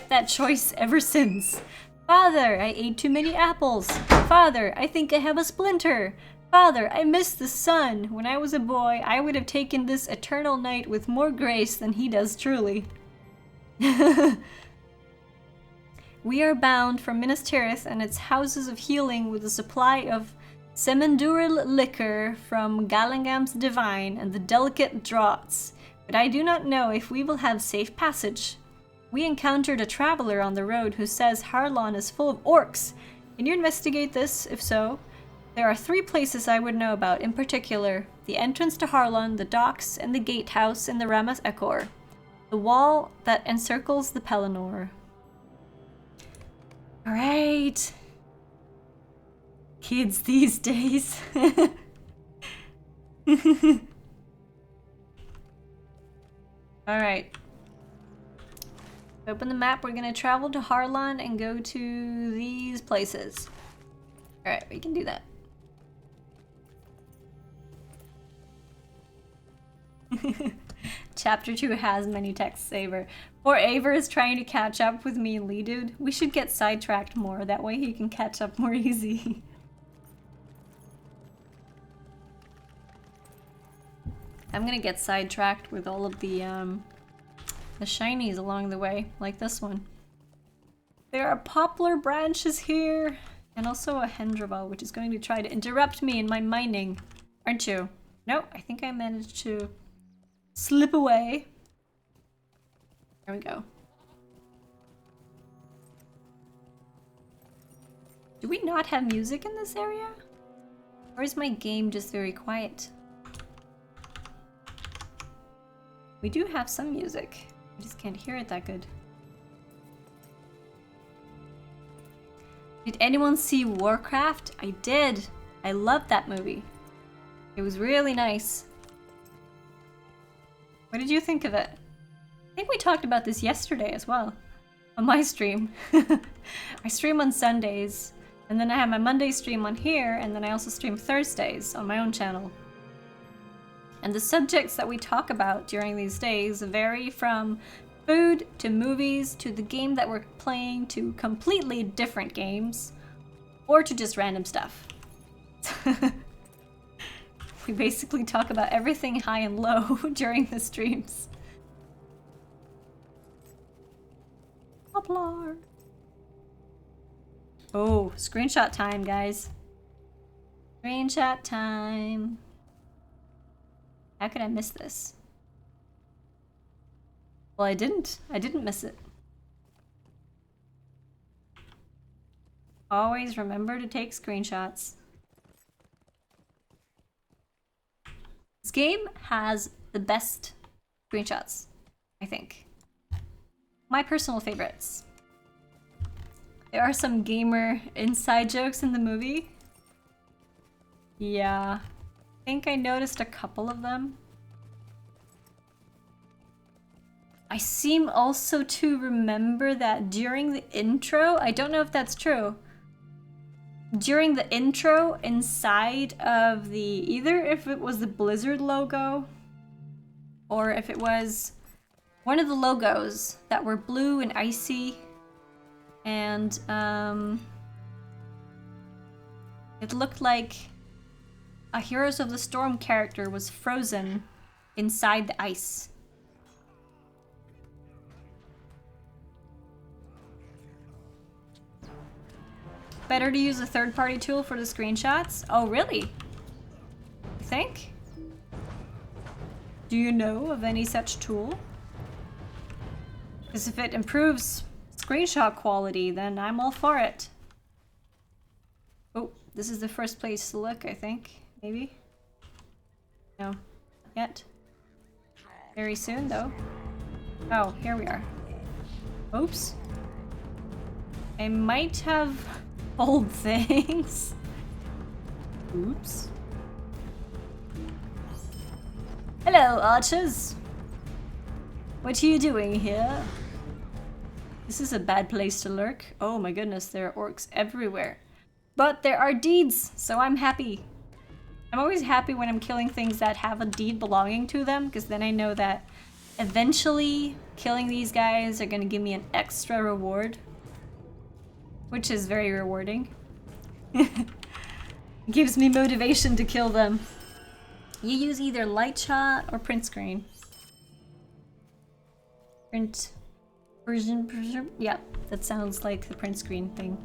that choice ever since. Father, I ate too many apples. Father, I think I have a splinter. Father, I miss the sun. When I was a boy, I would have taken this eternal night with more grace than he does truly. We are bound for Minas Tirith and its houses of healing with a supply of Semenduril liquor from Galangam's divine and the delicate draughts, but I do not know if we will have safe passage. We encountered a traveler on the road who says Harlon is full of orcs. Can you investigate this? If so, there are 3 places I would know about in particular: the entrance to Harlon, the docks, and the gatehouse in the Ramas Ekor, the wall that encircles the Pelennor. Alright. Kids these days. Alright. Open the map. We're gonna travel to Harlon and go to these places. Alright, we can do that. Chapter 2 has many text saver. Poor Aver is trying to catch up with me and Lee Dude. We should get sidetracked more. That way he can catch up more easy. I'm gonna get sidetracked with all of the shinies along the way, like this one. There are poplar branches here, and also a Hendraval, which is going to try to interrupt me in my mining. Aren't you? No, I think I managed to slip away. There we go. Do we not have music in this area? Or is my game just very quiet? We do have some music. I just can't hear it that good. Did anyone see Warcraft? I did. I loved that movie. It was really nice. What did you think of it? I think we talked about this yesterday as well. On my stream. I stream on Sundays. And then I have my Monday stream on here, and then I also stream Thursdays on my own channel. And the subjects that we talk about during these days vary from food to movies to the game that we're playing to completely different games or to just random stuff. We basically talk about everything high and low during the streams. Poplar. Oh, screenshot time, guys. Screenshot time. How could I miss this? Well, I didn't. I didn't miss it. Always remember to take screenshots. This game has the best screenshots, I think. My personal favorites. There are some gamer inside jokes in the movie. Yeah. I think I noticed a couple of them. I seem also to remember that during the intro, I don't know if that's true. During the intro, inside of the, either if it was the Blizzard logo, or if it was one of the logos that were blue and icy, and it looked like a Heroes of the Storm character was frozen inside the ice. Better to use a third-party tool for the screenshots? Oh, really? You think? Do you know of any such tool? Because if it improves screenshot quality, then I'm all for it. Oh, this is the first place to look, I think. Maybe? No, not yet. Very soon, though. Oh, here we are. Oops. I might have old things. Oops. Hello, archers. What are you doing here? This is a bad place to lurk. Oh my goodness, there are orcs everywhere. But there are deeds, so I'm happy. I'm always happy when I'm killing things that have a deed belonging to them, because then I know that eventually killing these guys are gonna give me an extra reward. Which is very rewarding. Gives me motivation to kill them. You use either light shot or print screen. Print version. Yeah, that sounds like the print screen thing.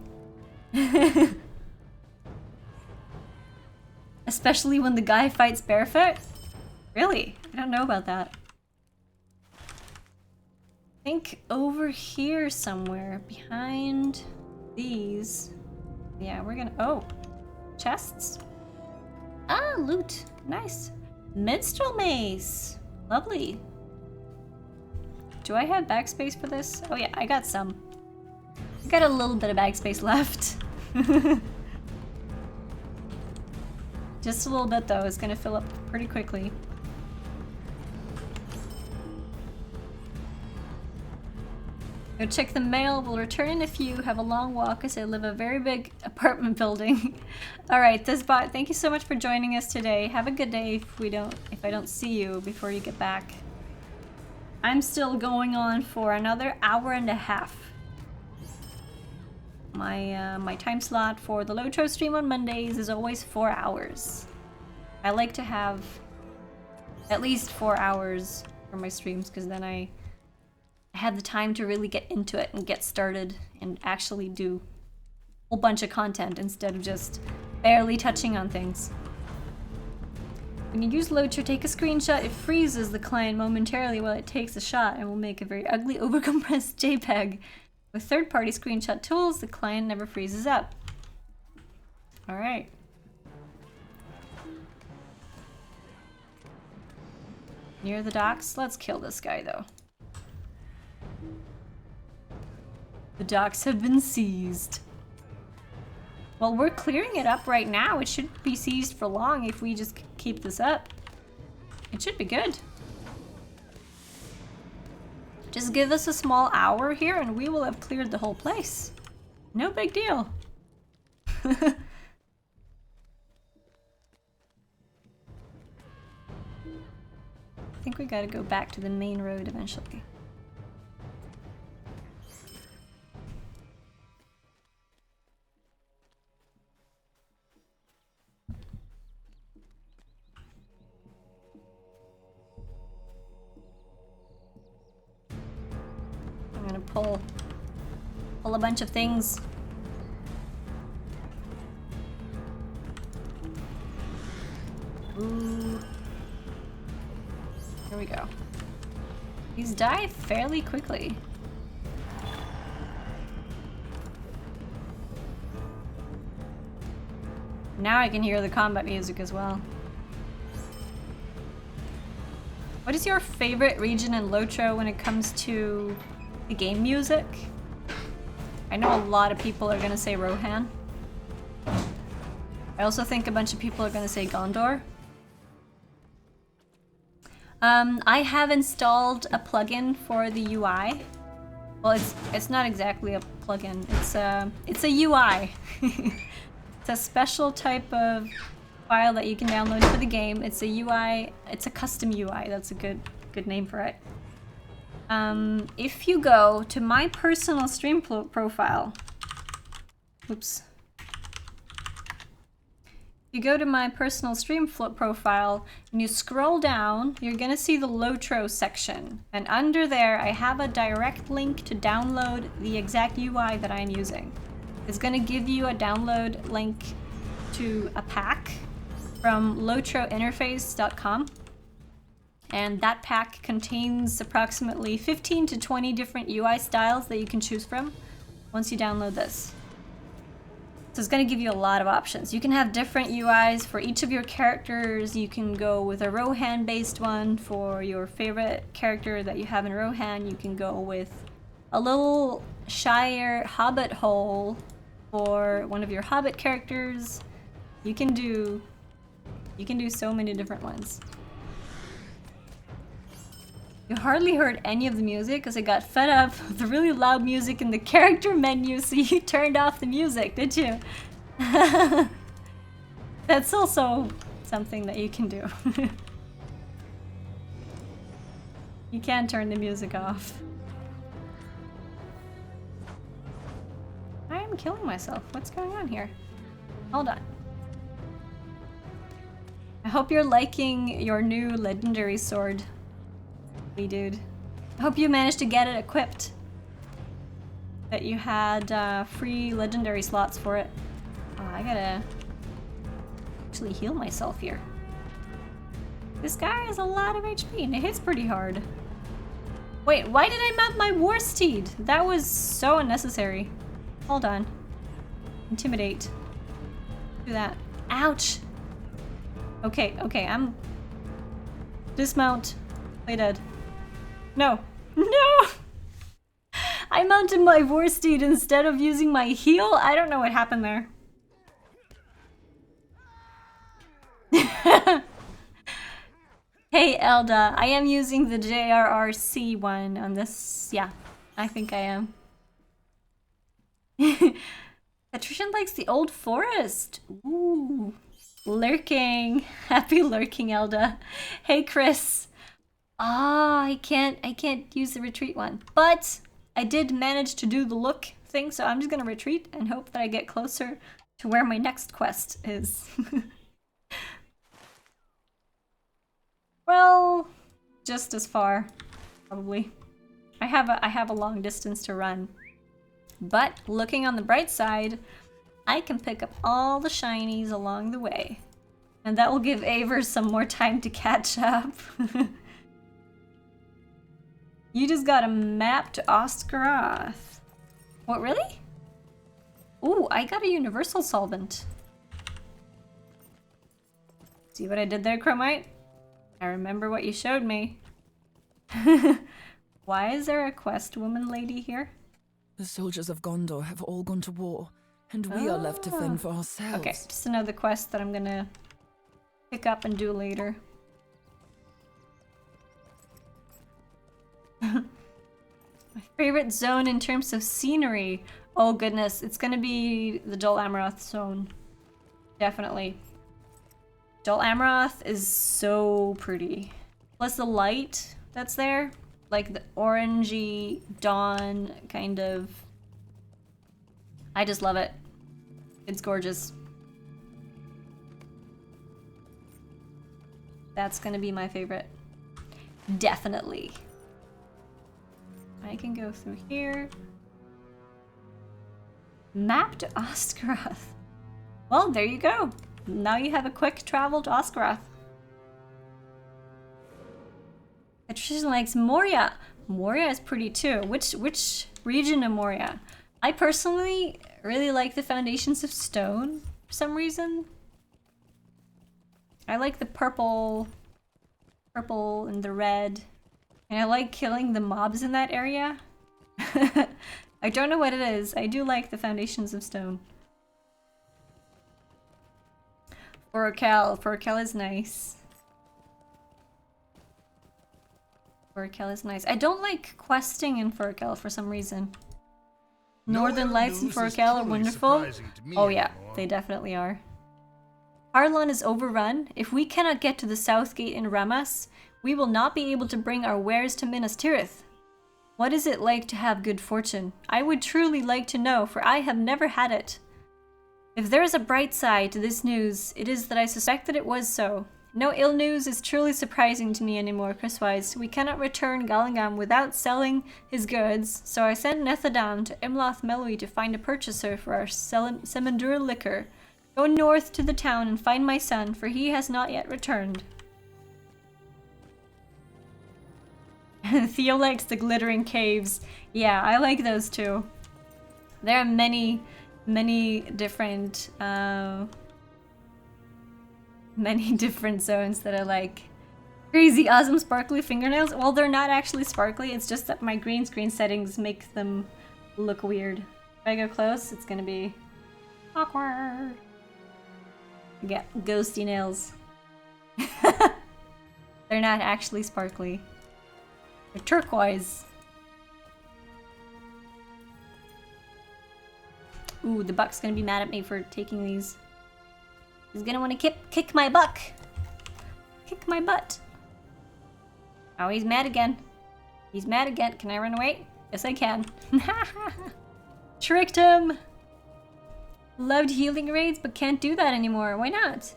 Especially when the guy fights barefoot? Really? I don't know about that. I think over here somewhere, behind these. Yeah, we're gonna, oh, chests. Ah, loot, nice. Minstrel mace, lovely. Do I have backspace for this? Oh yeah, I got some. I got a little bit of backspace left. Just a little bit though, it's gonna fill up pretty quickly. Go check the mail. We'll return if you have a long walk, as I live in a very big apartment building. Alright, this bot, thank you so much for joining us today. Have a good day if I don't see you before you get back. I'm still going on for another hour and a half. My time slot for the LOTRO stream on Mondays is always 4 hours. I like to have at least 4 hours for my streams, because then I had the time to really get into it and get started and actually do a whole bunch of content instead of just barely touching on things. When you use LOTRO, take a screenshot, it freezes the client momentarily while it takes a shot and will make a very ugly overcompressed JPEG. With third-party screenshot tools, the client never freezes up. Alright. Near the docks? Let's kill this guy though. The docks have been seized. Well, we're clearing it up right now. It shouldn't be seized for long if we just keep this up. It should be good. Just give us a small hour here and we will have cleared the whole place. No big deal. I think we gotta go back to the main road eventually. I'm gonna pull a bunch of things. Ooh. Here we go. These die fairly quickly. Now I can hear the combat music as well. What is your favorite region in LOTRO when it comes to the game music? I know a lot of people are gonna say Rohan. I also think a bunch of people are gonna say Gondor. I have installed a plugin for the UI. Well, it's not exactly a plugin. It's a UI. It's a special type of file that you can download for the game. It's a UI. It's a custom UI. That's a good name for it. If you go to my personal stream profile, oops. If you go to my personal stream profile and you scroll down, you're gonna see the LOTRO section. And under there, I have a direct link to download the exact UI that I'm using. It's gonna give you a download link to a pack from lotrointerface.com. And that pack contains approximately 15 to 20 different UI styles that you can choose from once you download this. So it's going to give you a lot of options. You can have different UIs for each of your characters. You can go with a Rohan based one for your favorite character that you have in Rohan. You can go with a little Shire Hobbit hole for one of your Hobbit characters. You can do so many different ones. You hardly heard any of the music because I got fed up with the really loud music in the character menu, so you turned off the music, did you? That's also something that you can do. You can turn the music off. I am killing myself. What's going on here? Hold on. I hope you're liking your new legendary sword. Dude. I hope you managed to get it equipped. That you had free legendary slots for it. Oh, I gotta actually heal myself here. This guy has a lot of HP and it hits pretty hard. Wait, why did I mount my war steed? That was so unnecessary. Hold on. Intimidate. Do that. Ouch! Okay, I'm... Dismount. Play dead. No. No! I mounted my war steed instead of using my heal? I don't know what happened there. Hey Elda, I am using the JRRC one on this. Yeah, I think I am. Patrician likes the old forest. Ooh. Lurking. Happy lurking, Elda. Hey Chris. Ah, I can't use the retreat one. But I did manage to do the look thing, so I'm just gonna retreat and hope that I get closer to where my next quest is. Well, just as far, probably. I have a long distance to run. But looking on the bright side, I can pick up all the shinies along the way. And that will give Aver some more time to catch up. You just got a map to Ostgaroth. What, really? Ooh, I got a universal solvent. See what I did there, Chromite? I remember what you showed me. Why is there a quest woman lady here? The soldiers of Gondor have all gone to war, and we are left to fend for ourselves. Okay, just another quest that I'm gonna pick up and do later. My favorite zone in terms of scenery. Oh goodness, it's gonna be the Dol Amroth zone. Definitely. Dol Amroth is so pretty. Plus the light that's there. Like the orangey dawn kind of. I just love it. It's gorgeous. That's gonna be my favorite. Definitely. I can go through here. Map to Oscaroth. Well, there you go. Now you have a quick travel to Oscaroth. Patricia likes Moria. Moria is pretty too. Which region of Moria? I personally really like the Foundations of Stone for some reason. I like the purple and the red. And I like killing the mobs in that area. I don't know what it is. I do like the Foundations of Stone. Furcal is nice. Furcal is nice. I don't like questing in Furcal for some reason. Northern Lights and Furcal are wonderful. Oh yeah, they definitely are. Harlon is overrun. If we cannot get to the south gate in Ramas, we will not be able to bring our wares to Minas Tirith. What is it like to have good fortune? I would truly like to know, for I have never had it. If there is a bright side to this news, it is that I suspect that it was so. No ill news is truly surprising to me anymore, Chriswise. We cannot return Gallingam without selling his goods, so I sent Nethodan to Imloth Melui to find a purchaser for our Semendur liquor. Go north to the town and find my son, for he has not yet returned. Theo likes the glittering caves. Yeah, I like those too. There are many different zones that I like. Crazy awesome sparkly fingernails. Well, they're not actually sparkly, it's just that my green screen settings make them look weird. If I go close, it's gonna be awkward. I get ghosty nails. They're not actually sparkly. They're turquoise. Ooh, the buck's gonna be mad at me for taking these. He's gonna want to kick my buck. Kick my butt. Oh, he's mad again. He's mad again. Can I run away? Yes, I can. Tricked him. Loved healing raids, but can't do that anymore. Why not?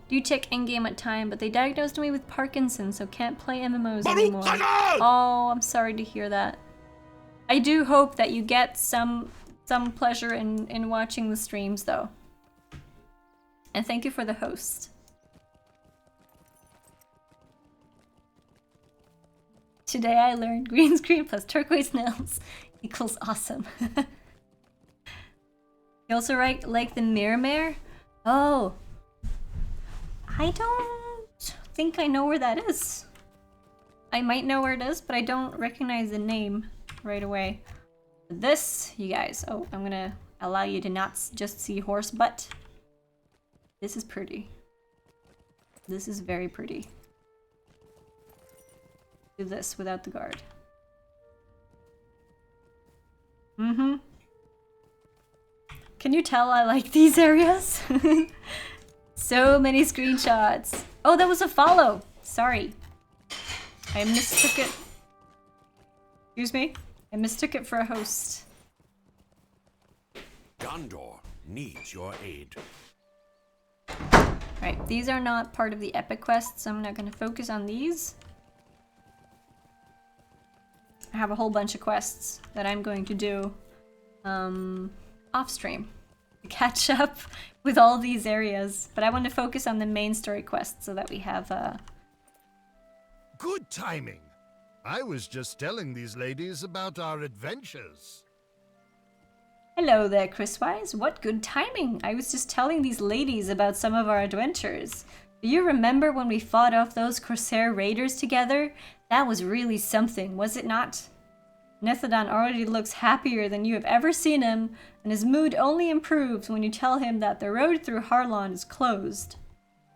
Do check in-game at time, but they diagnosed me with Parkinson's, so can't play MMOs anymore. Oh, I'm sorry to hear that. I do hope that you get some pleasure in watching the streams, though. And thank you for the host. Today I learned green screen plus turquoise nails equals awesome. You also like the Mirror Mare? Oh. I don't think I know where that is. I might know where it is, but I don't recognize the name right away. This, you guys, oh, I'm gonna allow you to not just see horse butt. This is pretty. This is very pretty. Do this without the guard. Mm-hmm. Can you tell I like these areas? So many screenshots. Oh, that was a follow. Sorry. I mistook it. Excuse me? I mistook it for a host. Gondor needs your aid. Right, these are not part of the epic quests, so I'm not going to focus on these. I have a whole bunch of quests that I'm going to do off stream to catch up with all these areas, but I want to focus on the main story quests so that we have Good timing. I was just telling these ladies about our adventures. Hello there, Chriswise. What good timing! I was just telling these ladies about some of our adventures. Do you remember when we fought off those Corsair raiders together? That was really something, was it not? Nethodan already looks happier than you have ever seen him, and his mood only improves when you tell him that the road through Harlon is closed.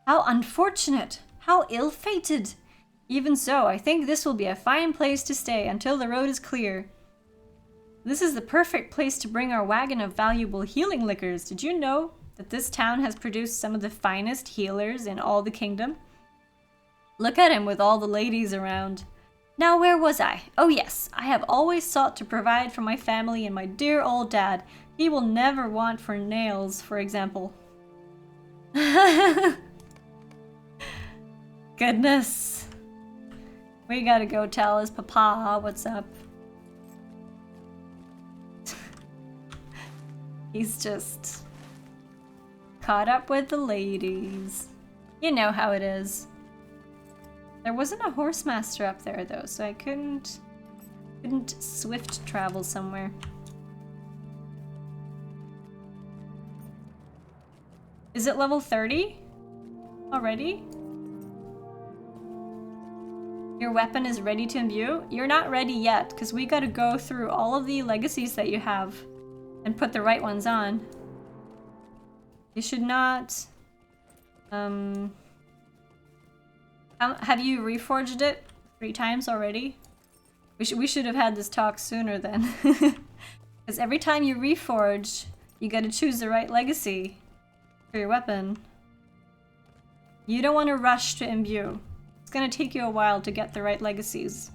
How unfortunate! How ill-fated! Even so, I think this will be a fine place to stay until the road is clear. This is the perfect place to bring our wagon of valuable healing liquors. Did you know that this town has produced some of the finest healers in all the kingdom? Look at him with all the ladies around. Now, where was I? Oh yes, I have always sought to provide for my family and my dear old dad. He will never want for nails, for example. Goodness. We gotta go tell his papa what's up. He's just caught up with the ladies. You know how it is. There wasn't a horse master up there though, so I couldn't swift travel somewhere. Is it level 30 already? Your weapon is ready to imbue? You're not ready yet, because we gotta go through all of the legacies that you have and put the right ones on. You should not... have you reforged it 3 times already? We should have had this talk sooner then. Because every time you reforge, you gotta choose the right legacy for your weapon. You don't want to rush to imbue. It's gonna take you a while to get the right legacies.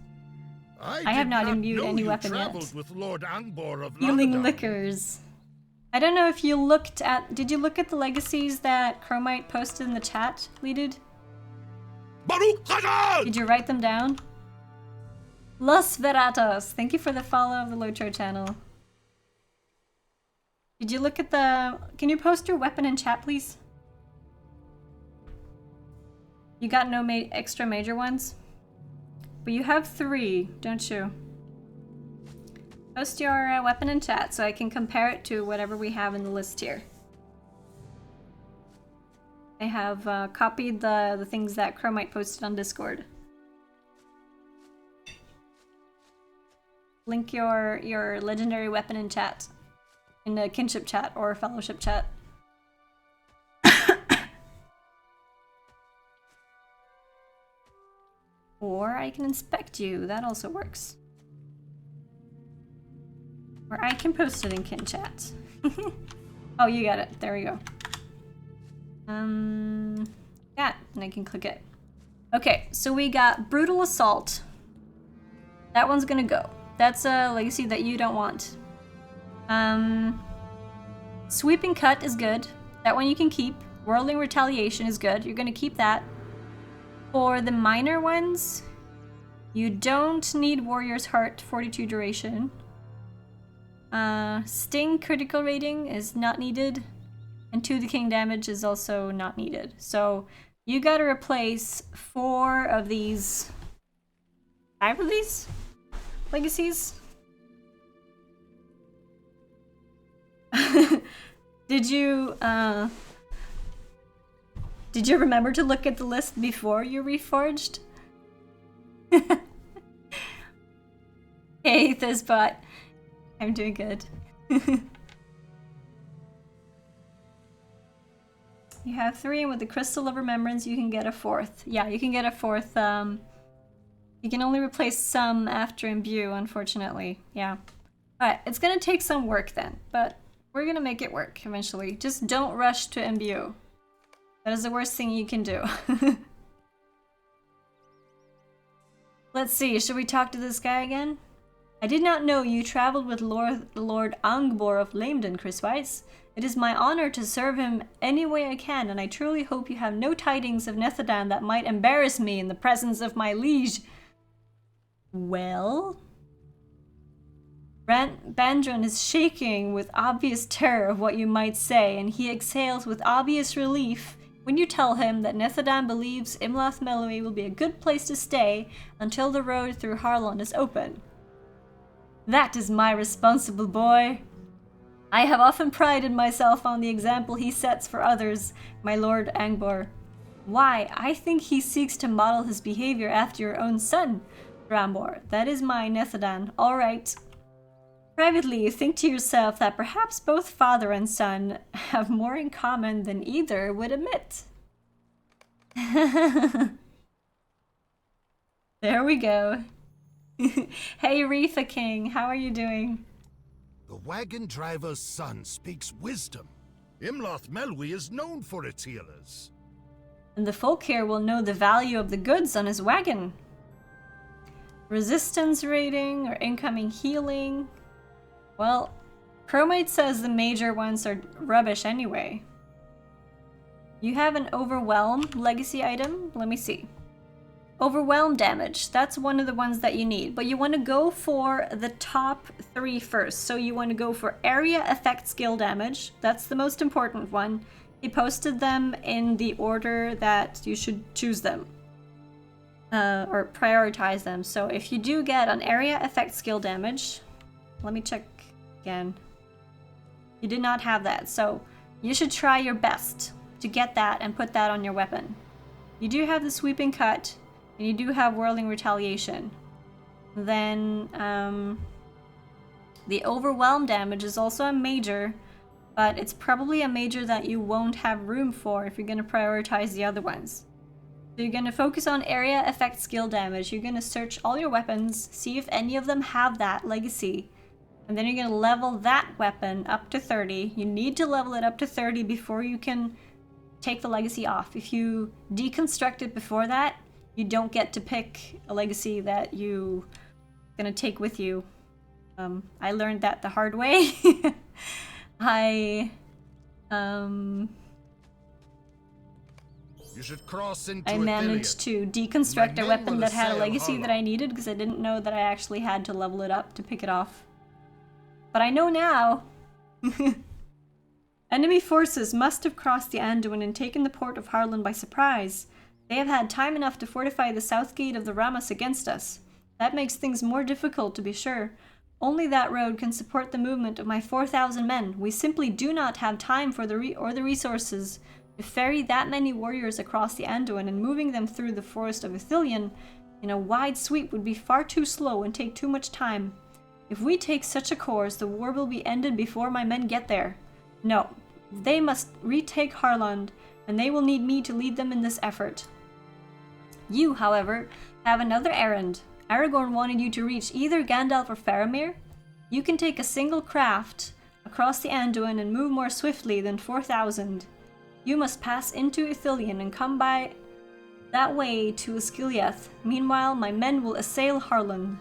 I have not imbued any weapon yet. With Lord Angbor of Healing Lebennin. liquors. I don't know if you looked at... Did you look at the legacies that Chromite posted in the chat, Leaded? Did you write them down? Los Veratos, thank you for the follow of the LOTRO channel. Did you look at the... Can you post your weapon in chat, please? You got no extra major ones? But you have 3, don't you? Post your weapon in chat so I can compare it to whatever we have in the list here. I have copied the things that Chromite posted on Discord. Link your legendary weapon in chat. In the kinship chat or fellowship chat. Or I can inspect you, that also works. Or I can post it in kin chat. Oh, you got it, there we go. Yeah, and I can click it. Okay, so we got Brutal Assault. That one's gonna go. That's a legacy that you don't want. Sweeping Cut is good. That one you can keep. Whirling Retaliation is good. You're gonna keep that. For the minor ones, you don't need Warrior's Heart 42 duration. Sting critical rating is not needed. And To the King damage is also not needed. So you gotta replace 4 of these... 5 of these legacies? Did you remember to look at the list before you reforged? Hey, Thizbot. I'm doing good. You have 3, and with the Crystal of Remembrance, you can get a 4th. Yeah, you can get a 4th. You can only replace some after imbue, unfortunately. Yeah. Alright, it's gonna take some work then, but we're gonna make it work eventually. Just don't rush to imbue. That is the worst thing you can do. Let's see, should we talk to this guy again? I did not know you traveled with Lord Angbor of Lebennin, Chris Weiss. It is my honor to serve him any way I can, and I truly hope you have no tidings of Nethodan that might embarrass me in the presence of my liege. Well? Bandron is shaking with obvious terror of what you might say, and he exhales with obvious relief when you tell him that Nethodan believes Imlath Meloe will be a good place to stay until the road through Harlon is open. That is my responsible boy. I have often prided myself on the example he sets for others, my Lord Angbor. Why, I think he seeks to model his behavior after your own son, Drambor. That is my Nethodan. All right. Privately, you think to yourself that perhaps both father and son have more in common than either would admit. There we go. Hey, Reefa King, how are you doing? The wagon driver's son speaks wisdom. Imloth Melwi is known for its healers. And the folk here will know the value of the goods on his wagon. Resistance rating or incoming healing. Well, Chromite says the major ones are rubbish anyway. You have an Overwhelm legacy item? Let me see. Overwhelm damage, that's one of the ones that you need, but you want to go for the top 3 first. So you want to go for area effect skill damage, that's the most important one. He posted them in the order that you should choose them, or prioritize them. So if you do get an area effect skill damage, let me check again. You did not have that, so you should try your best to get that and put that on your weapon. You do have the sweeping cut, and you do have whirling retaliation. Then the overwhelm damage is also a major, but it's probably a major that you won't have room for if you're going to prioritize the other ones. So you're going to focus on area effect skill damage. You're going to search all your weapons, see if any of them have that legacy, and then you're going to level that weapon up to 30. You need to level it up to 30 before you can take the legacy off. If you deconstruct it before that, you don't get to pick a legacy that you're gonna take with you. I learned that the hard way. You should cross into I managed to deconstruct a weapon that had a legacy that I needed because I didn't know that I actually had to level it up to pick it off. But I know now. Enemy forces must have crossed the Anduin and taken the port of Harlon by surprise. They have had time enough to fortify the south gate of the Ramas against us. That makes things more difficult, to be sure. Only that road can support the movement of my 4,000 men. We simply do not have time for the resources to ferry that many warriors across the Anduin, and moving them through the forest of Ithilien in a wide sweep would be far too slow and take too much time. If we take such a course, the war will be ended before my men get there. No, they must retake Harlon, and they will need me to lead them in this effort. You, however, have another errand. Aragorn wanted you to reach either Gandalf or Faramir. You can take a single craft across the Anduin and move more swiftly than 4,000. You must pass into Ithilien and come by that way to Osgiliath. Meanwhile, my men will assail Harlon.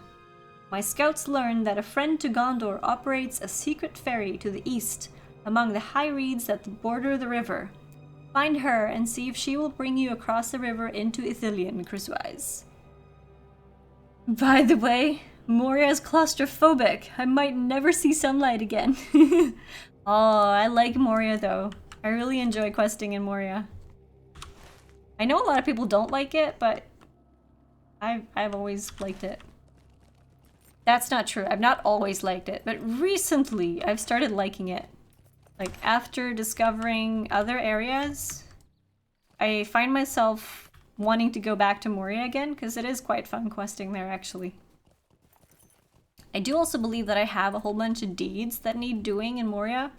My scouts learned that a friend to Gondor operates a secret ferry to the east among the high reeds that border the river. Find her and see if she will bring you across the river into Ithilien, Chriswise. By the way, Moria is claustrophobic. I might never see sunlight again. Oh, I like Moria though. I really enjoy questing in Moria. I know a lot of people don't like it, but I've always liked it. That's not true. I've not always liked it, but recently I've started liking it. Like, after discovering other areas, I find myself wanting to go back to Moria again, because it is quite fun questing there, actually. I do also believe that I have a whole bunch of deeds that need doing in Moria,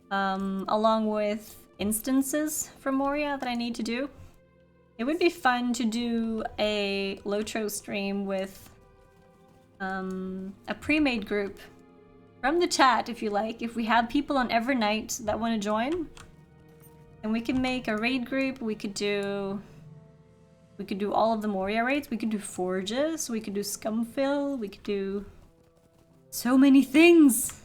along with instances from Moria that I need to do. It would be fun to do a LOTRO stream with a pre-made group from the chat, if you like. If we have people on every night that want to join, then we can make a raid group. We could do all of the Moria raids. We could do forges. We could do Scumfill. We could do so many things.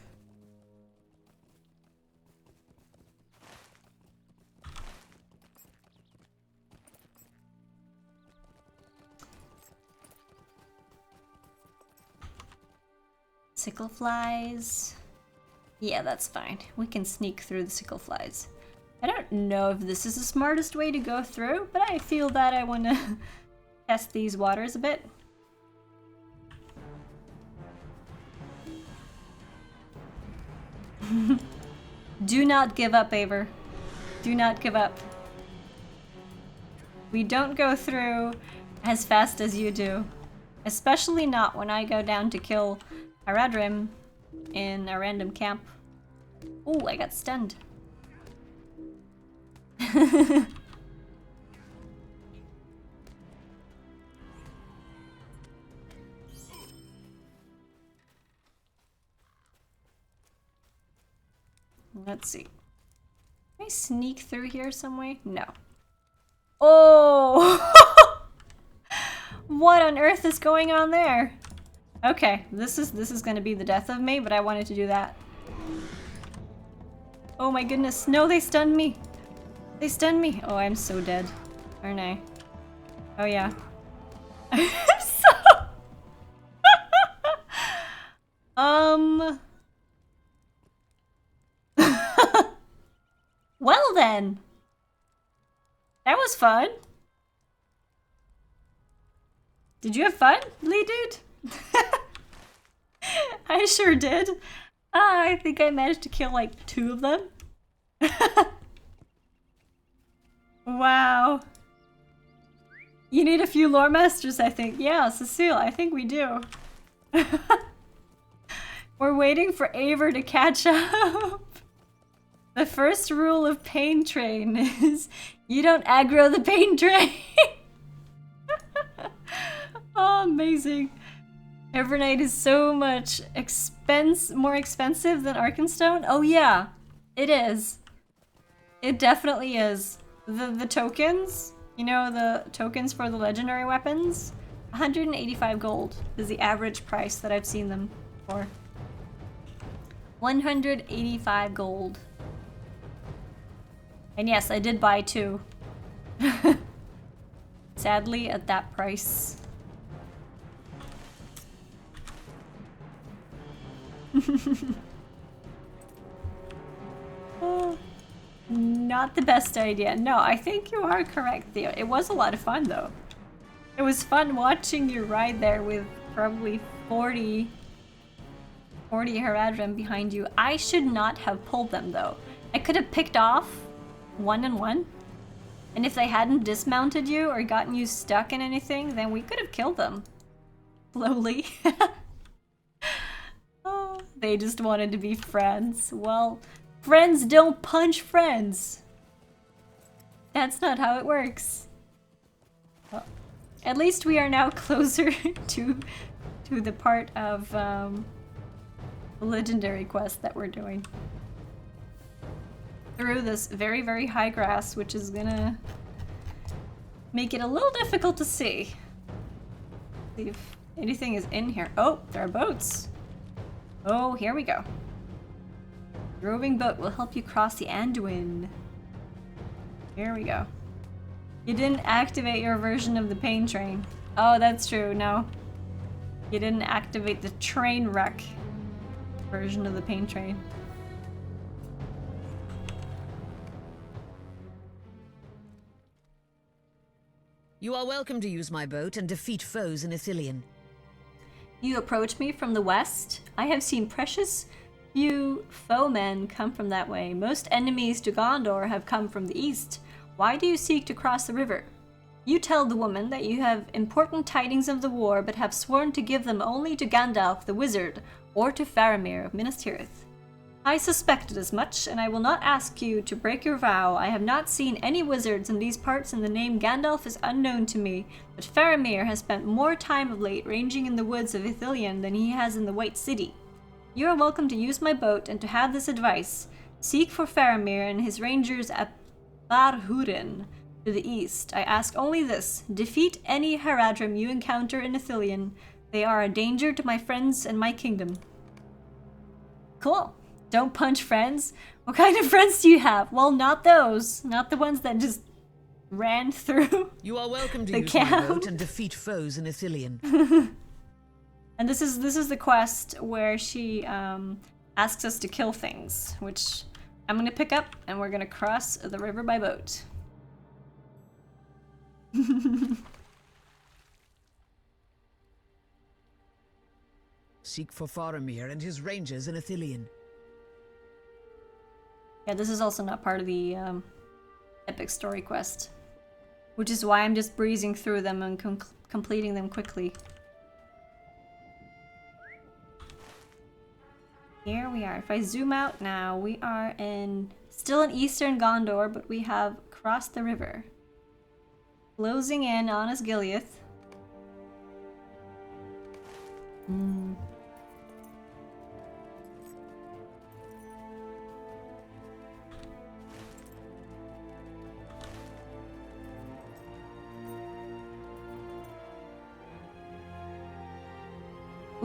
Sickle flies. Yeah, that's fine. We can sneak through the sickle flies. I don't know if this is the smartest way to go through, but I feel that I want to test these waters a bit. Do not give up, Aver. Do not give up. We don't go through as fast as you do. Especially not when I go down to kill Haradrim in a random camp. Oh, I got stunned. Let's see. Can I sneak through here some way? No. Oh! What on earth is going on there? Okay, this is gonna be the death of me, but I wanted to do that. Oh my goodness, no, they stunned me. They stunned me. Oh, I'm so dead, aren't I? Oh yeah. I'm so... Well then. That was fun. Did you have fun, Lee dude? I sure did. I think I managed to kill like 2 of them. Wow. You need a few lore masters, I think. Yeah, Cecile, I think we do. We're waiting for Aver to catch up. The first rule of Pain Train is you don't aggro the pain train. Oh, amazing. Evernight is so much more expensive than Arkenstone. Oh yeah, it is. It definitely is. The tokens, you know, the tokens for the legendary weapons, 185 gold is the average price that I've seen them for. 185 gold. And yes, I did buy 2. Sadly, at that price. Oh, not the best idea. No, I think you are correct, Theo. It was a lot of fun, though. It was fun watching you ride there with probably 40 Haradrim behind you. I should not have pulled them, though. I could have picked off 1 and 1. And if they hadn't dismounted you or gotten you stuck in anything, then we could have killed them. Slowly. Oh, they just wanted to be friends. Well, friends don't punch friends. That's not how it works. Well, at least we are now closer to the part of the legendary quest that we're doing. Through this very, very high grass, which is gonna make it a little difficult to see. See if anything is in here. Oh, there are boats. Oh, here we go. The roving boat will help you cross the Anduin. Here we go. You didn't activate your version of the pain train. Oh, that's true, no. You didn't activate the train wreck version of the pain train. You are welcome to use my boat and defeat foes in Ithilien. You approach me from the west. I have seen precious few foemen come from that way. Most enemies to Gondor have come from the east. Why do you seek to cross the river? You tell the woman that you have important tidings of the war, but have sworn to give them only to Gandalf the wizard, or to Faramir of Minas Tirith. I suspected as much, and I will not ask you to break your vow. I have not seen any wizards in these parts, and the name Gandalf is unknown to me, but Faramir has spent more time of late ranging in the woods of Ithilien than he has in the White City. You are welcome to use my boat and to have this advice. Seek for Faramir and his rangers at Barhurin to the east. I ask only this: defeat any Haradrim you encounter in Ithilien. They are a danger to my friends and my kingdom. Cool. Don't punch friends? What kind of friends do you have? Well, not those. Not the ones that just ran through. You are welcome to the use camp. my boat and defeat foes in Ithilien. And this is the quest where she asks us to kill things, which I'm gonna pick up, and we're gonna cross the river by boat. Seek for Faramir and his rangers in Ithilien. Yeah, this is also not part of the epic story quest, which is why I'm just breezing through them and completing them quickly. Here we are. If I zoom out now, we are still in eastern Gondor, but we have crossed the river. Closing in on Osgiliath.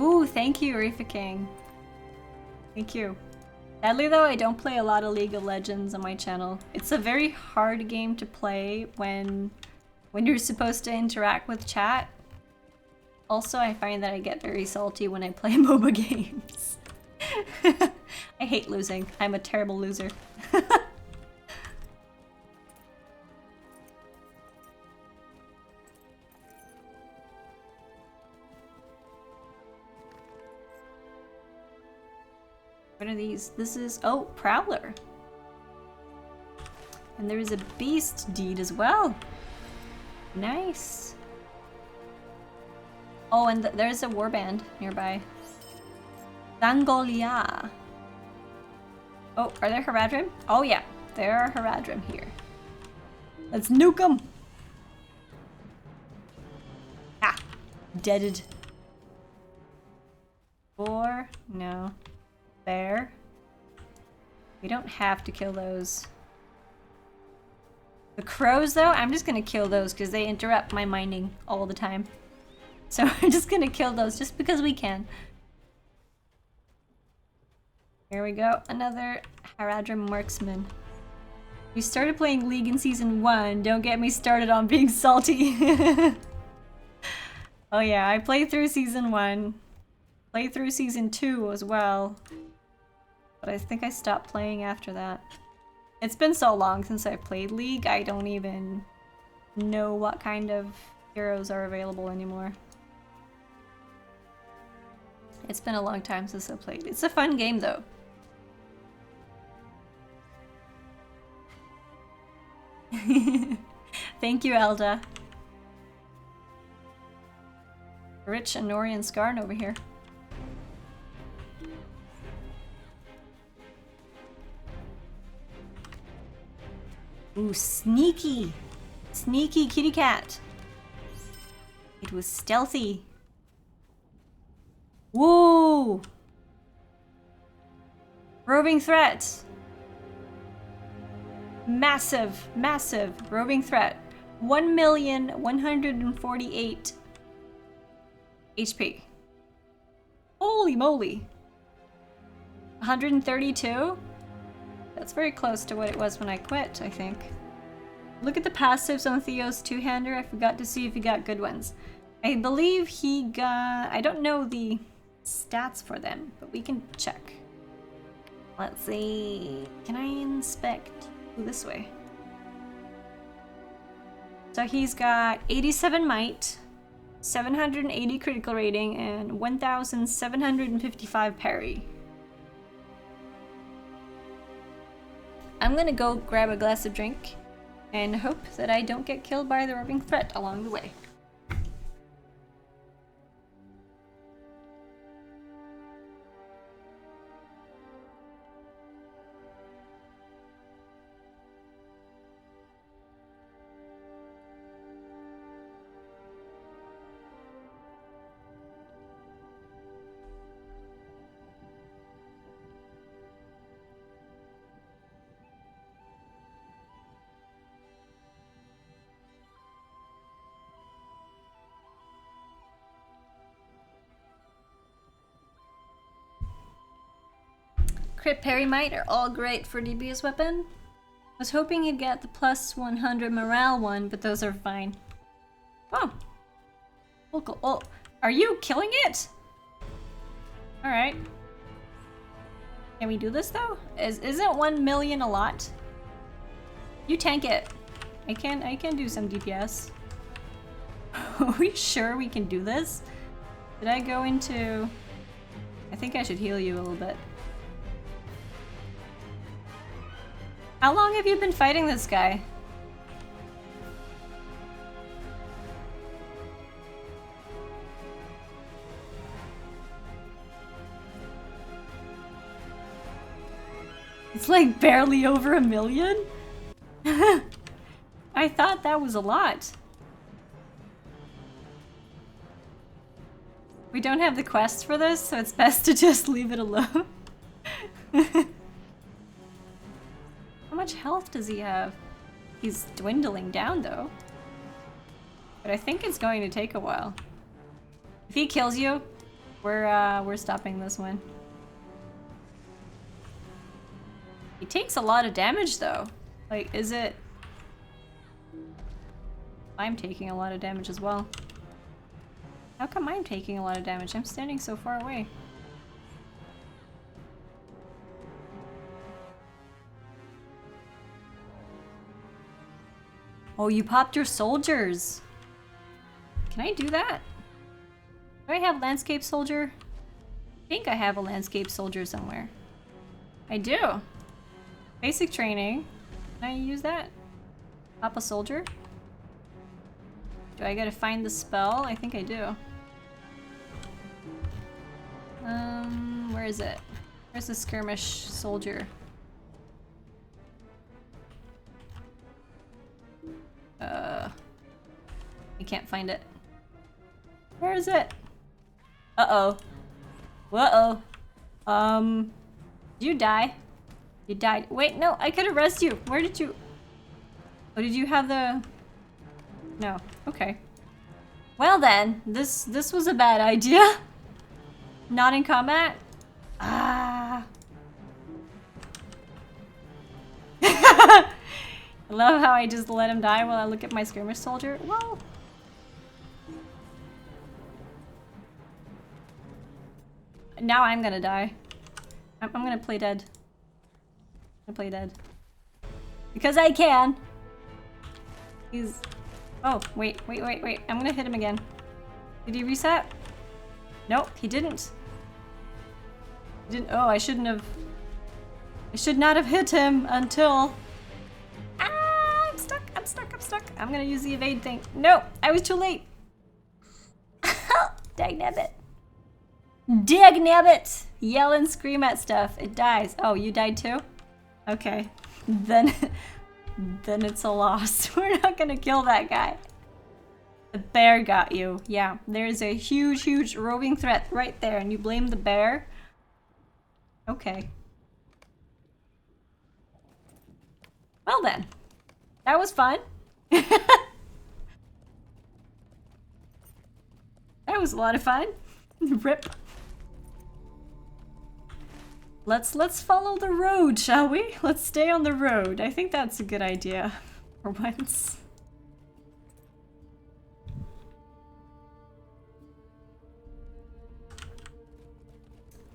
Ooh, thank you, Reefa King. Thank you. Sadly though, I don't play a lot of League of Legends on my channel. It's a very hard game to play when you're supposed to interact with chat. Also, I find that I get very salty when I play MOBA games. I hate losing. I'm a terrible loser. What are these? This is, oh, Prowler. And there is a Beast Deed as well. Nice. Oh, and there's a warband nearby. Zangolia. Oh, are there Haradrim? Oh yeah, there are Haradrim here. Let's nuke them! Ah, deaded. 4, no. There. We don't have to kill those. The crows though, I'm just gonna kill those because they interrupt my mining all the time. So I'm just gonna kill those just because we can. Here we go, another Haradrim marksman. We started playing League in Season 1, don't get me started on being salty. Oh yeah, I played through Season 1. Played through Season 2 as well. But I think I stopped playing after that. It's been so long since I played League, I don't even know what kind of heroes are available anymore. It's been a long time since I played. It's a fun game though. Thank you, Elda. Rich Anorian Skarn over here. Ooh, sneaky! Sneaky kitty cat! It was stealthy. Whoa! Roving threat! Massive, massive roving threat. 1,148,000 HP. Holy moly! 132? That's very close to what it was when I quit, I think. Look at the passives on Theo's two-hander. I forgot to see if he got good ones. I believe he got... I don't know the stats for them, but we can check. Let's see... Can I inspect this way? So he's got 87 might, 780 critical rating, and 1,755 parry. I'm gonna go grab a glass of drink and hope that I don't get killed by the roving threat along the way. Crit parry might are all great for DB's weapon. Was hoping you'd get the plus 100 morale one, but those are fine. Oh. Oh, are you killing it? Alright. Can we do this though? Isn't 1 million a lot? You tank it. I can do some DPS. Are we sure we can do this? Did I go into... I think I should heal you a little bit. How long have you been fighting this guy? It's like barely over 1 million? I thought that was a lot. We don't have the quest for this, so it's best to just leave it alone. How much health does he have? He's dwindling down though. But I think it's going to take a while. If he kills you, We're stopping this one. He takes a lot of damage though. Like, is it... I'm taking a lot of damage as well. How come I'm taking a lot of damage? I'm standing so far away. Oh, you popped your soldiers. Can I do that? Do I have landscape soldier? I think I have a landscape soldier somewhere. I do. Basic training. Can I use that? Pop a soldier? Do I gotta find the spell? I think I do. Where is it? Where's the skirmish soldier? I can't find it. Where is it? Uh-oh. Uh-oh. Did you die? You died. Wait, no, I could arrest you. Where did you... Oh, did you have the... No. Okay. Well then, this was a bad idea. Not in combat? Ah. I love how I just let him die while I look at my skirmish soldier. Well... Now I'm gonna die. I'm gonna play dead. I'm gonna play dead. Because I can! He's... Oh, wait. I'm gonna hit him again. Did he reset? Nope, he didn't. He didn't. Oh, I shouldn't have... I should not have hit him until... Ah, I'm stuck. I'm gonna use the evade thing. No, I was too late. Dagnabbit. Dagnabbit! Yell and scream at stuff. It dies. Oh, you died too? Okay. Then it's a loss. We're not gonna kill that guy. The bear got you. Yeah, there's a huge roving threat right there, and you blame the bear? Okay. Well then. That was fun. That was a lot of fun. Rip. Let's follow the road, shall we? Let's stay on the road. I think that's a good idea for once.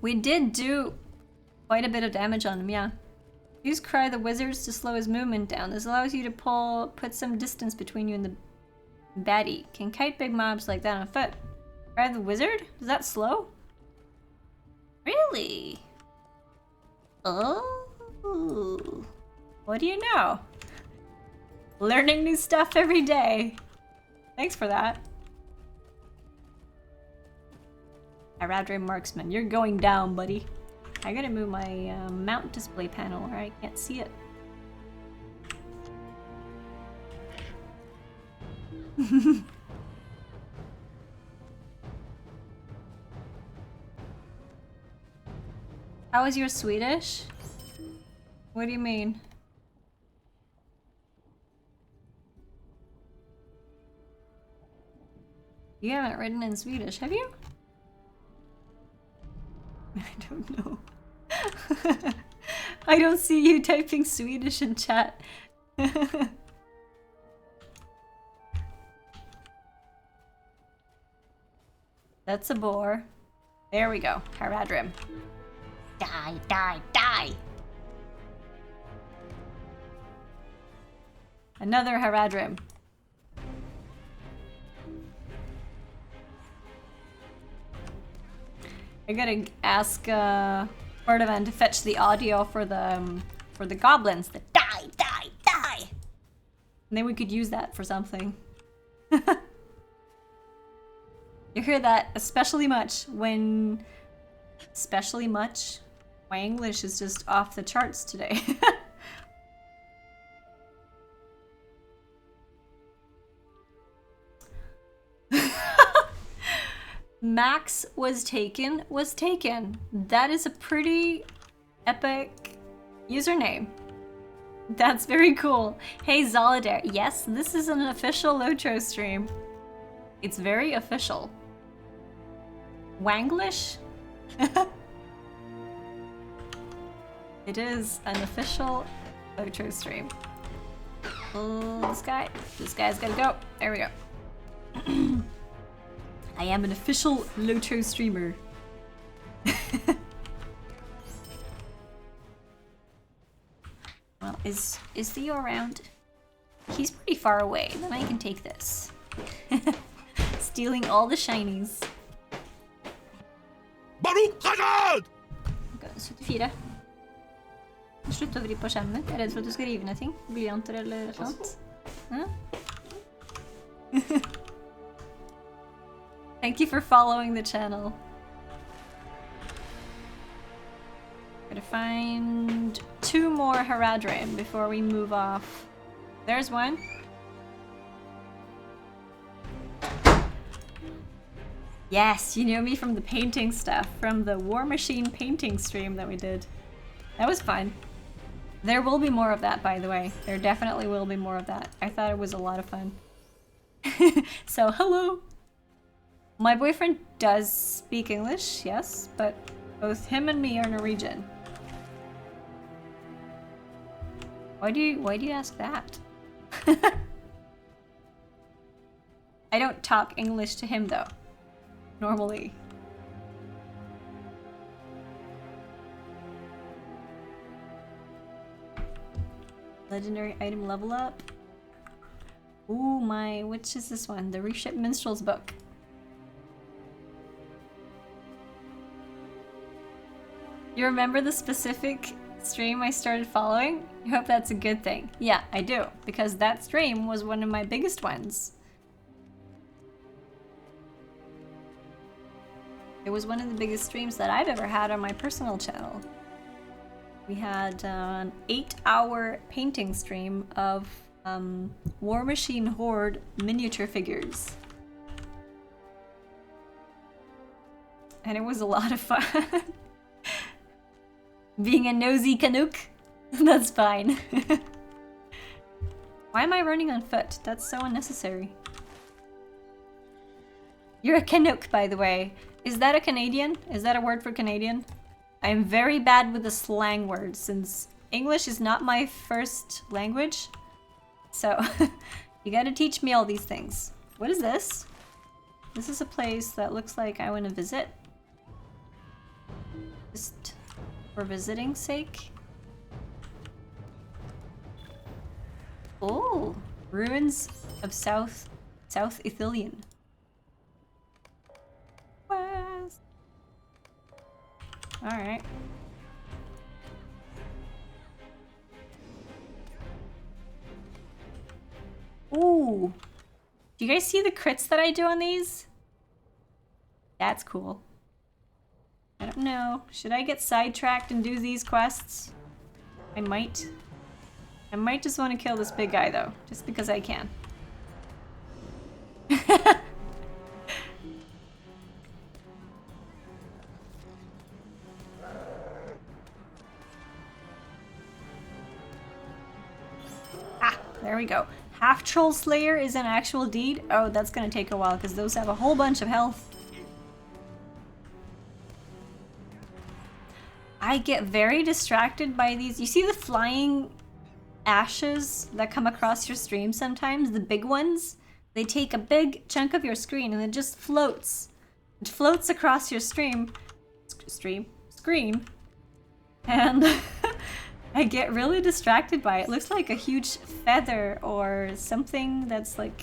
We did do quite a bit of damage on him, yeah. Use Cry the Wizards to slow his movement down. This allows you to put some distance between you and the baddie. Can kite big mobs like that on foot. Cry the Wizard? Is that slow? Really? Oh. What do you know? Learning new stuff every day. Thanks for that. Aradre Marksman, you're going down, buddy. I gotta move my mount display panel or I can't see it. How is your Swedish? What do you mean? You haven't written in Swedish, have you? I don't know. I don't see you typing Swedish in chat. That's a boar. There we go. Haradrim. Die, die, die! Another Haradrim. I gotta ask Bardovan to fetch the audio for the goblins. The die, die, die! And then we could use that for something. You hear that especially much when... Especially much? My English is just off the charts today. Max was taken. That is a pretty epic username. That's very cool. Hey Zolidare, yes, this is an official LOTRO stream. It's very official. Wanglish? It is an official LOTRO stream. Oh, this guy's gotta go. There we go. I am an official LOTRO streamer. Well, is Theo around? He's pretty far away. Then I can take this. Stealing all the shinies. Ok, 74. Slutt å vri på skjermen. Jeg er redd for at du skal rive ned ting. Blyanter eller et eller annet. Thank you for following the channel. Gotta find 2 more Haradrim before we move off. There's one. Yes, you know me from the painting stuff, from the War Machine painting stream that we did. That was fun. There will be more of that, by the way. There definitely will be more of that. I thought it was a lot of fun. So, hello! My boyfriend does speak English, yes, but both him and me are Norwegian. Why do you ask that? I don't talk English to him though. Normally. Legendary item level up. Ooh, which is this one? The Reshipped Minstrel's Book. You remember the specific stream I started following? I hope that's a good thing. Yeah, I do, because that stream was one of my biggest ones. It was one of the biggest streams that I've ever had on my personal channel. We had an 8-hour painting stream of War Machine Horde miniature figures. And it was a lot of fun. Being a nosy Canuck? That's fine. Why am I running on foot? That's so unnecessary. You're a Canuck, by the way. Is that a Canadian? Is that a word for Canadian? I'm very bad with the slang words since English is not my first language. So, you gotta teach me all these things. What is this? This is a place that looks like I want to visit. Just for visiting's sake. Oh, ruins of South Ithilien. West. All right. Ooh. Do you guys see the crits that I do on these? That's cool. I don't know. Should I get sidetracked and do these quests? I might. I might just want to kill this big guy though, just because I can. Ah, there we go. Half Troll Slayer is an actual deed? Oh, that's gonna take a while because those have a whole bunch of health. I get very distracted by these. You see the flying ashes that come across your stream sometimes? The big ones? They take a big chunk of your screen and it just floats. It floats across your screen. And I get really distracted by it. It looks like a huge feather or something that's like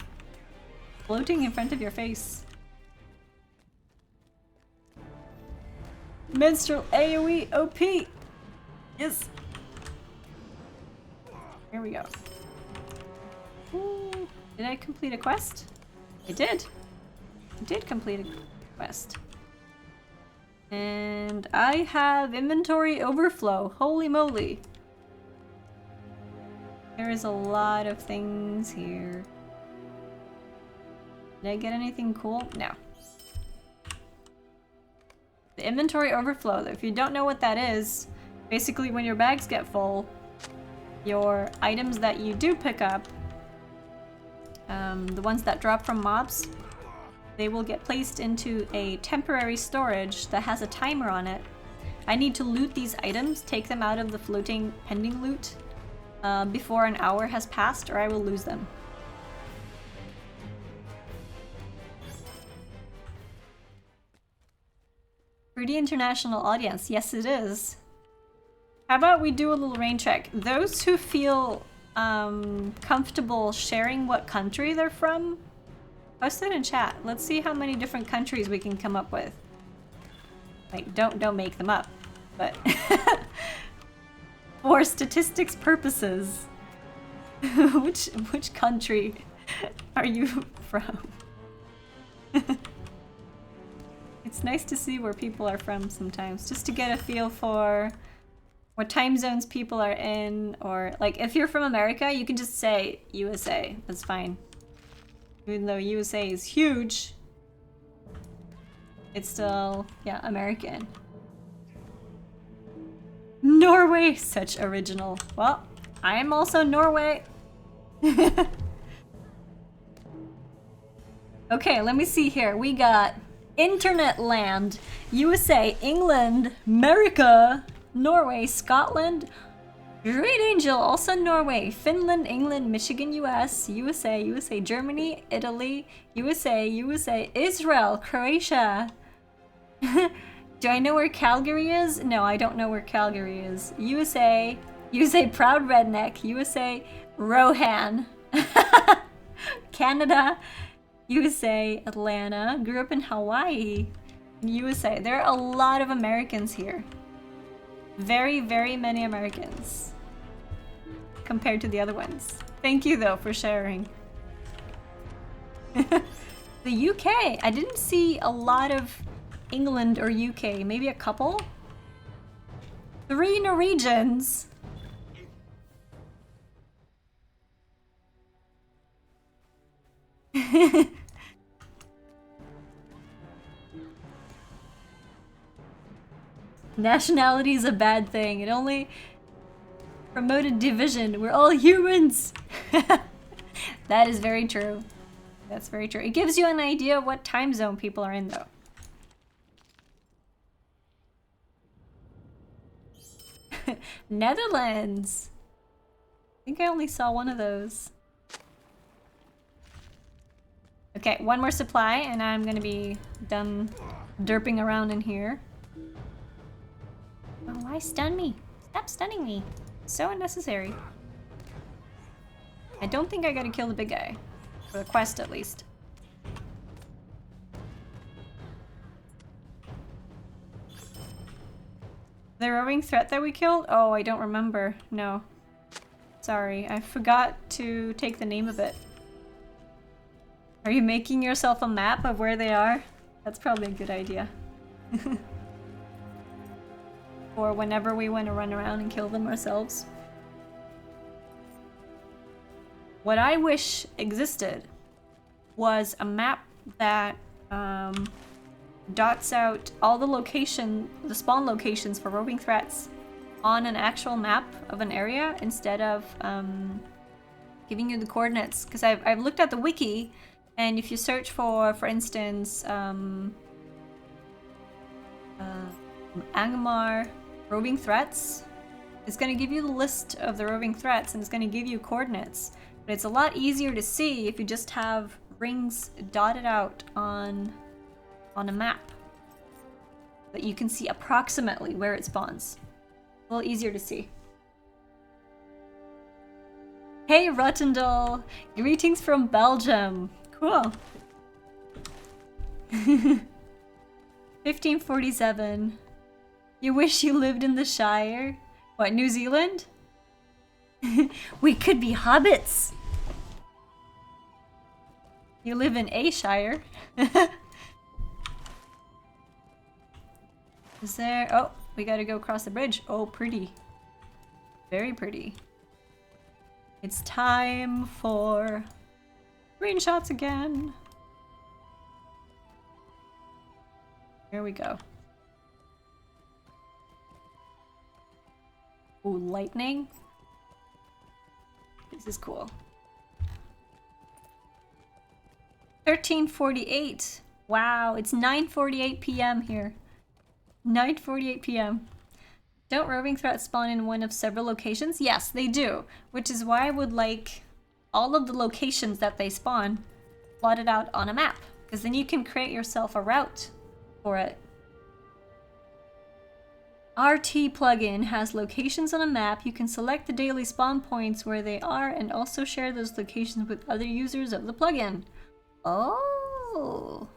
floating in front of your face. Minstrel AoE OP! Yes! Here we go. Ooh. Did I complete a quest? I did. I did complete a quest. And I have inventory overflow. Holy moly. There is a lot of things here. Did I get anything cool? No. The inventory overflow, if you don't know what that is, basically when your bags get full, your items that you do pick up, the ones that drop from mobs, they will get placed into a temporary storage that has a timer on it. I need to loot these items, take them out of the floating pending loot before an hour has passed, or I will lose them. Pretty international audience. Yes, it is. How about we do a little rain check? Those who feel comfortable sharing what country they're from, post it in chat. Let's see how many different countries we can come up with. Like, don't make them up, but for statistics purposes, which country are you from? It's nice to see where people are from sometimes, just to get a feel for what time zones people are in, or like if you're from America, you can just say USA. That's fine. Even though USA is huge, it's still, yeah, American. Norway, such original. Well, I am also Norway. Okay, let me see here. We got Internet Land, USA, England, America, Norway, Scotland, Great Angel, also Norway, Finland, England, Michigan, US, USA, Germany, Italy, USA, Israel, Croatia. Do I know where Calgary is? No, I don't know where Calgary is. USA, Proud Redneck, USA, Rohan, Canada, USA, Atlanta, grew up in Hawaii, USA. There are a lot of Americans here. Very, very many Americans compared to the other ones. Thank you though for sharing. The UK, I didn't see a lot of England or UK, maybe a couple? 3 Norwegians. Nationality is a bad thing. It only promoted division. We're all humans. That is very true. That's very true. It gives you an idea of what time zone people are in, though. Netherlands. I think I only saw one of those. Okay, one more supply, and I'm gonna be done derping around in here. Oh, why stun me? Stop stunning me. So unnecessary. I don't think I gotta kill the big guy. For the quest, at least. The roving threat that we killed? Oh, I don't remember. No. Sorry, I forgot to take the name of it. Are you making yourself a map of where they are? That's probably a good idea. Or whenever we want to run around and kill them ourselves. What I wish existed was a map that dots out all the spawn locations for roving threats on an actual map of an area instead of giving you the coordinates. Because I've looked at the wiki, and if you search for instance, Angmar roving threats, it's going to give you the list of the roving threats, and it's going to give you coordinates. But it's a lot easier to see if you just have rings dotted out on a map that you can see approximately where it spawns. A little easier to see. Hey Rottendal! Greetings from Belgium! Cool. 1547. You wish you lived in the Shire? What, New Zealand? We could be hobbits! You live in a Shire. Is there... Oh, we gotta go across the bridge. Oh, pretty. Very pretty. It's time for screenshots again. Here we go. Ooh, lightning. This is cool. 1348. Wow, it's 9:48 p.m. here. 9:48 p.m. Don't roving threats spawn in one of several locations? Yes, they do. Which is why I would like all of the locations that they spawn plotted out on a map. Because then you can create yourself a route for it. RT plugin has locations on a map. You can select the daily spawn points where they are and also share those locations with other users of the plugin. Oh.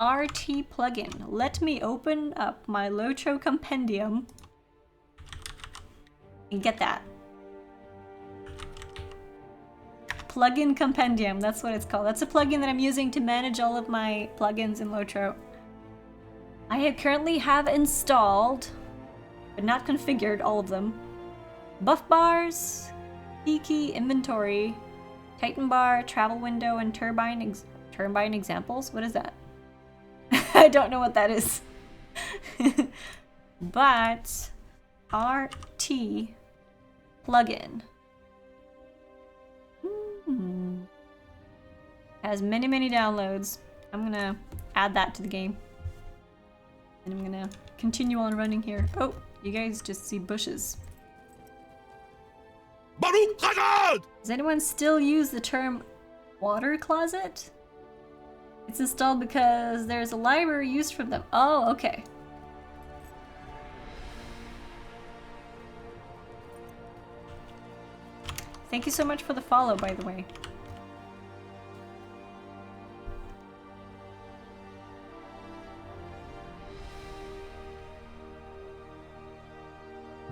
RT plugin. Let me open up my LOTRO compendium and get that. Plugin compendium, that's what it's called. That's a plugin that I'm using to manage all of my plugins in LOTRO. I currently have installed, but not configured, all of them. Buff bars, key inventory, Titan bar, travel window, and turbine examples. What is that? I don't know what that is. But RT plugin has many downloads. I'm gonna add that to the game. And I'm gonna continue on running here. Oh, you guys just see bushes. Does anyone still use the term water closet? It's installed because there's a library used for them. Oh, okay. Thank you so much for the follow, by the way.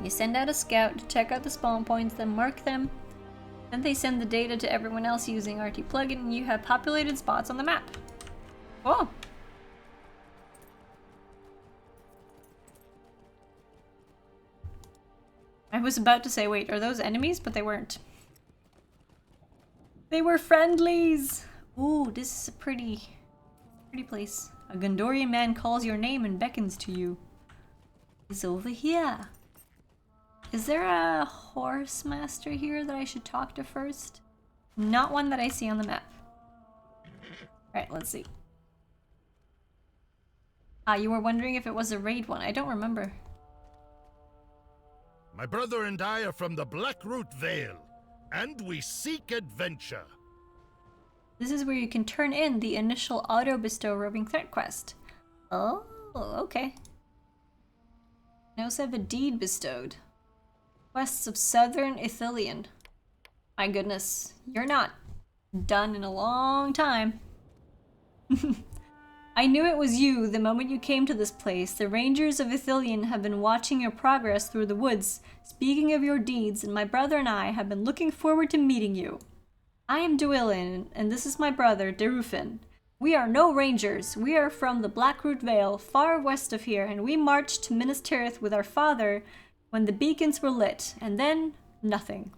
You send out a scout to check out the spawn points, then mark them. Then they send the data to everyone else using RT plugin, and you have populated spots on the map. Oh. I was about to say, wait, are those enemies? But they weren't. They were friendlies! Ooh, this is a pretty place. A Gondorian man calls your name and beckons to you. He's over here. Is there a horse master here that I should talk to first? Not one that I see on the map. Alright, let's see. Ah, you were wondering if it was a raid one. I don't remember. My brother and I are from the Blackroot Vale, and we seek adventure. This is where you can turn in the initial auto-bestow roving threat quest. Oh, okay. I also have a deed bestowed. Quests of Southern Ithilien. My goodness, you're not done in a long time. I knew it was you the moment you came to this place. The Rangers of Ithilien have been watching your progress through the woods, speaking of your deeds, and my brother and I have been looking forward to meeting you. I am Llewellyn, and this is my brother, Derufin. We are no rangers. We are from the Blackroot Vale, far west of here, and we marched to Minas Tirith with our father when the beacons were lit, and then nothing.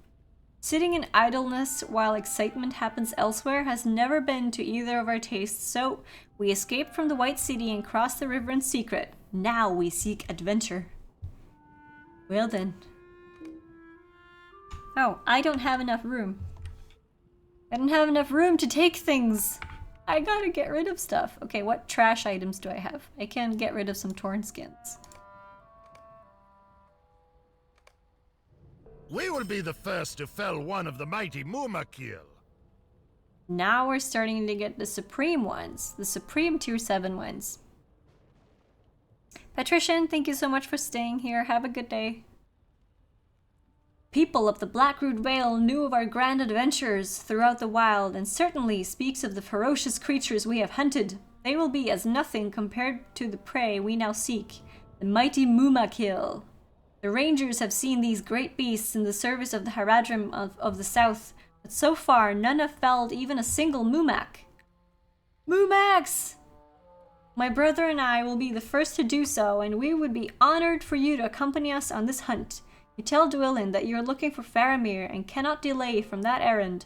Sitting in idleness while excitement happens elsewhere has never been to either of our tastes, so we escaped from the White City and crossed the river in secret. Now we seek adventure. Well then. Oh, I don't have enough room. I don't have enough room to take things. I gotta get rid of stuff. Okay, what trash items do I have? I can get rid of some torn skins. We will be the first to fell one of the mighty Mumakill. Now we're starting to get the supreme ones. The supreme tier 7 ones. Patrician, thank you so much for staying here. Have a good day. People of the Blackroot Vale knew of our grand adventures throughout the wild, and certainly speaks of the ferocious creatures we have hunted. They will be as nothing compared to the prey we now seek, the mighty Mumakill. The Rangers have seen these great beasts in the service of the Haradrim of the South, but so far none have felled even a single Mumak. Mumax! My brother and I will be the first to do so, and we would be honored for you to accompany us on this hunt. You tell Llewellyn that you are looking for Faramir and cannot delay from that errand.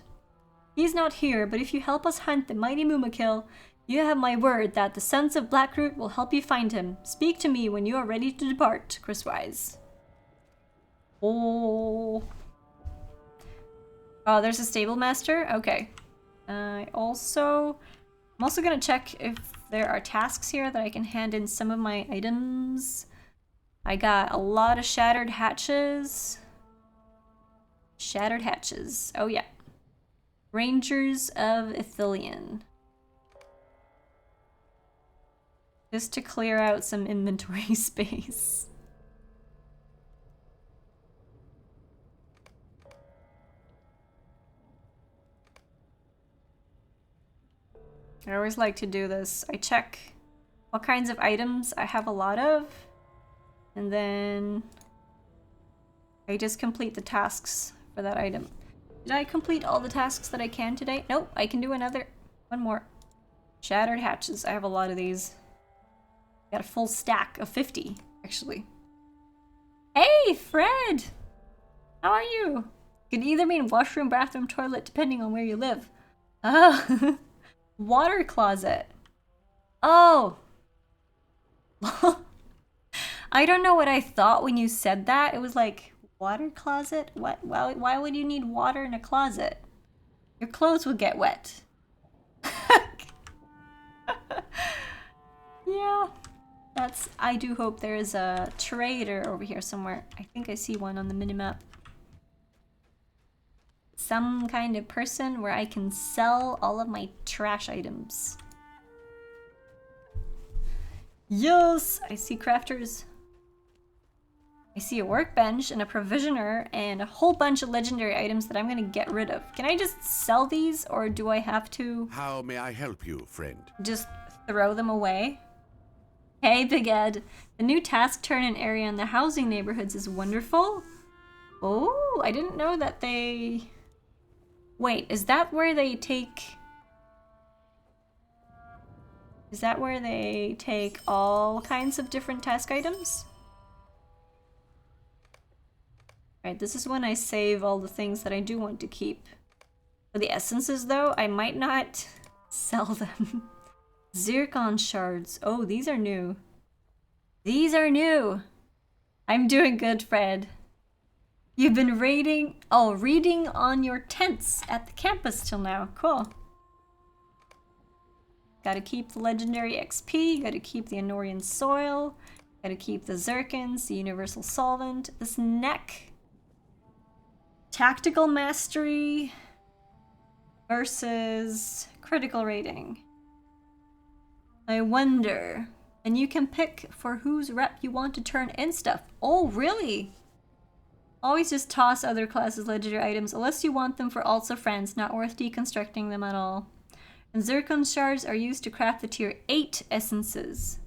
He is not here, but if you help us hunt the mighty Mumakill, you have my word that the Sons of Blackroot will help you find him. Speak to me when you are ready to depart, Chriswise. Oh, there's a stable master? Okay. I'm also gonna check if there are tasks here that I can hand in some of my items. I got a lot of shattered hatches. Shattered hatches. Oh yeah. Rangers of Ithilien. Just to clear out some inventory space. I always like to do this. I check what kinds of items I have a lot of, and then I just complete the tasks for that item. Did I complete all the tasks that I can today? Nope, I can do one more. Shattered hatches. I have a lot of these. Got a full stack of 50, actually. Hey, Fred! How are you? Could either mean washroom, bathroom, toilet, depending on where you live. Oh, water closet. Oh. I don't know what I thought when you said that. It was like, water closet? What? Why would you need water in a closet? Your clothes would get wet. Yeah. I do hope there is a trader over here somewhere. I think I see one on the minimap. Some kind of person where I can sell all of my trash items. Yes! I see crafters. I see a workbench and a provisioner and a whole bunch of legendary items that I'm gonna get rid of. Can I just sell these, or do I have to... How may I help you, friend? Just throw them away? Hey, Big Ed. The new task turn-in area in the housing neighborhoods is wonderful. Oh, I didn't know that they... Wait, is that where they take... Is that where they take all kinds of different task items? Alright, this is when I save all the things that I do want to keep. For the essences, though, I might not sell them. Zircon shards. Oh, these are new. These are new! I'm doing good, Fred. You've been reading on your tents at the campus till now. Cool. Gotta keep the legendary XP, gotta keep the Anorian soil, gotta keep the zircons, the universal solvent, this neck. Tactical mastery versus critical rating. I wonder. And you can pick for whose rep you want to turn in stuff. Oh, really? Always just toss other classes' legendary items unless you want them for also friends. Not worth deconstructing them at all. And zircon shards are used to craft the tier 8 essences.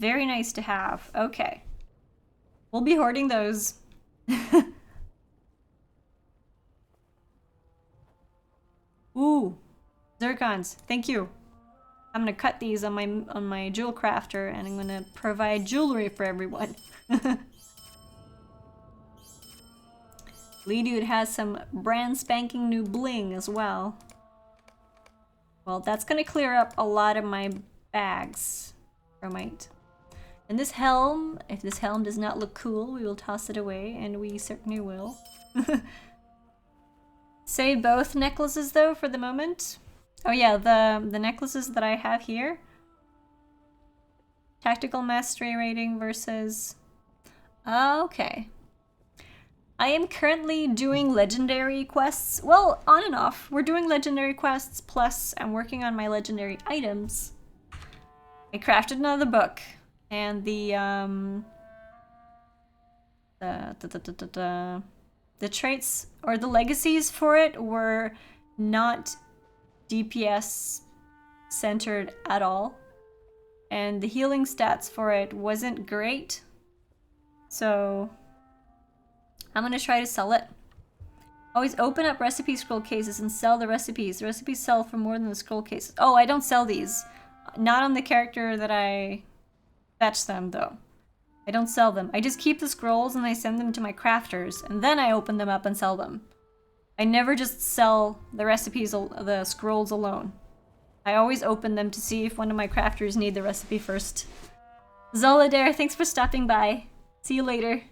Very nice to have. Okay. We'll be hoarding those. Ooh. Zircons. Thank you. I'm gonna cut these on my jewel crafter, and I'm gonna provide jewelry for everyone. Lee Dude has some brand spanking new bling as well. Well, that's gonna clear up a lot of my bags. Or might. And this helm, if this helm does not look cool, we will toss it away, and we certainly will. Save both necklaces though for the moment. Oh yeah, the necklaces that I have here. Tactical mastery rating versus... Okay. I am currently doing legendary quests. Well, on and off. We're doing legendary quests, plus I'm working on my legendary items. I crafted another book, and the traits, or the legacies for it were not DPS centered at all, and the healing stats for it wasn't great, so I'm gonna try to sell it. Always open up recipe scroll cases and sell the recipes. The recipes sell for more than the scroll cases. Oh, I don't sell these. Not on the character that I fetch them, though. I don't sell them. I just keep the scrolls and I send them to my crafters, and then I open them up and sell them. I never just sell the recipes, the scrolls alone. I always open them to see if one of my crafters need the recipe first. Zoladair, thanks for stopping by. See you later.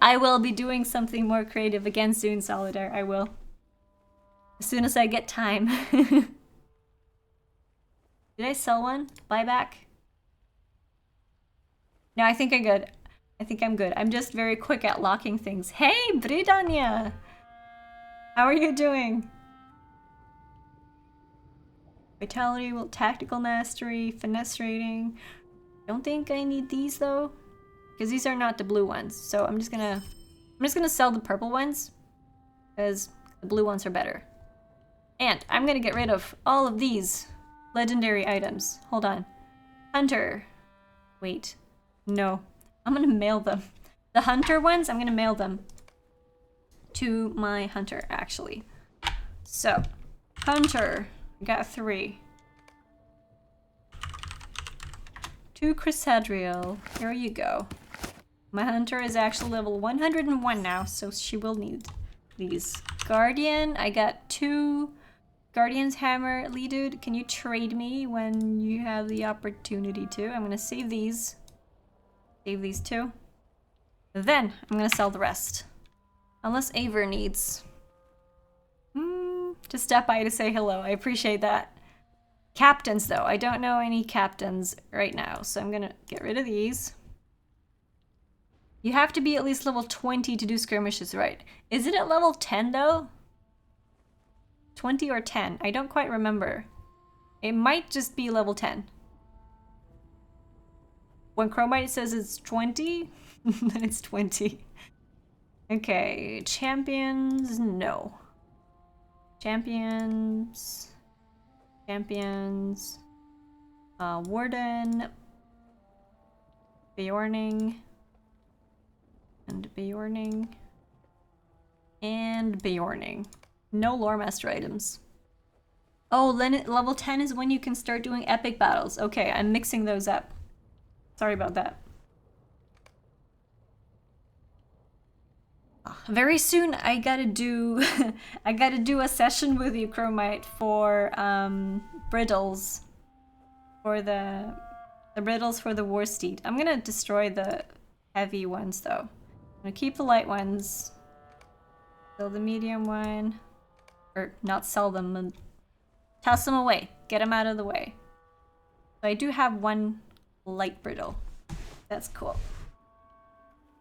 I will be doing something more creative again soon, Solidar. I will. As soon as I get time. Did I sell one? Buyback? No, I think I'm good. I think I'm good. I'm just very quick at locking things. Hey, Britannia! How are you doing? Vitality, tactical mastery, finesse rating. Don't think I need these though, because these are not the blue ones. So I'm just gonna sell the purple ones, because the blue ones are better. And I'm gonna get rid of all of these legendary items. Hold on. Hunter. Wait. No. I'm gonna mail them. The hunter ones, I'm gonna mail them to my hunter, actually. So, hunter. I got 3. 2 Chrysadriel. Here you go. My hunter is actually level 101 now, so she will need these. Guardian, I got 2 Guardian's Hammer. Lee dude, can you trade me when you have the opportunity to? I'm gonna save these. Save these 2. Then, I'm gonna sell the rest. Unless Aver needs. Just stop by to say hello. I appreciate that. Captains, though. I don't know any captains right now, so I'm gonna get rid of these. You have to be at least level 20 to do skirmishes, right? Is it at level 10, though? 20 or 10? I don't quite remember. It might just be level 10. When Chromite says it's 20, then it's 20. Okay, champions, no. Champions, Warden, Bjorning, and Bjorning, and Bjorning. No lore master items. Oh, level 10 is when you can start doing epic battles. Okay, I'm mixing those up. Sorry about that. Very soon I gotta do I gotta do a session with you, Chromite, for briddles. For the briddles for the war steed. I'm gonna destroy the heavy ones though. I'm gonna keep the light ones. Sell the medium one. Or not sell them, and toss them away. Get them out of the way. So I do have 1 light brittle. That's cool.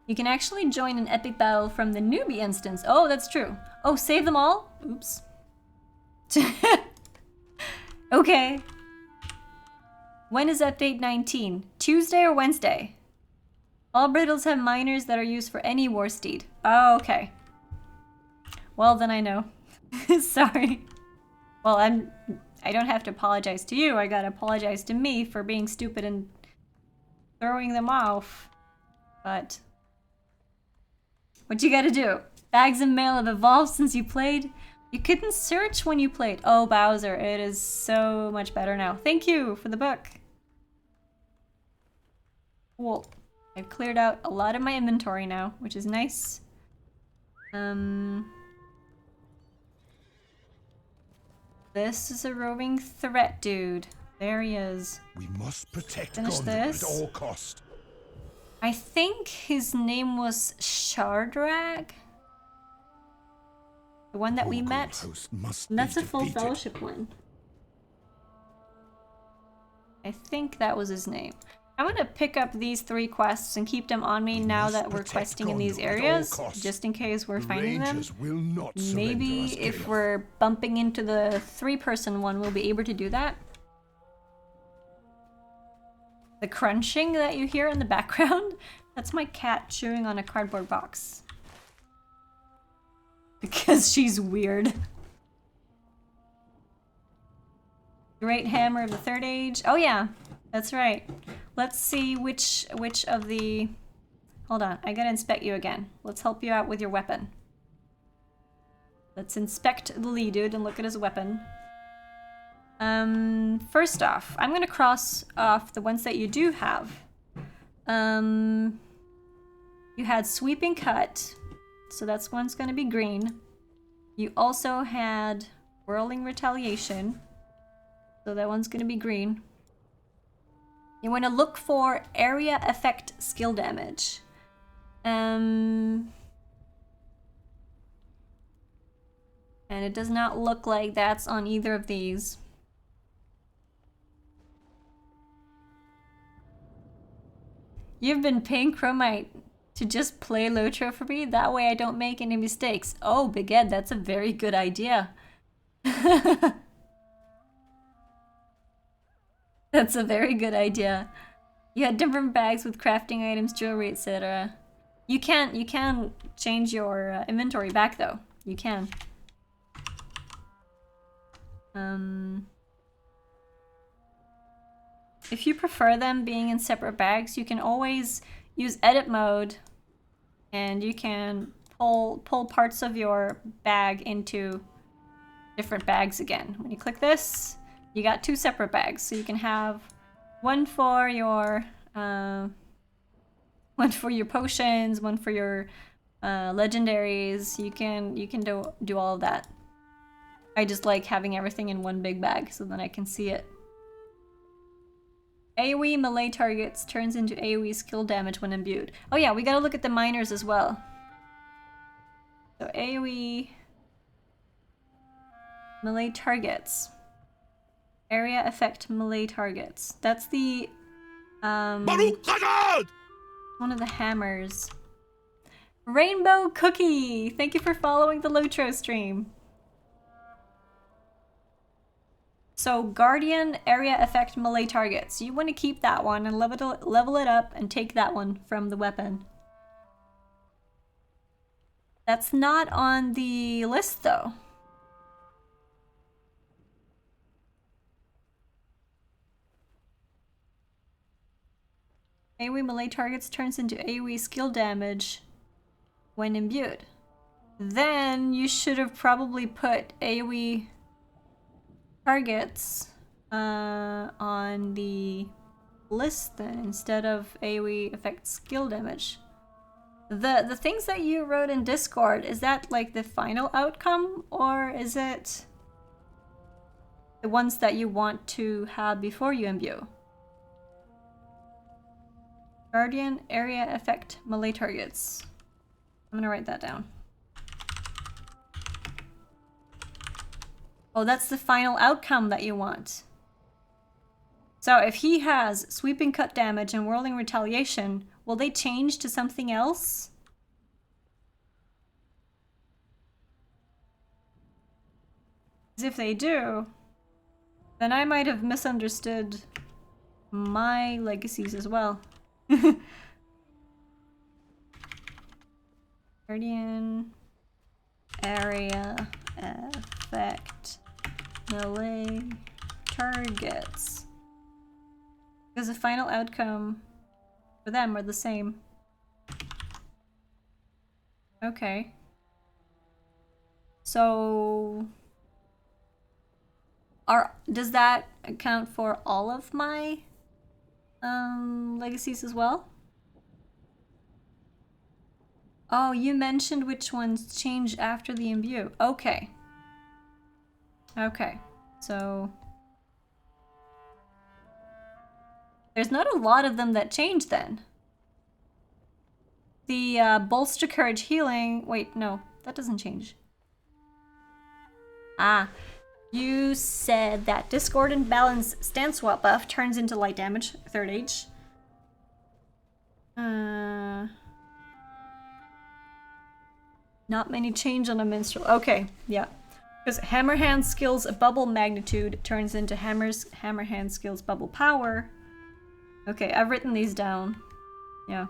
You can actually join an epic battle from the newbie instance. Oh, that's true. Oh, save them all? Oops. Okay. When is update 19? Tuesday or Wednesday? All briddles have minors that are used for any war steed. Oh, okay. Well, then I know. Sorry. Well, I don't have to apologize to you. I gotta apologize to me for being stupid and throwing them off. But what you gotta do? Bags of mail have evolved since you played. You couldn't search when you played. Oh, Bowser, it is so much better now. Thank you for the book. Cool. I've cleared out a lot of my inventory now, which is nice. This is a roving threat, dude. There he is. We must protect Finish Gondor this. at all cost. I think his name was Shardrag. The one that we met. Host must And that's be a full defeated. fellowship one. I think that was his name. I'm gonna pick up these 3 quests and keep them on me now must that we're protect questing in these Gondor at all areas, costs. just in case we're The finding them. Rangers will not surrender Maybe us, if Caliph. we're bumping into the 3-person one, we'll be able to do that. The crunching that you hear in the background, that's my cat chewing on a cardboard box. Because she's weird. Great Hammer of the Third Age. Oh yeah, that's right. Let's see which of the... Hold on, I gotta inspect you again. Let's help you out with your weapon. Let's inspect the lead dude and look at his weapon. First off, I'm gonna cross off the ones that you do have. You had Sweeping Cut, so that's one's gonna be green. You also had Whirling Retaliation, so that one's gonna be green. You want to look for area effect skill damage. And it does not look like that's on either of these. You've been paying Chromite to just play LOTRO for me? That way I don't make any mistakes. Oh, Big Ed, that's a very good idea. That's a very good idea. You had different bags with crafting items, jewelry, etc. You can change your inventory back though. You can. If you prefer them being in separate bags, you can always use edit mode and you can pull parts of your bag into different bags again. When you click this, you got 2 separate bags. So you can have one for your potions, one for your legendaries. You can do all of that. I just like having everything in one big bag so then I can see it. AoE melee targets turns into AoE skill damage when imbued. Oh yeah, we gotta look at the minors as well. So AoE melee targets. Area effect melee targets. That's the one of the hammers. Rainbow Cookie! Thank you for following the LOTRO stream. So Guardian area effect melee targets. You want to keep that one and level it up and take that one from the weapon. That's not on the list though. AoE melee targets turns into AoE skill damage when imbued. Then you should have probably put AoE targets on the list then instead of AoE effect skill damage. The things that you wrote in Discord, is that like the final outcome or is it the ones that you want to have before you imbue? Guardian area effect melee targets. I'm gonna write that down. Oh, that's the final outcome that you want. So if he has sweeping cut damage and whirling retaliation, will they change to something else? Because if they do, then I might have misunderstood my legacies as well. Guardian area effect melee targets. Because the final outcome for them are the same. Okay. So does that account for all of my legacies as well? Oh, you mentioned which ones change after the imbue. Okay. Okay. So there's not a lot of them that change then. The bolster courage healing. Wait, no, that doesn't change. Ah, you said that Discord and Balance stance swap buff turns into light damage, 3rd age. Not many change on a minstrel. Okay, yeah. Because Hammer Hand skills bubble magnitude turns into Hammer Hand skills bubble power. Okay, I've written these down. Yeah.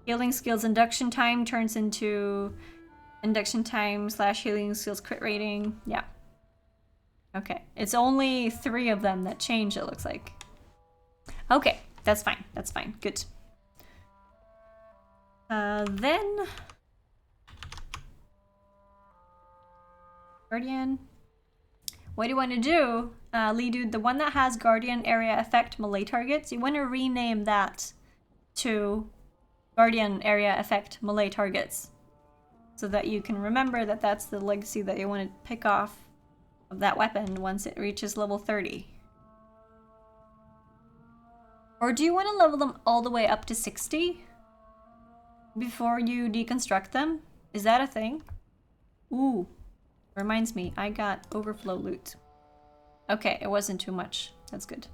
Healing skills induction time turns into induction time / healing skills crit rating. Yeah. Okay. It's only 3 of them that change, it looks like. Okay, that's fine. That's fine. Good. Then Guardian. What do you want to do, Lee Dude? The one that has Guardian area effect melee targets, you want to rename that to Guardian area effect melee targets, so that you can remember that that's the legacy that you want to pick off of that weapon once it reaches level 30. Or do you want to level them all the way up to 60 before you deconstruct them? Is that a thing? Ooh. Reminds me, I got overflow loot. Okay, it wasn't too much. That's good.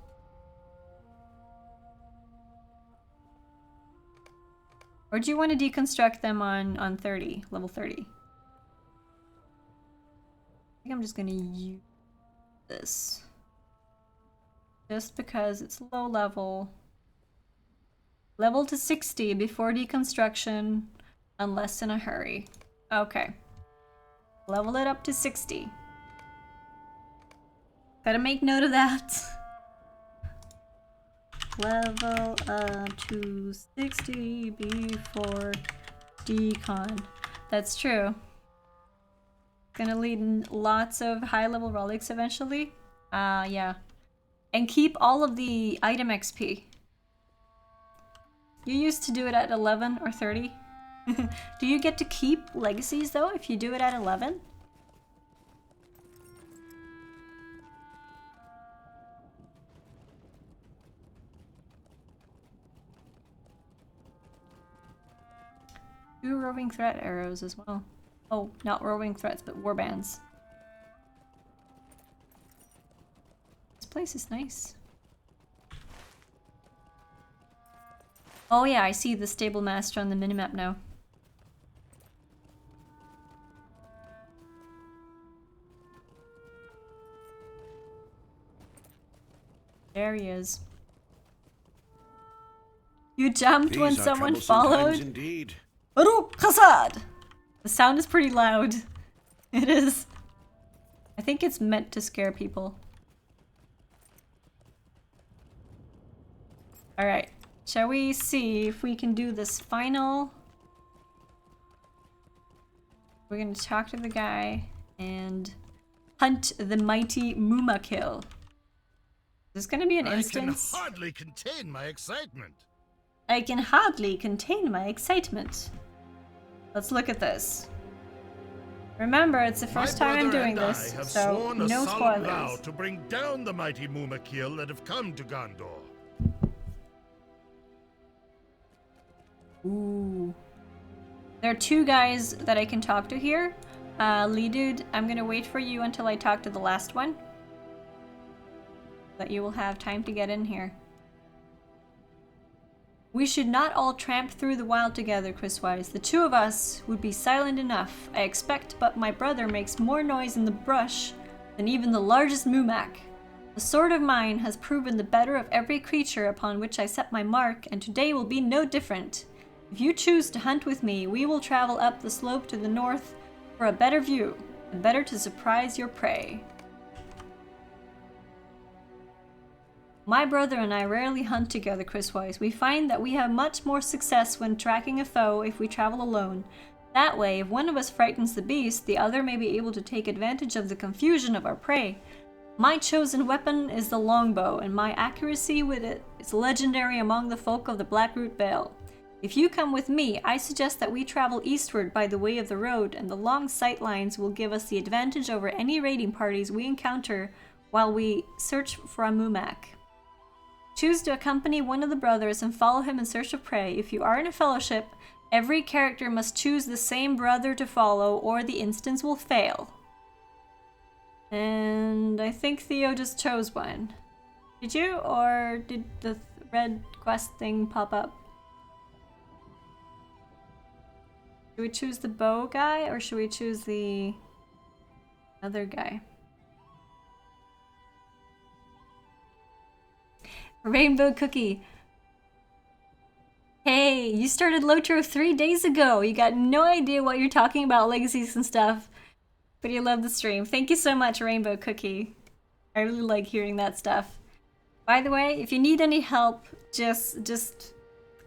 Or do you want to deconstruct them on 30, level 30? I think I'm just gonna use this. Just because it's low level. Level to 60 before deconstruction, unless in a hurry. Okay. Level it up to 60. Gotta make note of that. Level up to 60 before decon. That's true. Gonna lead in lots of high level relics eventually. Yeah. And keep all of the item XP. You used to do it at 11 or 30. Do you get to keep legacies though if you do it at 11? Do roving threat arrows as well. Oh, not roving threats, but warbands. This place is nice. Oh yeah, I see the stable master on the minimap now. There he is. You jumped when These are someone troublesome times followed? indeed. Baruch Hassad! The sound is pretty loud. It is. I think it's meant to scare people. Alright. Shall we see if we can do this final? We're gonna talk to the guy and hunt the mighty Mumakill. Is this gonna be an instance? I can hardly contain my excitement. I can hardly contain my excitement. Let's look at this. Remember, it's the first time I'm doing this, I have so sworn a no solemn vow spoilers. to bring down the mighty Mumakill that have come to Gondor. Ooh. There are two guys that I can talk to here. Lee Dude, I'm gonna wait for you until I talk to the last one. But you will have time to get in here. We should not all tramp through the wild together, Chriswise. The two of us would be silent enough, I expect, but my brother makes more noise in the brush than even the largest Mumak. The sword of mine has proven the better of every creature upon which I set my mark, and today will be no different. If you choose to hunt with me, we will travel up the slope to the north for a better view, and better to surprise your prey. My brother and I rarely hunt together, Chriswise. We find that we have much more success when tracking a foe if we travel alone. That way, if one of us frightens the beast, the other may be able to take advantage of the confusion of our prey. My chosen weapon is the longbow, and my accuracy with it is legendary among the folk of the Blackroot Vale. If you come with me, I suggest that we travel eastward by the way of the road, and the long sight lines will give us the advantage over any raiding parties we encounter while we search for a Mumak. Choose to accompany one of the brothers and follow him in search of prey. If you are in a fellowship, every character must choose the same brother to follow, or the instance will fail. And I think Theo just chose one. Did you? Or did the red quest thing pop up? Should we choose the bow guy, or should we choose the other guy? Rainbow Cookie. Hey, you started LOTRO 3 days ago. You got no idea what you're talking about, legacies and stuff. But you love the stream. Thank you so much, Rainbow Cookie. I really like hearing that stuff. By the way, if you need any help, just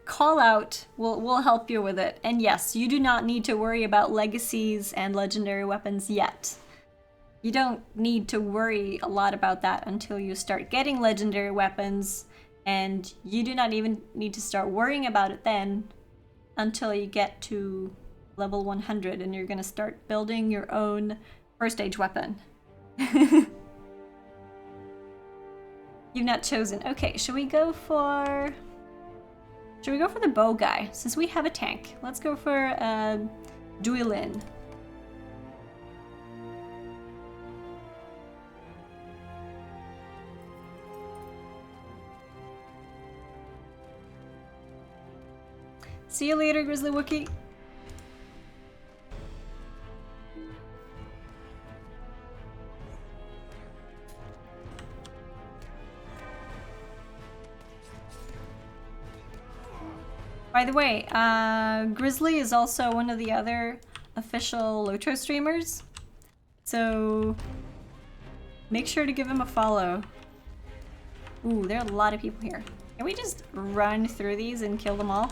call out. We'll help you with it. And yes, you do not need to worry about legacies and legendary weapons yet. You don't need to worry a lot about that until you start getting legendary weapons, and you do not even need to start worrying about it then until you get to level 100 and you're gonna start building your own first age weapon. You've not chosen. Okay, should we go for the bow guy? Since we have a tank, let's go for Duilin. See you later, Grizzly Wookie. By the way, Grizzly is also one of the other official LOTRO streamers, so make sure to give him a follow. Ooh, there are a lot of people here. Can we just run through these and kill them all?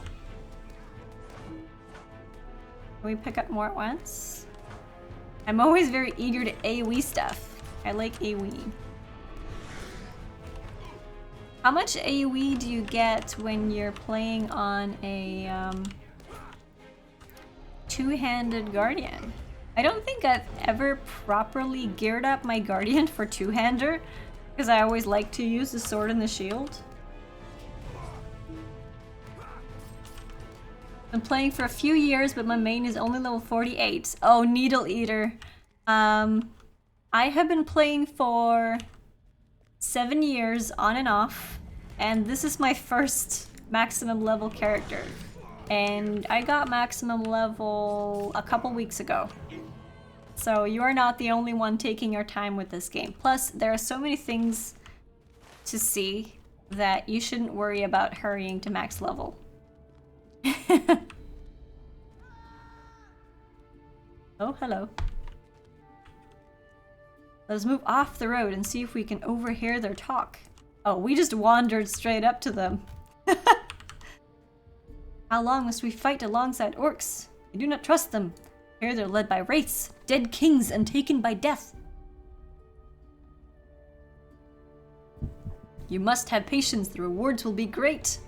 Can we pick up more at once? I'm always very eager to AoE stuff. I like AoE. How much AoE do you get when you're playing on a two-handed guardian? I don't think I've ever properly geared up my guardian for two-hander, because I always like to use the sword and the shield. Been playing for a few years, but my main is only level 48. Oh, Needle Eater. I have been playing for 7 years on and off, and this is my first maximum level character. And I got maximum level a couple weeks ago. So you are not the only one taking your time with this game. Plus, there are so many things to see that you shouldn't worry about hurrying to max level. Oh, hello. Let's move off the road and see if we can overhear their talk. Oh, we just wandered straight up to them. How long must we fight alongside orcs? I do not trust them. Here they're led by wraiths, dead kings, and taken by death. You must have patience, the rewards will be great.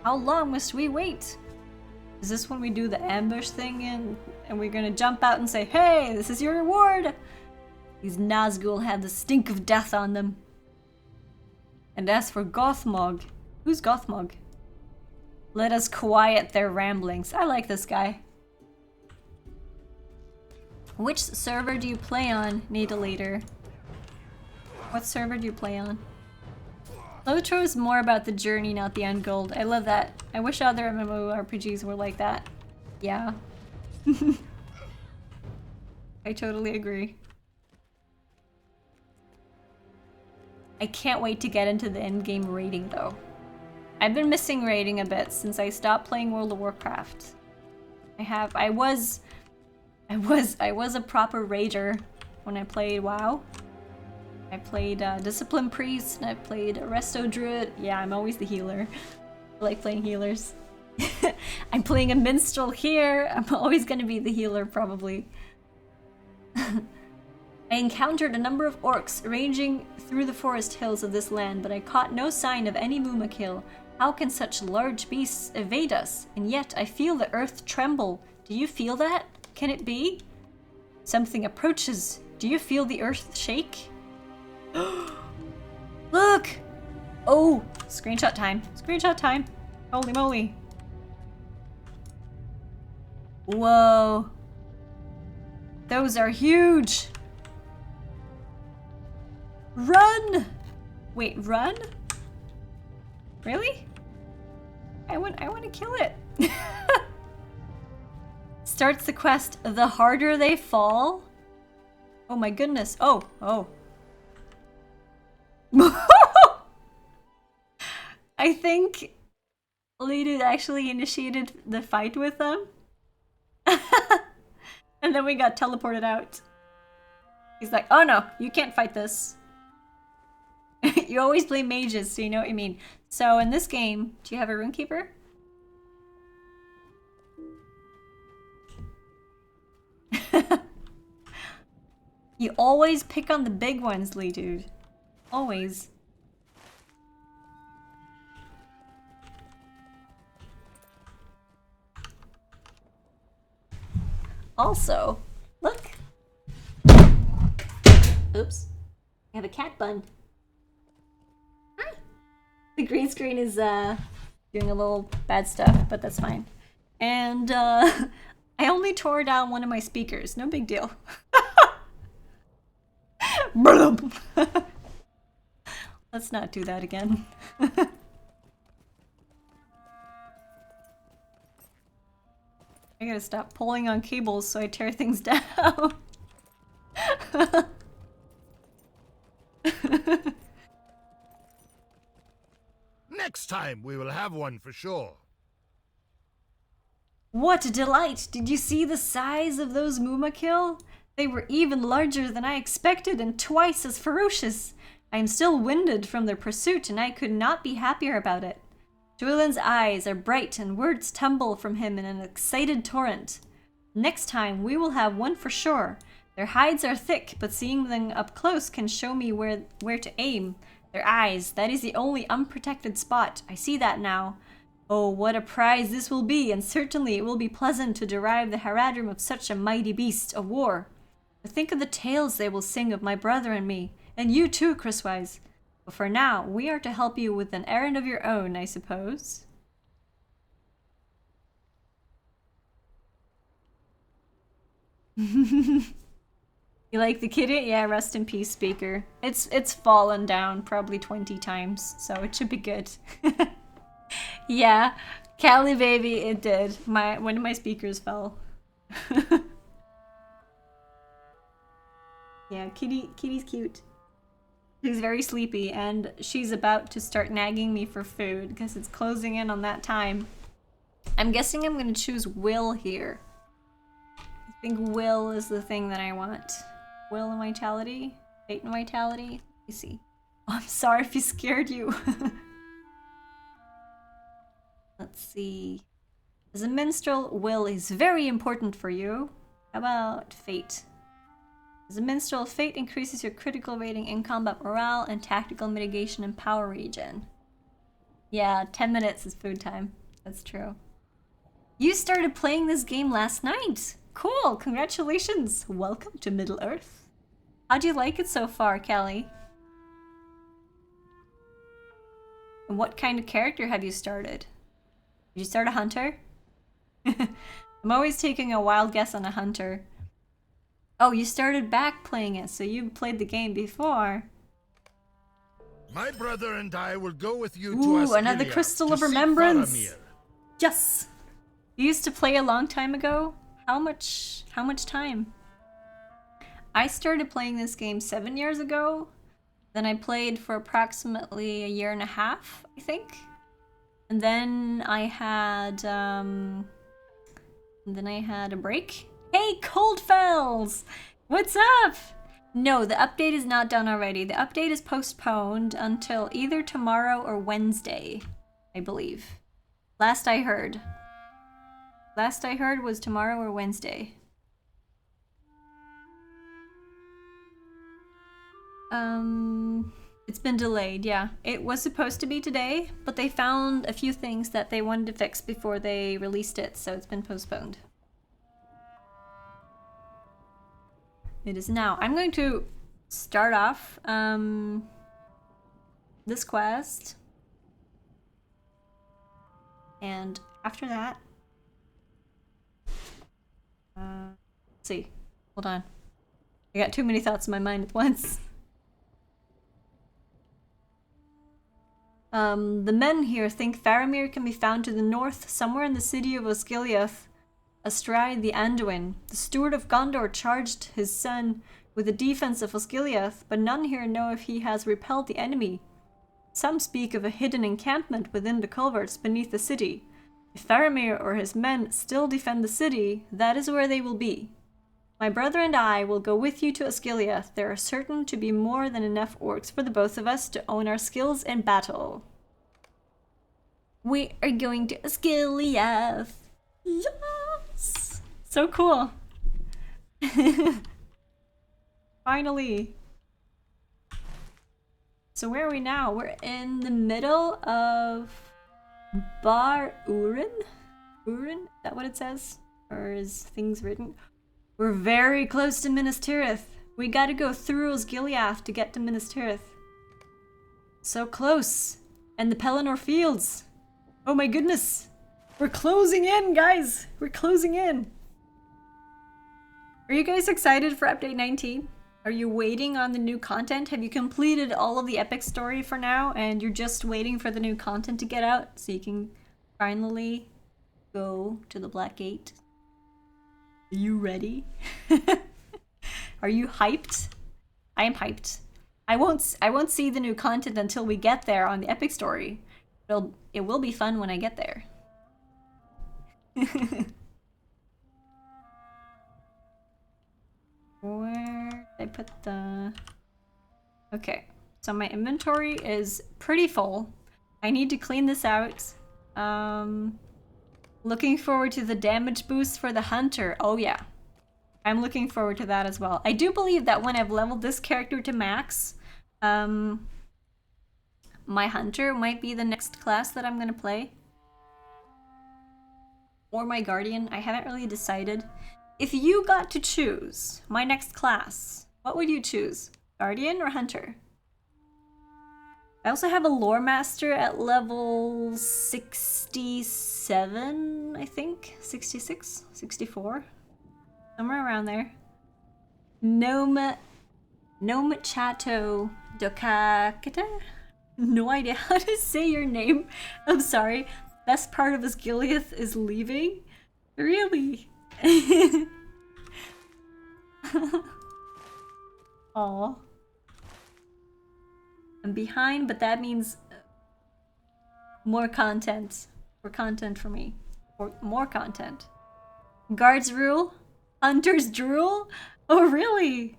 How long must we wait? Is this when we do the ambush thing and we're gonna jump out and say, hey, this is your reward? These Nazgul have the stink of death on them. And as for Gothmog, who's Gothmog? Let us quiet their ramblings. I like this guy. Which server do you play on, Needle Eater? What server do you play on? LOTRO is more about the journey, not the end goal. I love that. I wish other MMORPGs were like that. Yeah. I totally agree. I can't wait to get into the end-game raiding though. I've been missing raiding a bit since I stopped playing World of Warcraft. I was a proper raider when I played WoW. I played Discipline Priest and I played Resto Druid. Yeah, I'm always the healer. I like playing healers. I'm playing a minstrel here. I'm always gonna be the healer, probably. I encountered a number of orcs ranging through the forest hills of this land, but I caught no sign of any Mumakill. How can such large beasts evade us? And yet I feel the earth tremble. Do you feel that? Can it be? Something approaches. Do you feel the earth shake? Look! Oh! Screenshot time. Screenshot time. Holy moly. Whoa. Those are huge! Run! Wait, run? Really? I want to kill it. Starts the quest. The harder they fall. Oh my goodness. Oh. I think Lebennin actually initiated the fight with them. And then we got teleported out. He's like, oh no, you can't fight this. You always play mages, so you know what I mean. So in this game, do you have a runekeeper? You always pick on the big ones, Lee, dude. Always. Also, look. Oops. I have a cat bun. Hi. The green screen is doing a little bad stuff, but that's fine. And I only tore down one of my speakers. No big deal. Let's not do that again. I gotta stop pulling on cables so I tear things down. Next time we will have one for sure. What a delight! Did you see the size of those Mumakill? They were even larger than I expected and twice as ferocious. I am still winded from their pursuit and I could not be happier about it. Julian's eyes are bright and words tumble from him in an excited torrent. Next time we will have one for sure. Their hides are thick, but seeing them up close can show me where to aim. Their eyes, that is the only unprotected spot. I see that now. Oh, what a prize this will be, and certainly it will be pleasant to derive the haradrim of such a mighty beast of war. But think of the tales they will sing of my brother and me, and you too, Chriswise. But for now, we are to help you with an errand of your own, I suppose. You like the kitty? Yeah, rest in peace, speaker. It's fallen down probably 20 times, so it should be good. Yeah, Callie baby, it did. One of my speakers fell. Yeah, kitty's cute. She's very sleepy and she's about to start nagging me for food because it's closing in on that time. I'm guessing I'm gonna choose Will here. I think Will is the thing that I want. Will and Vitality? Fate and Vitality? Let me see. Oh, I'm sorry if he scared you. Let's see. As a minstrel, Will is very important for you. How about Fate? As a minstrel, Fate increases your critical rating in combat morale and tactical mitigation and power regen. Yeah, 10 minutes is food time. That's true. You started playing this game last night! Cool! Congratulations! Welcome to Middle-earth. How do you like it so far, Kelly? And what kind of character have you started? Did you start a hunter? I'm always taking a wild guess on a hunter. Oh, you started back playing it, so you played the game before. My brother and I will go with you Ooh, to another Asgilia crystal to of seek remembrance. Faramir. Yes! You used to play a long time ago? How much time? I started playing this game 7 years ago. Then I played for approximately a year and a half, I think. And then I had a break. Hey, Coldfells! What's up? No, the update is not done already. The update is postponed until either tomorrow or Wednesday, I believe. Last I heard. Last I heard was tomorrow or Wednesday. It's been delayed, yeah. It was supposed to be today, but they found a few things that they wanted to fix before they released it, so it's been postponed. It is now. I'm going to start off this quest. And after that, let's see. Hold on. I got too many thoughts in my mind at once. The men here think Faramir can be found to the north, somewhere in the city of Osgiliath, astride the Anduin. The steward of Gondor charged his son with the defense of Osgiliath, but none here know if he has repelled the enemy. Some speak of a hidden encampment within the culverts beneath the city. If Faramir or his men still defend the city, that is where they will be. My brother and I will go with you to Osgiliath. There are certain to be more than enough orcs for the both of us to own our skills in battle. We are going to Osgiliath. Yes! So cool. Finally. So where are we now? We're in the middle of Bar Urin? Urin? Is that what it says? Or is things written? We're very close to Minas Tirith. We gotta go through Osgiliath to get to Minas Tirith. So close. And the Pelennor Fields. Oh my goodness. We're closing in, guys. We're closing in. Are you guys excited for update 19? Are you waiting on the new content? Have you completed all of the epic story for now and you're just waiting for the new content to get out so you can finally go to the Black Gate? you ready? Are you hyped? I am hyped. I won't see the new content until we get there on the epic story. It will be fun when I get there. Where did I put the... Okay, so my inventory is pretty full. I need to clean this out. Looking forward to the damage boost for the hunter. Oh yeah. I'm looking forward to that as well. I do believe that when I've leveled this character to max, my hunter might be the next class that I'm gonna play. Or my guardian. I haven't really decided. If you got to choose my next class, what would you choose? Guardian or hunter? I also have a lore master at level 67, I think. 66? 64? Somewhere around there. Nome Chato Dokakata? No idea how to say your name. I'm sorry. Best part of Osgiliath is leaving? Really? Aw. I'm behind, but that means more content. More content for me. Or more content. Guards rule? Hunters drool? Oh, really?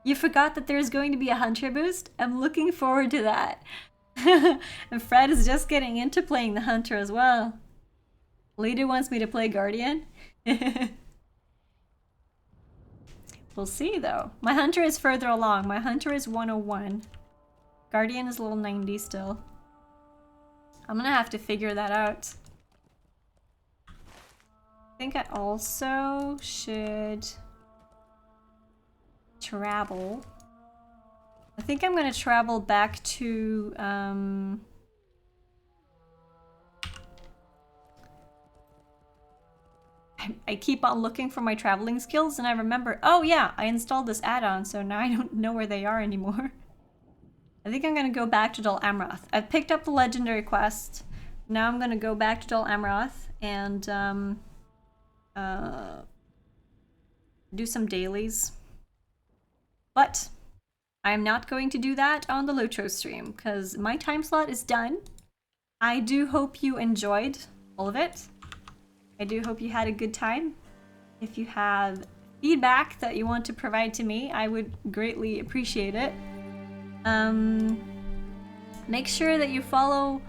You forgot that there's going to be a hunter boost? I'm looking forward to that. And Fred is just getting into playing the hunter as well. Leader wants me to play guardian? We'll see though. My hunter is further along. My hunter is 101. Guardian is level 90 still. I'm gonna have to figure that out. I think I also should travel. I think I'm gonna travel back to I keep on looking for my traveling skills and I remember, oh yeah, I installed this add-on, so now I don't know where they are anymore. I think I'm gonna go back to Dol Amroth. I've picked up the legendary quest. Now I'm gonna go back to Dol Amroth and do some dailies. But I am not going to do that on the LOTRO stream because my time slot is done. I do hope you enjoyed all of it. I do hope you had a good time. If you have feedback that you want to provide to me, I would greatly appreciate it. Make sure that you follow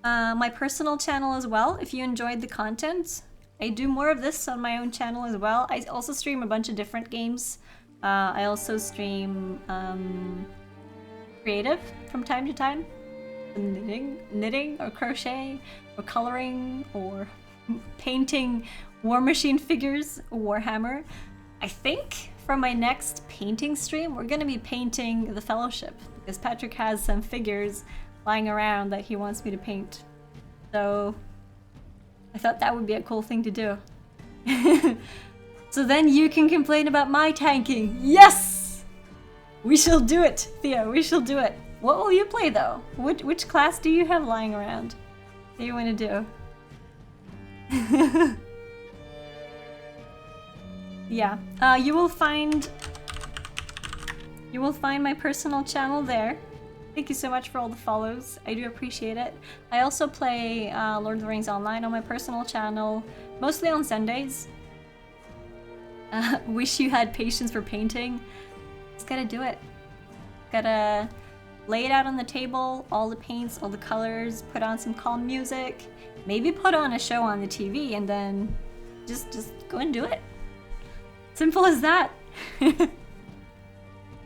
my personal channel as well if you enjoyed the content. I do more of this on my own channel as well. I also stream a bunch of different games. I also stream creative from time to time. Knitting or crochet or coloring or painting War Machine figures or Warhammer. I think for my next painting stream, we're gonna be painting the Fellowship because Patrick has some figures lying around that he wants me to paint. So I thought that would be a cool thing to do. So then you can complain about my tanking. Yes! We shall do it, Theo, we shall do it. What will you play though? Which class do you have lying around that you want to do? Yeah, you will find my personal channel there. Thank you so much for all the follows. I do appreciate it. I also play Lord of the Rings Online on my personal channel, mostly on Sundays. Wish you had patience for painting. Just gotta do it. Gotta lay it out on the table, all the paints, all the colors, put on some calm music, maybe put on a show on the TV, and then just go and do it. Simple as that.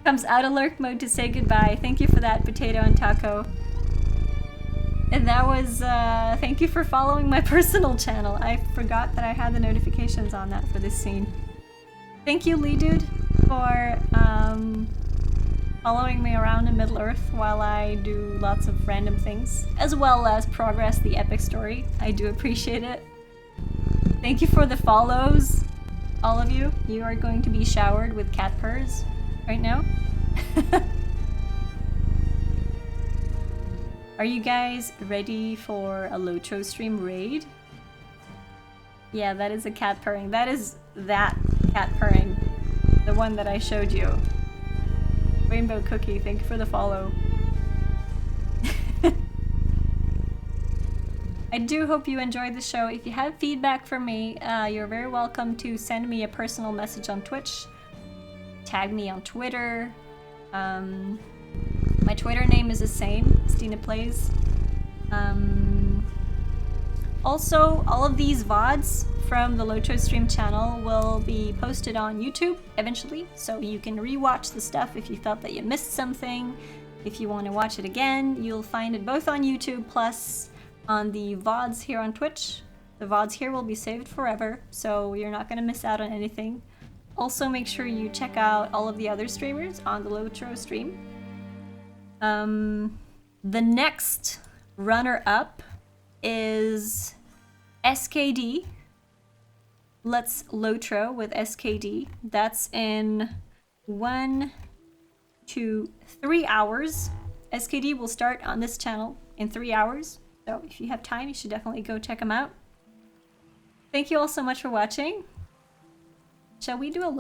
Comes out of lurk mode to say goodbye. Thank you for that, Potato and Taco. And that was, thank you for following my personal channel. I forgot that I had the notifications on that for this scene. Thank you, Lee Dude, for following me around in Middle-earth while I do lots of random things, as well as progress the epic story. I do appreciate it. Thank you for the follows, all of you. You are going to be showered with cat purrs right now. Are you guys ready for a LOTRO stream raid? Yeah, that is a cat purring. That is that cat purring. The one that I showed you. Rainbow Cookie, thank you for the follow. I do hope you enjoyed the show. If you have feedback for me, you're very welcome to send me a personal message on Twitch. Tag me on Twitter. My Twitter name is the same, StinePlays. Also, all of these VODs from the LOTRO stream channel will be posted on YouTube eventually, so you can rewatch the stuff if you felt that you missed something. If you want to watch it again, you'll find it both on YouTube plus on the VODs here on Twitch. The VODs here will be saved forever, so you're not going to miss out on anything. Also, make sure you check out all of the other streamers on the LOTRO stream. The next runner-up is SKD. Let's LOTRO with SKD. That's in 1 to 3 hours. SKD will start on this channel in 3 hours. So if you have time, you should definitely go check them out. Thank you all so much for watching. Shall we do a